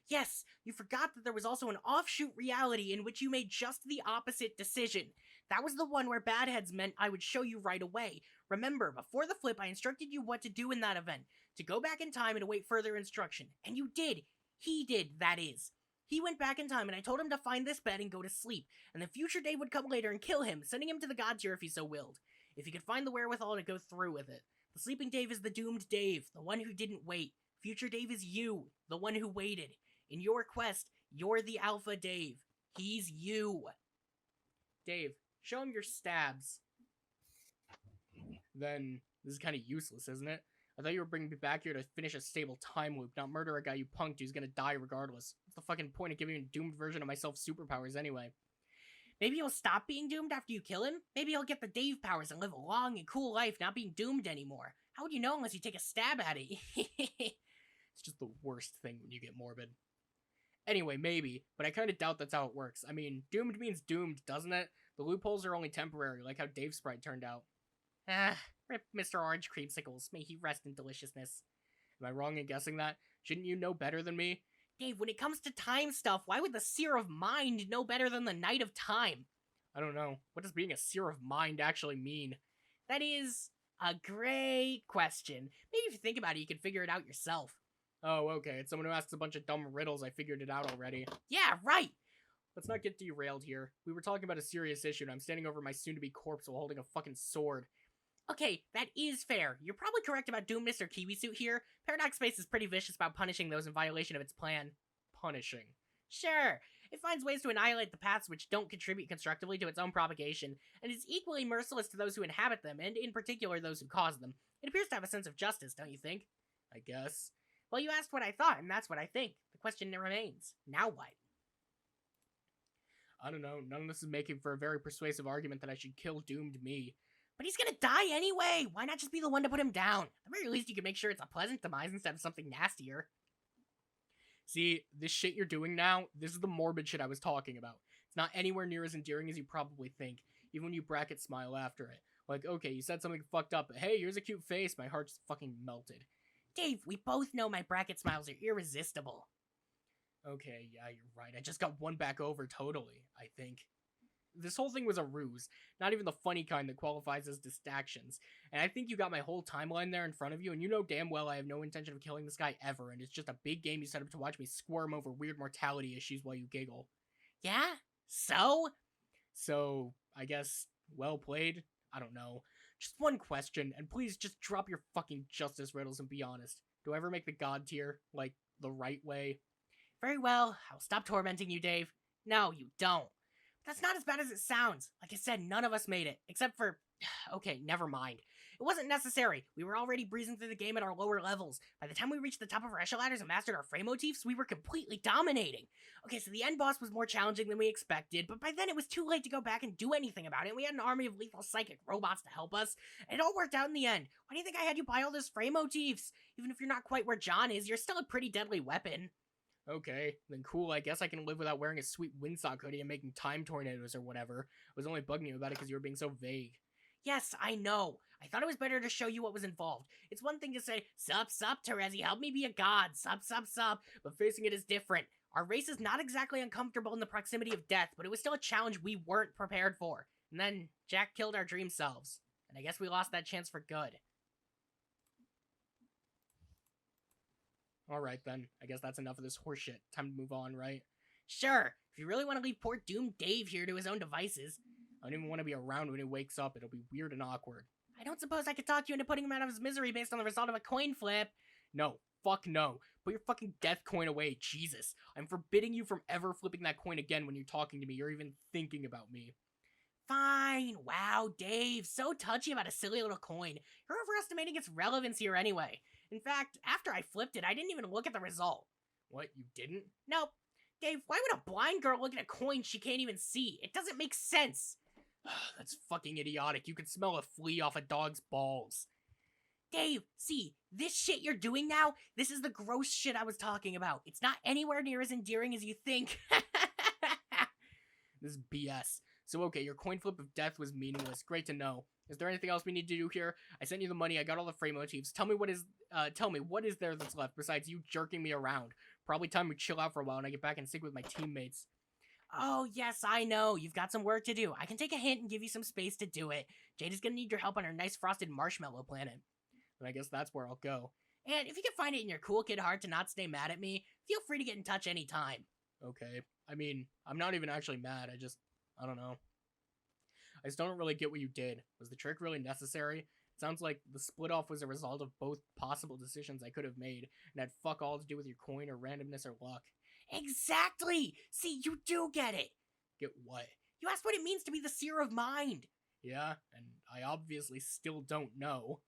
A: Yes, you forgot that there was also an offshoot reality in which you made just the opposite decision. That was the one where bad heads meant I would show you right away. Remember, before the flip, I instructed you what to do in that event. To go back in time and await further instruction. And you did. He did, that is. He went back in time and I told him to find this bed and go to sleep. And the future Dave would come later and kill him, sending him to the god tier if he so willed. If he could find the wherewithal to go through with it. The sleeping Dave is the doomed Dave, the one who didn't wait. Future Dave is you, the one who waited. In your quest, you're the Alpha Dave. He's you. Dave, show him your stabs. Then, this is kind of useless, isn't it? I thought you were bringing me back here to finish a stable time loop, not murder a guy you punked who's gonna die regardless. What's the fucking point of giving a doomed version of myself superpowers anyway? Maybe he'll stop being doomed after you kill him? Maybe he'll get the Dave powers and live a long and cool life not being doomed anymore. How would you know unless you take a stab at it? It's just the worst thing when you get morbid. Anyway, maybe, but I kind of doubt that's how it works. I mean, doomed means doomed, doesn't it? The loopholes are only temporary, like how Dave's sprite turned out. Rip Mr. Orange Creamsicles, may he rest in deliciousness. Am I wrong in guessing that? Shouldn't you know better than me? Dave, when it comes to time stuff, why would the Seer of Mind know better than the Knight of Time? I don't know. What does being a Seer of Mind actually mean? That is a great question. Maybe if you think about it, you can figure it out yourself. Oh, okay. It's someone who asks a bunch of dumb riddles. I figured it out already. Yeah, right! Let's not get derailed here. We were talking about a serious issue, and I'm standing over my soon-to-be corpse while holding a fucking sword. Okay, that is fair. You're probably correct about Doom Mr. Kiwi Suit here. Paradox Space is pretty vicious about punishing those in violation of its plan. Punishing. Sure. It finds ways to annihilate the paths which don't contribute constructively to its own propagation, and is equally merciless to those who inhabit them, and in particular those who cause them. It appears to have a sense of justice, don't you think? I guess. Well, you asked what I thought, and that's what I think. The question remains. Now what? I don't know. None of this is making for a very persuasive argument that I should kill doomed me. But he's gonna die anyway! Why not just be the one to put him down? At the very least, you can make sure it's a pleasant demise instead of something nastier. See, this shit you're doing now, this is the morbid shit I was talking about. It's not anywhere near as endearing as you probably think, even when you bracket smile after it. Like, okay, you said something fucked up, but hey, here's a cute face, my heart just fucking melted. Dave, we both know my bracket smiles are irresistible. Okay, yeah, you're right. I just got one back over totally, I think. This whole thing was a ruse, not even the funny kind that qualifies as distractions. And I think you got my whole timeline there in front of you, and you know damn well I have no intention of killing this guy ever, and it's just a big game you set up to watch me squirm over weird mortality issues while you giggle. Yeah? So? So, I guess, well played? I don't know. Just one question, and please just drop your fucking justice riddles and be honest. Do I ever make the god tier, like, the right way? Very well, I'll stop tormenting you, Dave. No, you don't. That's not as bad as it sounds. Like I said, none of us made it. Except for... Okay, never mind. It wasn't necessary. We were already breezing through the game at our lower levels. By the time we reached the top of our echelon ladders and mastered our frame motifs, we were completely dominating. Okay, so the end boss was more challenging than we expected, but by then it was too late to go back and do anything about it, and we had an army of lethal psychic robots to help us, and it all worked out in the end. Why do you think I had you buy all those frame motifs? Even if you're not quite where John is, you're still a pretty deadly weapon. Okay, then cool, I guess I can live without wearing a sweet windsock hoodie and making time tornadoes or whatever. I was only bugging you about it because you were being so vague. Yes, I know. I thought it was better to show you what was involved. It's one thing to say, sup, Terezi, help me be a god, sup, but facing it is different. Our race is not exactly uncomfortable in the proximity of death, but it was still a challenge we weren't prepared for. And then Jack killed our dream selves. And I guess we lost that chance for good. Alright then, I guess that's enough of this horseshit. Time to move on, right? Sure, if you really want to leave poor doomed Dave here to his own devices. I don't even want to be around when he wakes up, it'll be weird and awkward. I don't suppose I could talk you into putting him out of his misery based on the result of a coin flip. No, fuck no. Put your fucking death coin away, Jesus. I'm forbidding you from ever flipping that coin again when you're talking to me or even thinking about me. Fine. Wow, Dave, so touchy about a silly little coin. You're overestimating its relevance here anyway. In fact, after I flipped it, I didn't even look at the result. What, you didn't? Nope. Dave, why would a blind girl look at a coin she can't even see? It doesn't make sense. That's fucking idiotic. You can smell a flea off a dog's balls. Dave, see, this shit you're doing now, this is the gross shit I was talking about. It's not anywhere near as endearing as you think. This is BS. So okay, your coin flip of death was meaningless. Great to know. Is there anything else we need to do here? I sent you the money, I got all the frame motifs. Tell me what is there that's left besides you jerking me around? Probably time we chill out for a while and I get back in sync with my teammates. Oh, yes, I know. You've got some work to do. I can take a hint and give you some space to do it. Jade is gonna need your help on her nice frosted marshmallow planet. And I guess that's where I'll go. And if you can find it in your cool kid heart to not stay mad at me, feel free to get in touch anytime. Okay. I mean, I'm not even actually mad. I don't know. I just don't really get what you did. Was the trick really necessary? It sounds like the split off was a result of both possible decisions I could have made, and had fuck all to do with your coin or randomness or luck. Exactly! See, you do get it! Get what? You asked what it means to be the seer of mind! Yeah, and I obviously still don't know.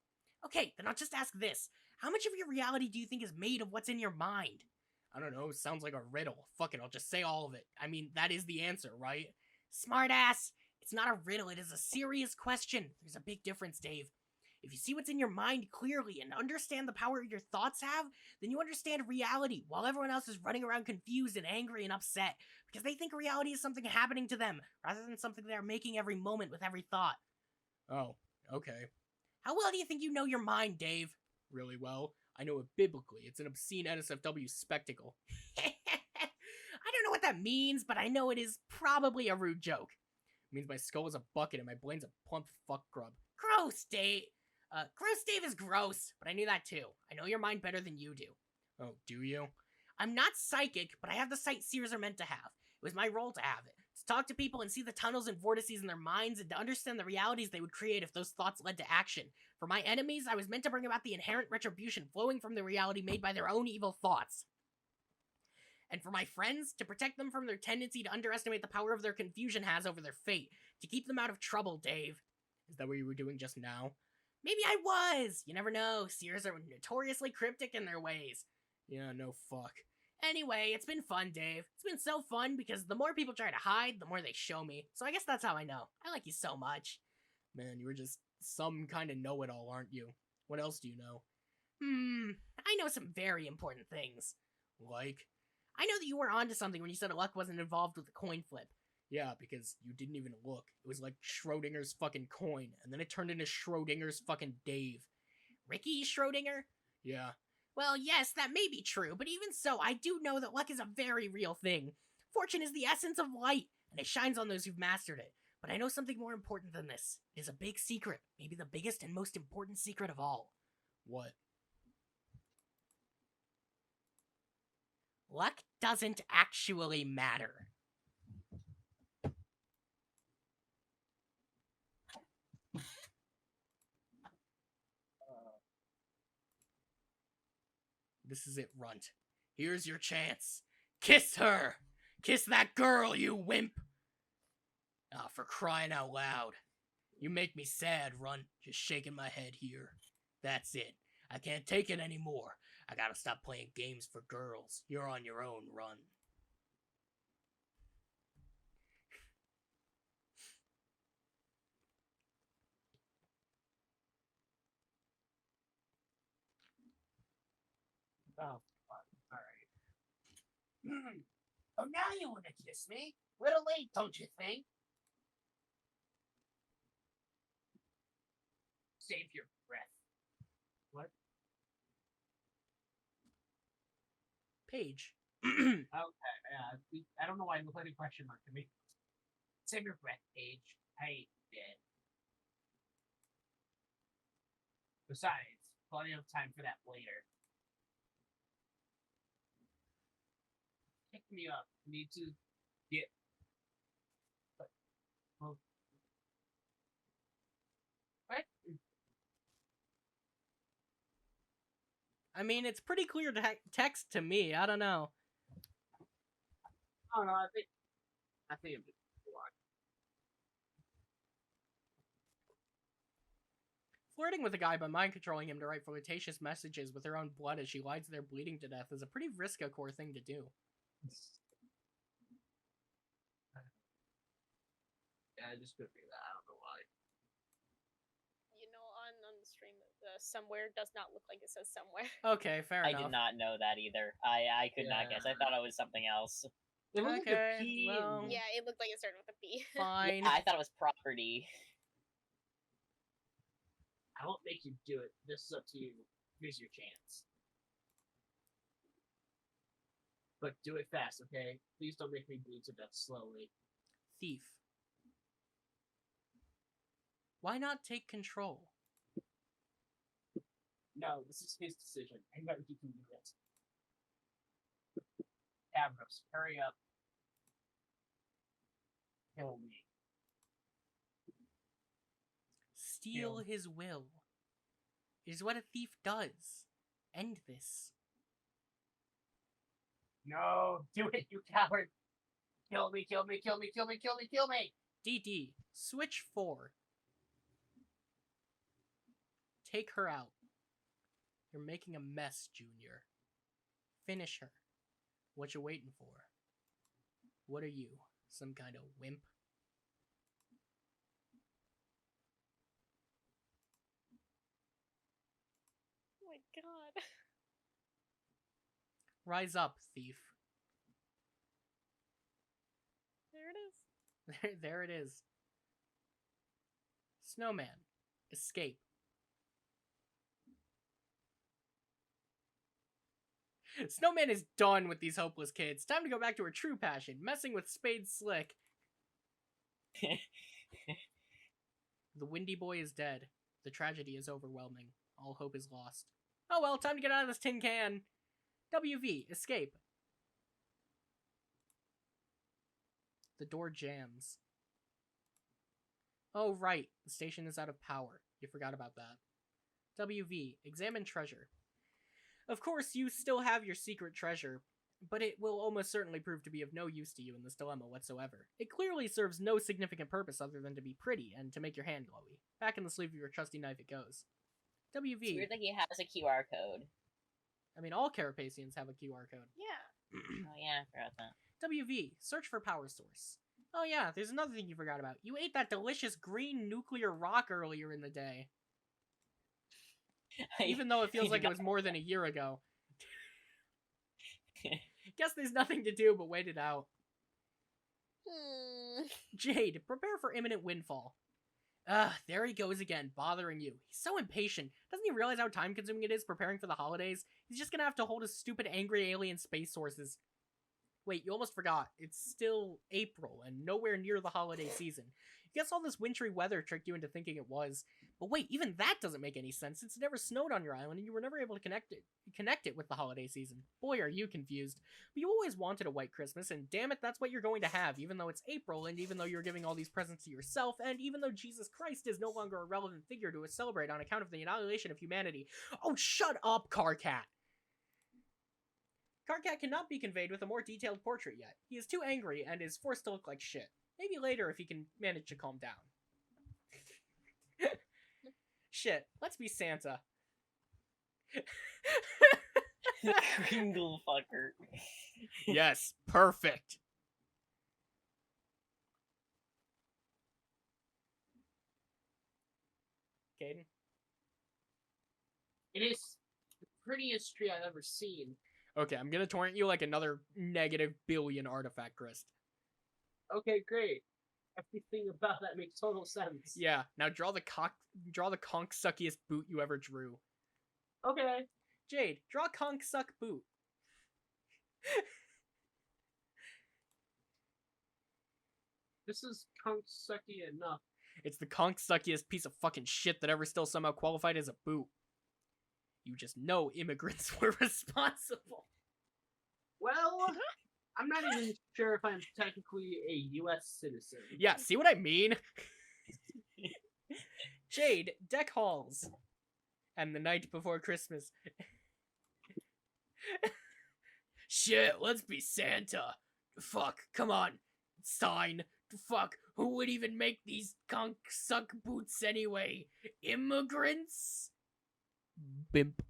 A: Okay, then I'll just ask this. How much of your reality do you think is made of what's in your mind? I don't know, sounds like a riddle. Fuck it, I'll just say all of it. I mean, that is the answer, right? Smartass! It's not a riddle, it is a serious question. There's a big difference, Dave. If you see what's in your mind clearly and understand the power your thoughts have, then you understand reality, while everyone else is running around confused and angry and upset, because they think reality is something happening to them, rather than something they're making every moment with every thought. Oh, okay. How well do you think you know your mind, Dave? Really well. I know it biblically. It's an obscene NSFW spectacle. I don't know what that means, but I know it is probably a rude joke. It means my skull is a bucket and my brain's a plump fuck grub. Gross, Dave! Gross Dave is gross, but I knew that too. I know your mind better than you do. Oh, do you? I'm not psychic, but I have the sight seers are meant to have. It was my role to have it. To talk to people and see the tunnels and vortices in their minds and to understand the realities they would create if those thoughts led to action. For my enemies, I was meant to bring about the inherent retribution flowing from the reality made by their own evil thoughts. And for my friends, to protect them from their tendency to underestimate the power of their confusion has over their fate. To keep them out of trouble, Dave. Is that what you were doing just now? Maybe I was! You never know. Seers are notoriously cryptic in their ways. Yeah, no fuck. Anyway, it's been fun, Dave. It's been so fun because the more people try to hide, the more they show me. So I guess that's how I know. I like you so much. Man, you were just some kind of know-it-all, aren't you? What else do you know? I know some very important things. Like? I know that you were onto something when you said luck wasn't involved with the coin flip. Yeah, because you didn't even look. It was like Schrodinger's fucking coin, and then it turned into Schrodinger's fucking Dave. Ricky Schrodinger? Yeah. Well, yes, that may be true, but even so, I do know that luck is a very real thing. Fortune is the essence of light, and it shines on those who've mastered it. But I know something more important than this. It is a big secret, maybe the biggest and most important secret of all. What? Luck doesn't actually matter. This is it, Runt. Here's your chance. Kiss her! Kiss that girl, you wimp! Ah, for crying out loud. You make me sad, Runt. Just shaking my head here. That's it. I can't take it anymore. I gotta stop playing games for girls. You're on your own, Run.
C: Oh, alright. Oh, now you want to kiss me? Little late, don't you think? Save your breath. What?
A: Paige.
C: Okay, I don't know why I look like a question mark to me. Save your breath, Paige. I did. Besides, plenty of time for that later. Pick me up. Need to get. Well, what?
A: I mean, it's pretty clear text to me. I don't know.
C: I don't know. I think I'm just blind.
A: Flirting with a guy by mind controlling him to write flirtatious messages with her own blood as she lies there bleeding to death is a pretty risk-a-core thing to do.
C: Yeah, I just couldn't do that. I don't know why.
D: You know, on the stream, somewhere does not look like it says somewhere.
A: Okay, fair
B: I
A: enough.
B: did not know that either. I could not guess. I thought it was something else.
C: It was like
A: Okay,
C: a P.
A: well-
D: Yeah, it looked like it started with a P.
A: Fine.
B: Yeah, I thought it was property.
C: I won't make you do it. This is up to you. Here's your chance. But do it fast, okay? Please don't make me bleed to death slowly.
A: Thief. Why not take control?
C: No, this is his decision. I know he can do this. Avros, hurry up. Kill me.
A: Steal
C: Kill.
A: his will. It is what a thief does. End this.
C: No, do it, you coward. Kill me, kill me, kill me, kill me, kill me, kill me.
A: DD, switch 4. Take her out. You're making a mess, Junior. Finish her. What you waiting for? What are you, some kind of wimp?
D: Oh my god.
A: Rise up, thief.
D: There it is.
A: There it is. Snowman, escape. Snowman is done with these hopeless kids. Time to go back to her true passion, messing with Spade Slick. The windy boy is dead. The tragedy is overwhelming. All hope is lost. Oh well, time to get out of this tin can. WV, escape. The door jams. Oh, right. The station is out of power. You forgot about that. WV, examine treasure. Of course, you still have your secret treasure, but it will almost certainly prove to be of no use to you in this dilemma whatsoever. It clearly serves no significant purpose other than to be pretty and to make your hand glowy. Back in the sleeve of your trusty knife it goes. WV.
B: It's weird that he has a QR code.
A: I mean, all Carapacians have a QR code.
D: Yeah.
B: Oh yeah, I forgot that.
A: WV, search for power source. Oh yeah, there's another thing you forgot about. You ate that delicious green nuclear rock earlier in the day. Even though it feels like it was more than a year ago. Guess there's nothing to do but wait it out. Jade, prepare for imminent windfall. There he goes again, bothering you. He's so impatient. Doesn't he realize how time-consuming it is preparing for the holidays? He's just gonna have to hold his stupid angry alien space sources. Wait, you almost forgot. It's still April, and nowhere near the holiday season. You guess all this wintry weather tricked you into thinking it was. But wait, even that doesn't make any sense. It's never snowed on your island, and you were never able to connect it with the holiday season. Boy, are you confused. But you always wanted a white Christmas, and damn it, that's what you're going to have, even though it's April, and even though you're giving all these presents to yourself, and even though Jesus Christ is no longer a relevant figure to celebrate on account of the annihilation of humanity. Oh, shut up, Carcat! Carcat cannot be conveyed with a more detailed portrait yet. He is too angry and is forced to look like shit. Maybe later if he can manage to calm down. Shit, let's be Santa.
B: Kringle fucker.
A: Yes, perfect. Caden?
C: It is the prettiest tree I've ever seen.
A: Okay, I'm gonna torrent you like another negative billion artifact crest.
C: Okay, great. Everything about that makes total sense.
A: Yeah, now draw the conk-suckiest boot you ever drew.
C: Okay.
A: Jade, draw conk-suck boot.
C: This is conk-sucky enough.
A: It's the conk-suckiest piece of fucking shit that ever still somehow qualified as a boot. You just know immigrants were responsible.
C: Well, I'm not even sure if I'm technically a U.S. citizen.
A: Yeah, see what I mean? Jade, deck halls. And the night before Christmas. Shit, let's be Santa. Fuck, come on. Sign. Fuck, who would even make these conk-suck boots anyway? Immigrants? Bimp.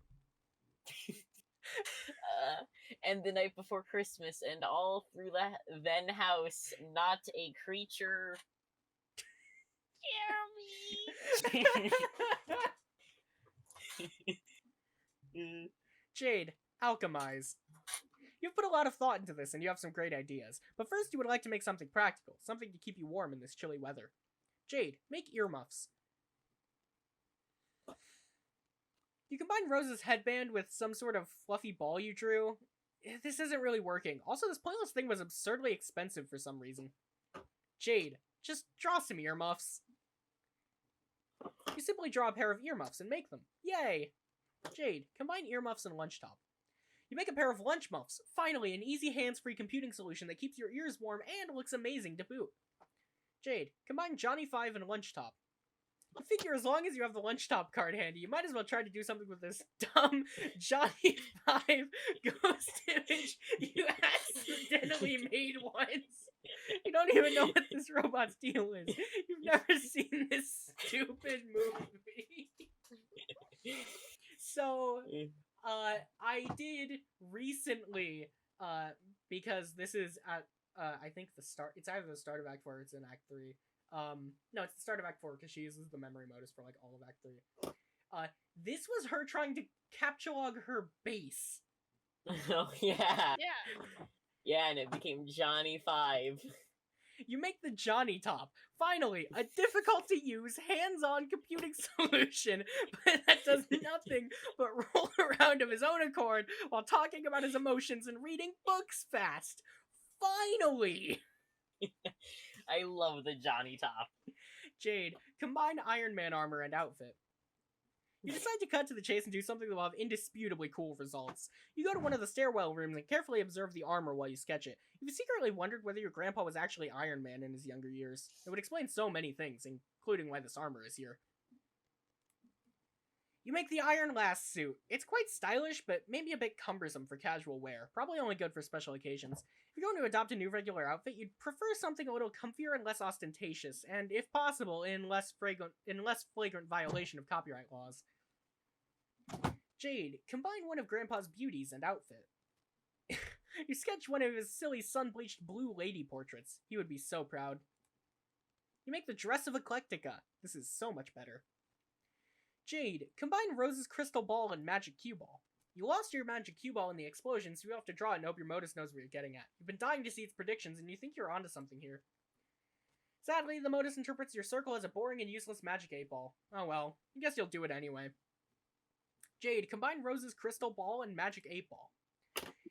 B: And the night before Christmas, and all through the then house, not a creature.
D: Jeremy!
A: Jade, alchemize. You've put a lot of thought into this, and you have some great ideas. But first you would like to make something practical, something to keep you warm in this chilly weather. Jade, make earmuffs. You combine Rose's headband with some sort of fluffy ball you drew. This isn't really working. Also, this pointless thing was absurdly expensive for some reason. Jade, just draw some earmuffs. You simply draw a pair of earmuffs and make them. Yay! Jade, combine earmuffs and lunch top. You make a pair of lunch muffs. Finally, an easy hands-free computing solution that keeps your ears warm and looks amazing to boot. Jade, combine Johnny 5 and lunch top. You figure as long as you have the lunch top card handy, you might as well try to do something with this dumb Johnny 5 ghost image you accidentally made once. You don't even know what this robot's deal is. You've never seen this stupid movie. So, I did recently, because this is at, I think the start, it's either the start of Act 4 or it's in Act 3. No, it's the start of Act 4 because she uses the memory modus for like all of Act 3. This was her trying to captchalogue her base.
B: Oh, yeah.
D: Yeah.
B: Yeah, and it became Johnny 5.
A: You make the Johnny top. Finally, a difficult-to-use, hands-on computing solution, but that does nothing but roll around of his own accord while talking about his emotions and reading books fast. Finally!
B: I love the Johnny top.
A: Jade, combine Iron Man armor and outfit. You decide to cut to the chase and do something that will have indisputably cool results. You go to one of the stairwell rooms and carefully observe the armor while you sketch it. You've secretly wondered whether your grandpa was actually Iron Man in his younger years. It would explain so many things, including why this armor is here. You make the Iron Last suit. It's quite stylish, but maybe a bit cumbersome for casual wear. Probably only good for special occasions. If you're going to adopt a new regular outfit, you'd prefer something a little comfier and less ostentatious, and if possible, in less flagrant violation of copyright laws. Jade, combine one of Grandpa's beauties and outfit. You sketch one of his silly sun-bleached blue lady portraits. He would be so proud. You make the dress of Eclectica. This is so much better. Jade, combine Rose's crystal ball and magic cue ball. You lost your magic cue ball in the explosion, so you have to draw it and hope your Modus knows what you're getting at. You've been dying to see its predictions, and you think you're onto something here. Sadly, the Modus interprets your circle as a boring and useless magic 8-ball. Oh well, I guess you'll do it anyway. Jade, combine Rose's crystal ball and magic 8-ball.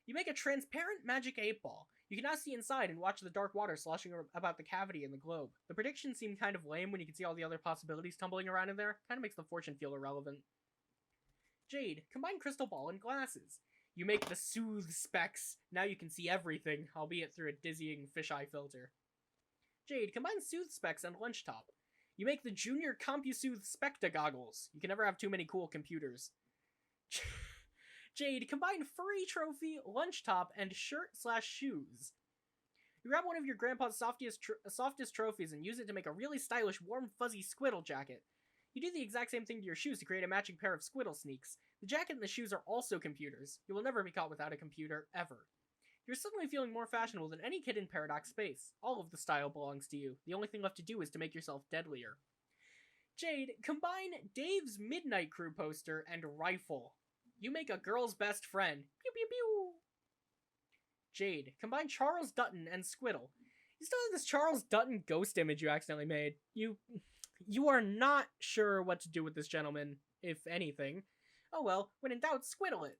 A: You make a transparent magic 8-ball. You can now see inside and watch the dark water sloshing about the cavity in the globe. The predictions seem kind of lame when you can see all the other possibilities tumbling around in there. Kind of makes the fortune feel irrelevant. Jade, combine crystal ball and glasses. You make the Soothe specs. Now you can see everything, albeit through a dizzying fisheye filter. Jade, combine Soothe specs and lunch top. You make the Junior CompuSoothe Specta goggles. You can never have too many cool computers. Jade, combine furry trophy, lunch top, and shirt/shoes. You grab one of your grandpa's softest trophies and use it to make a really stylish, warm, fuzzy squiddle jacket. You do the exact same thing to your shoes to create a matching pair of squiddle sneaks. The jacket and the shoes are also computers. You will never be caught without a computer, ever. You're suddenly feeling more fashionable than any kid in Paradox Space. All of the style belongs to you. The only thing left to do is to make yourself deadlier. Jade, combine Dave's Midnight Crew poster and rifle. You make a girl's best friend. Pew pew pew. Jade, combine Charles Dutton and Squiddle. You still have this Charles Dutton ghost image you accidentally made. You are not sure what to do with this gentleman, if anything. Oh well, when in doubt, Squiddle it.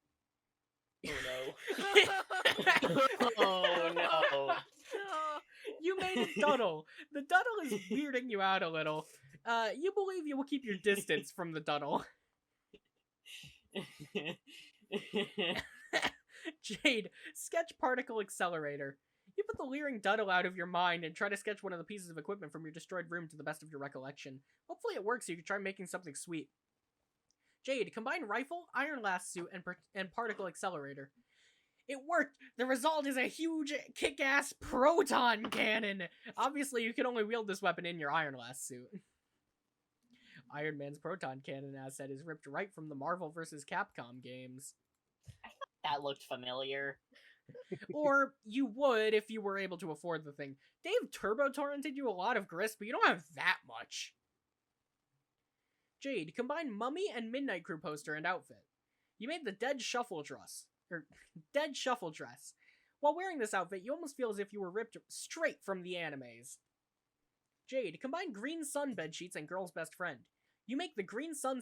B: Oh no. Oh no.
A: You made a Duddle. The Duddle is weirding you out a little. You believe you will keep your distance from the Duddle. Jade, sketch particle accelerator. You put the leering Duddle out of your mind and try to sketch one of the pieces of equipment from your destroyed room to the best of your recollection. Hopefully it works so you can try making something sweet. Jade, combine rifle, iron last suit, and particle accelerator. It worked! The result is a huge, kick-ass proton cannon! Obviously, you can only wield this weapon in your iron last suit. Iron Man's proton cannon asset is ripped right from the Marvel vs. Capcom games.
B: That looked familiar.
A: Or you would if you were able to afford the thing. Dave turbo-torrented you a lot of grist, but you don't have that much. Jade, combine Mummy and Midnight Crew poster and outfit. You made the Dead Shuffle dress. While wearing this outfit, you almost feel as if you were ripped straight from the animes. Jade, combine Green Sun bedsheets and Girl's Best Friend. You make the Green Sun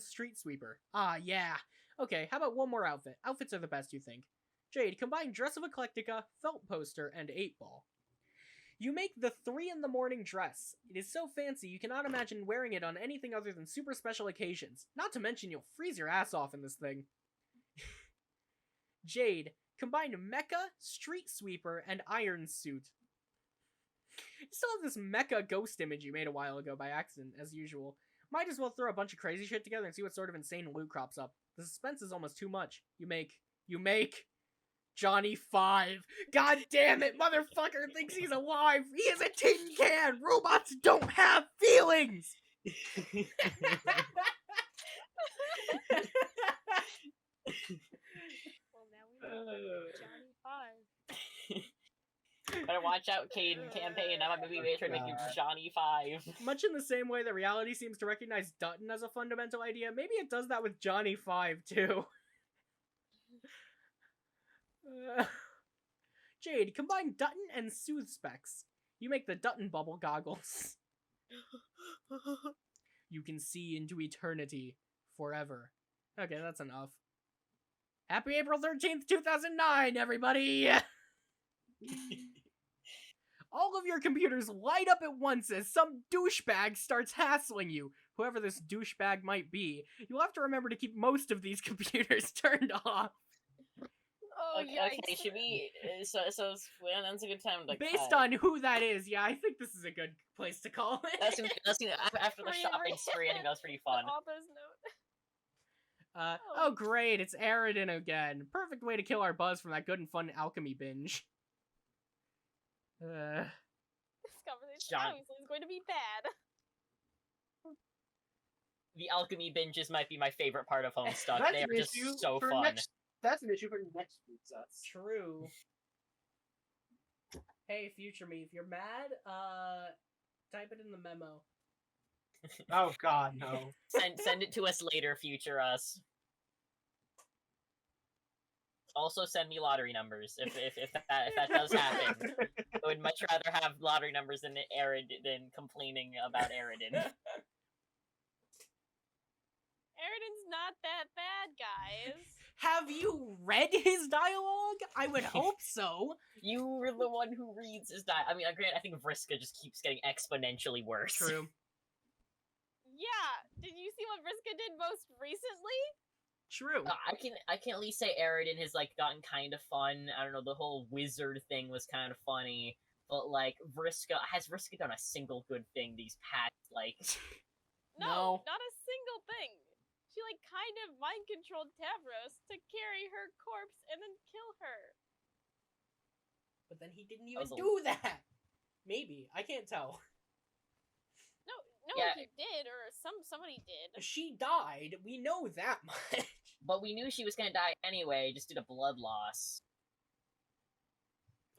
A: Street Sweeper. Ah, yeah. Okay, how about one more outfit? Outfits are the best, you think. Jade, combine Dress of Eclectica, Felt Poster, and 8-ball. You make the 3 in the morning dress. It is so fancy you cannot imagine wearing it on anything other than super special occasions. Not to mention you'll freeze your ass off in this thing. Jade, combine Mecha, Street Sweeper, and Iron Suit. You still have this mecha ghost image you made a while ago by accident, as usual. Might as well throw a bunch of crazy shit together and see what sort of insane loot crops up. The suspense is almost too much. You make Johnny 5. God damn it, motherfucker thinks he's alive! He is a tin can! Robots don't have feelings!
D: Well, now we know Johnny 5.
B: Better watch out, Caden campaign. I might be trying to make you Johnny 5.
A: Much in the same way that reality seems to recognize Dutton as a fundamental idea, maybe it does that with Johnny 5 too. Jade, combine Dutton and Soothe specs. You make the Dutton bubble goggles. You can see into eternity forever. Okay, that's enough. Happy April 13th, 2009, everybody! All of your computers light up at once as some douchebag starts hassling you. whoever this douchebag might be, you'll have to remember to keep most of these computers turned off.
D: Oh,
B: Okay,
D: yikes.
B: okay, should we? Well, that's a good time to
A: Based
B: cut.
A: on who that is, yeah, I think this is a good place to call it.
B: That's after the shopping spree. I think that was pretty fun.
D: The author's note.
A: Oh great, it's Aridin again. Perfect way to kill our buzz from that good and fun alchemy binge.
D: This conversation
B: John-
D: obviously is going to be bad.
B: The alchemy binges might be my favorite part of Homestuck.
C: That's
B: They
C: an
B: are just
C: issue
B: so
C: for
B: fun.
C: That's an issue for next week's us.
A: True. Hey, future me, if you're mad, type it in the memo.
C: Oh God, no.
B: Send it to us later, future us. Also, send me lottery numbers if that does happen. I would much rather have lottery numbers than than complaining about Aridin.
D: Aridin's not that bad, guys.
A: Have you read his dialogue? I would hope so.
B: You were the one who reads his I mean, granted, I think Vriska just keeps getting exponentially worse.
A: True.
D: Yeah, did you see what Vriska did most recently?
A: True.
B: I can at least say Aridin has like gotten kind of fun. I don't know, the whole wizard thing was kind of funny, but like has Vriska done a single good thing these past like?
A: No.
D: Not a single thing. She like kind of mind controlled Tavros to carry her corpse and then kill her.
A: But then he didn't even
B: was a-
A: do that. Maybe. I can't tell.
D: No,
B: Yeah.
D: he did, or somebody did.
A: She died. We know that much.
B: But we knew she was gonna die anyway, just due to blood loss.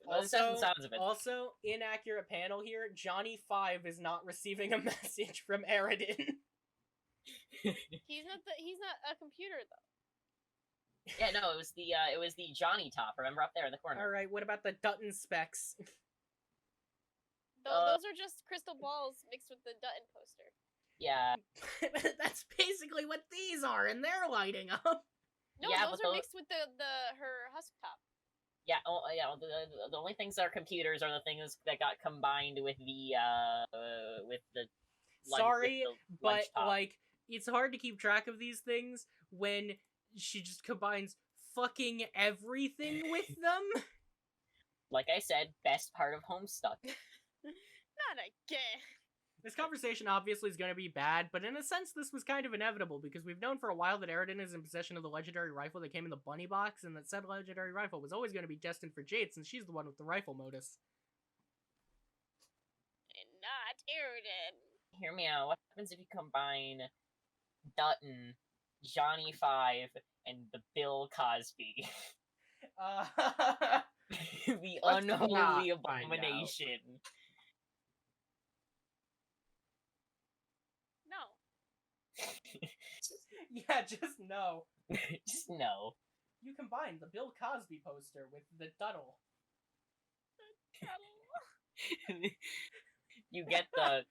B: Well, that's the sounds of it.
A: Also, inaccurate panel here. Johnny 5 is not receiving a message from Aridin.
D: He's not a computer though.
B: Yeah, no, it was the Johnny top. Remember up there in the corner.
A: All right. What about the Dutton specs?
D: Those are just crystal balls mixed with the Dutton poster.
B: Yeah,
A: That's basically what these are, and they're lighting up.
D: No,
B: Yeah,
D: those
B: but
D: are
B: the-
D: mixed with her husk top.
B: yeah. Oh, yeah. The only things that are computers are the things that got combined with the
A: Sorry,
B: with the
A: but
B: lunch top.
A: like, it's hard to keep track of these things when she just combines fucking everything with them.
B: Like I said, best part of Homestuck.
D: Not again.
A: This conversation obviously is going to be bad, but in a sense this was kind of inevitable because we've known for a while that Aridin is in possession of the legendary rifle that came in the bunny box, and that said legendary rifle was always going to be destined for Jade since she's the one with the rifle modus.
D: And not Aridin.
B: Hear me out. What happens if you combine Dutton, Johnny 5, and the Bill Cosby? The
C: Let's not
B: unholy
C: find
B: abomination.
D: No.
A: Yeah, just no.
B: Just no.
A: You combine the Bill Cosby poster with the Duddle.
B: You get the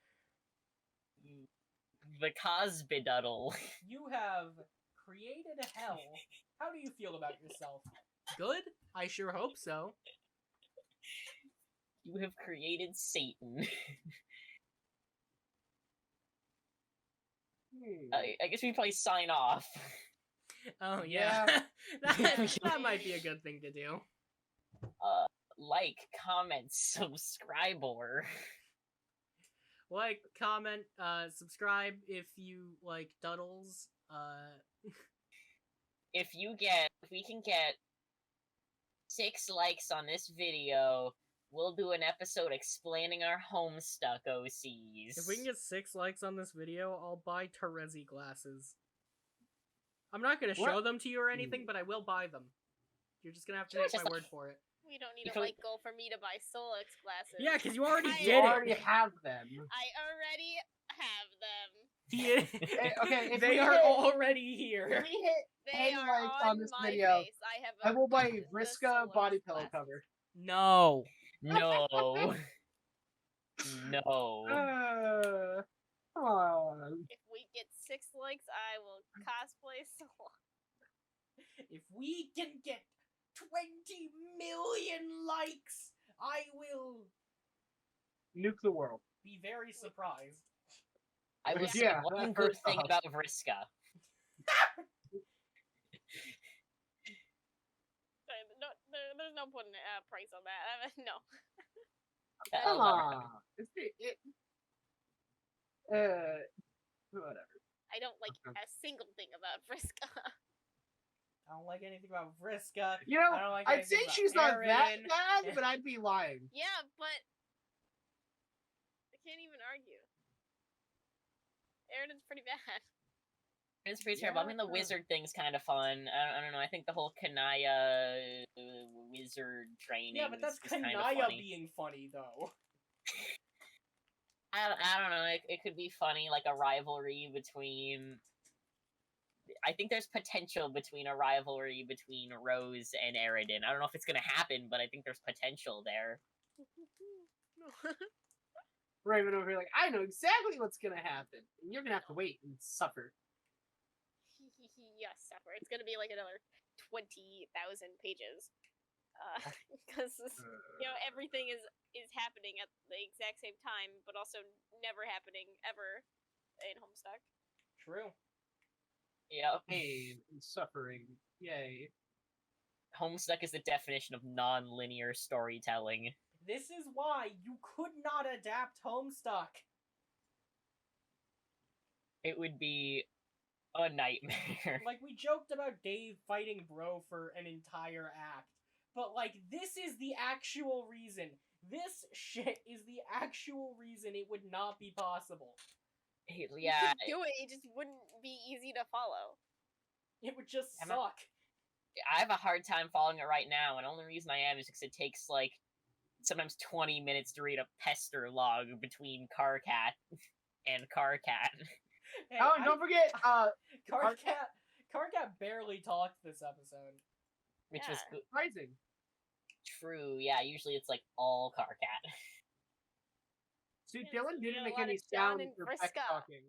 B: Cosby Duddle.
A: You have created a hell. How do you feel about yourself? Good? I sure hope so.
B: You have created Satan. I guess we probably sign off.
A: Oh, yeah. that might be a good thing to do.
B: Like, comment, subscribe, or...
A: Like, comment, subscribe if you like Duddles.
B: If we can get 6 likes on this video, we'll do an episode explaining our Homestuck OCs.
A: If we can get 6 likes on this video, I'll buy Terezi glasses. I'm not gonna show them to you or anything, but I will buy them. You're just gonna have to
B: Sure,
A: take
B: just
A: my
B: a-
A: word for it.
D: We don't need
B: You
D: a
B: can-
D: like goal for me to buy Solix glasses.
A: Yeah, because you already
D: I
A: did
C: You
A: it.
C: already have them.
D: I already have them.
C: Okay, if
A: they
C: we
A: are
C: hit-
A: already here.
C: If we hit
D: They
C: 10
D: are
C: likes
D: on
C: on this
D: my
C: video,
D: face. I have.
C: I will buy
D: the
C: Vriska
D: Solix
C: body pillow
D: glasses.
C: cover.
A: No.
B: No. No.
C: Come on.
D: If we get 6 likes, I will cosplay Solix.
A: If we can get 20 million likes, I will
C: Nuke the world.
A: be very surprised.
B: I will say
E: Yeah,
B: one good
E: first
B: thing
E: off.
B: about Vriska.
D: Sorry, no, there's no putting a price on that. No.
B: I'll
C: Come
B: never-
C: on. Whatever.
D: I don't like
C: Okay.
D: a single thing about Vriska.
A: I don't like anything about Vriska.
C: You know,
A: I don't like
C: I'd say
A: anything about
C: she's not that
A: Aridin.
C: bad, but I'd be lying.
D: Yeah, but I can't even argue. Aridin's pretty bad.
B: It's pretty terrible. I mean, the
A: Yeah.
B: wizard thing's kind of fun. I don't know. I think the whole Kanaya wizard training.
A: Yeah, but that's
B: is kind of
A: Kanaya
B: funny.
A: being funny, though.
B: I don't know. It could be funny, like a rivalry between. I think there's potential between a rivalry between Rose and Aridin. I don't know if it's gonna happen, but I think there's potential there.
C: Raven over here, like, I know exactly what's gonna happen. And you're gonna have to wait and suffer.
D: Yes, suffer. It's gonna be like another 20,000 pages. Because everything is happening at the exact same time, but also never happening ever in Homestuck.
A: True.
B: Yep.
C: Pain and suffering. Yay.
B: Homestuck is the definition of non-linear storytelling.
A: This is why you could not adapt Homestuck.
B: It would be a nightmare.
A: Like, we joked about Dave fighting Bro for an entire act, but, like, this is the actual reason. This shit is the actual reason it would not be possible.
D: You
B: Yeah,
D: could do it, it just wouldn't be easy to follow.
A: It would just
B: I'm not-
A: suck.
B: I have a hard time following it right now, and the only reason I am is because it takes, like, sometimes 20 minutes to read a pester log between Carcat and Carcat.
A: Hey,
C: Oh, and don't forget,
A: Carcat barely talked this episode.
B: Which was
D: Yeah.
C: Rising.
B: true, yeah, usually it's, like, all Carcat.
C: See,
D: Yeah,
C: Dylan
D: so
C: didn't
D: a
C: make
D: lot
C: any
D: of John
C: sound
D: and
C: for Beck
D: Vriska.
C: talking.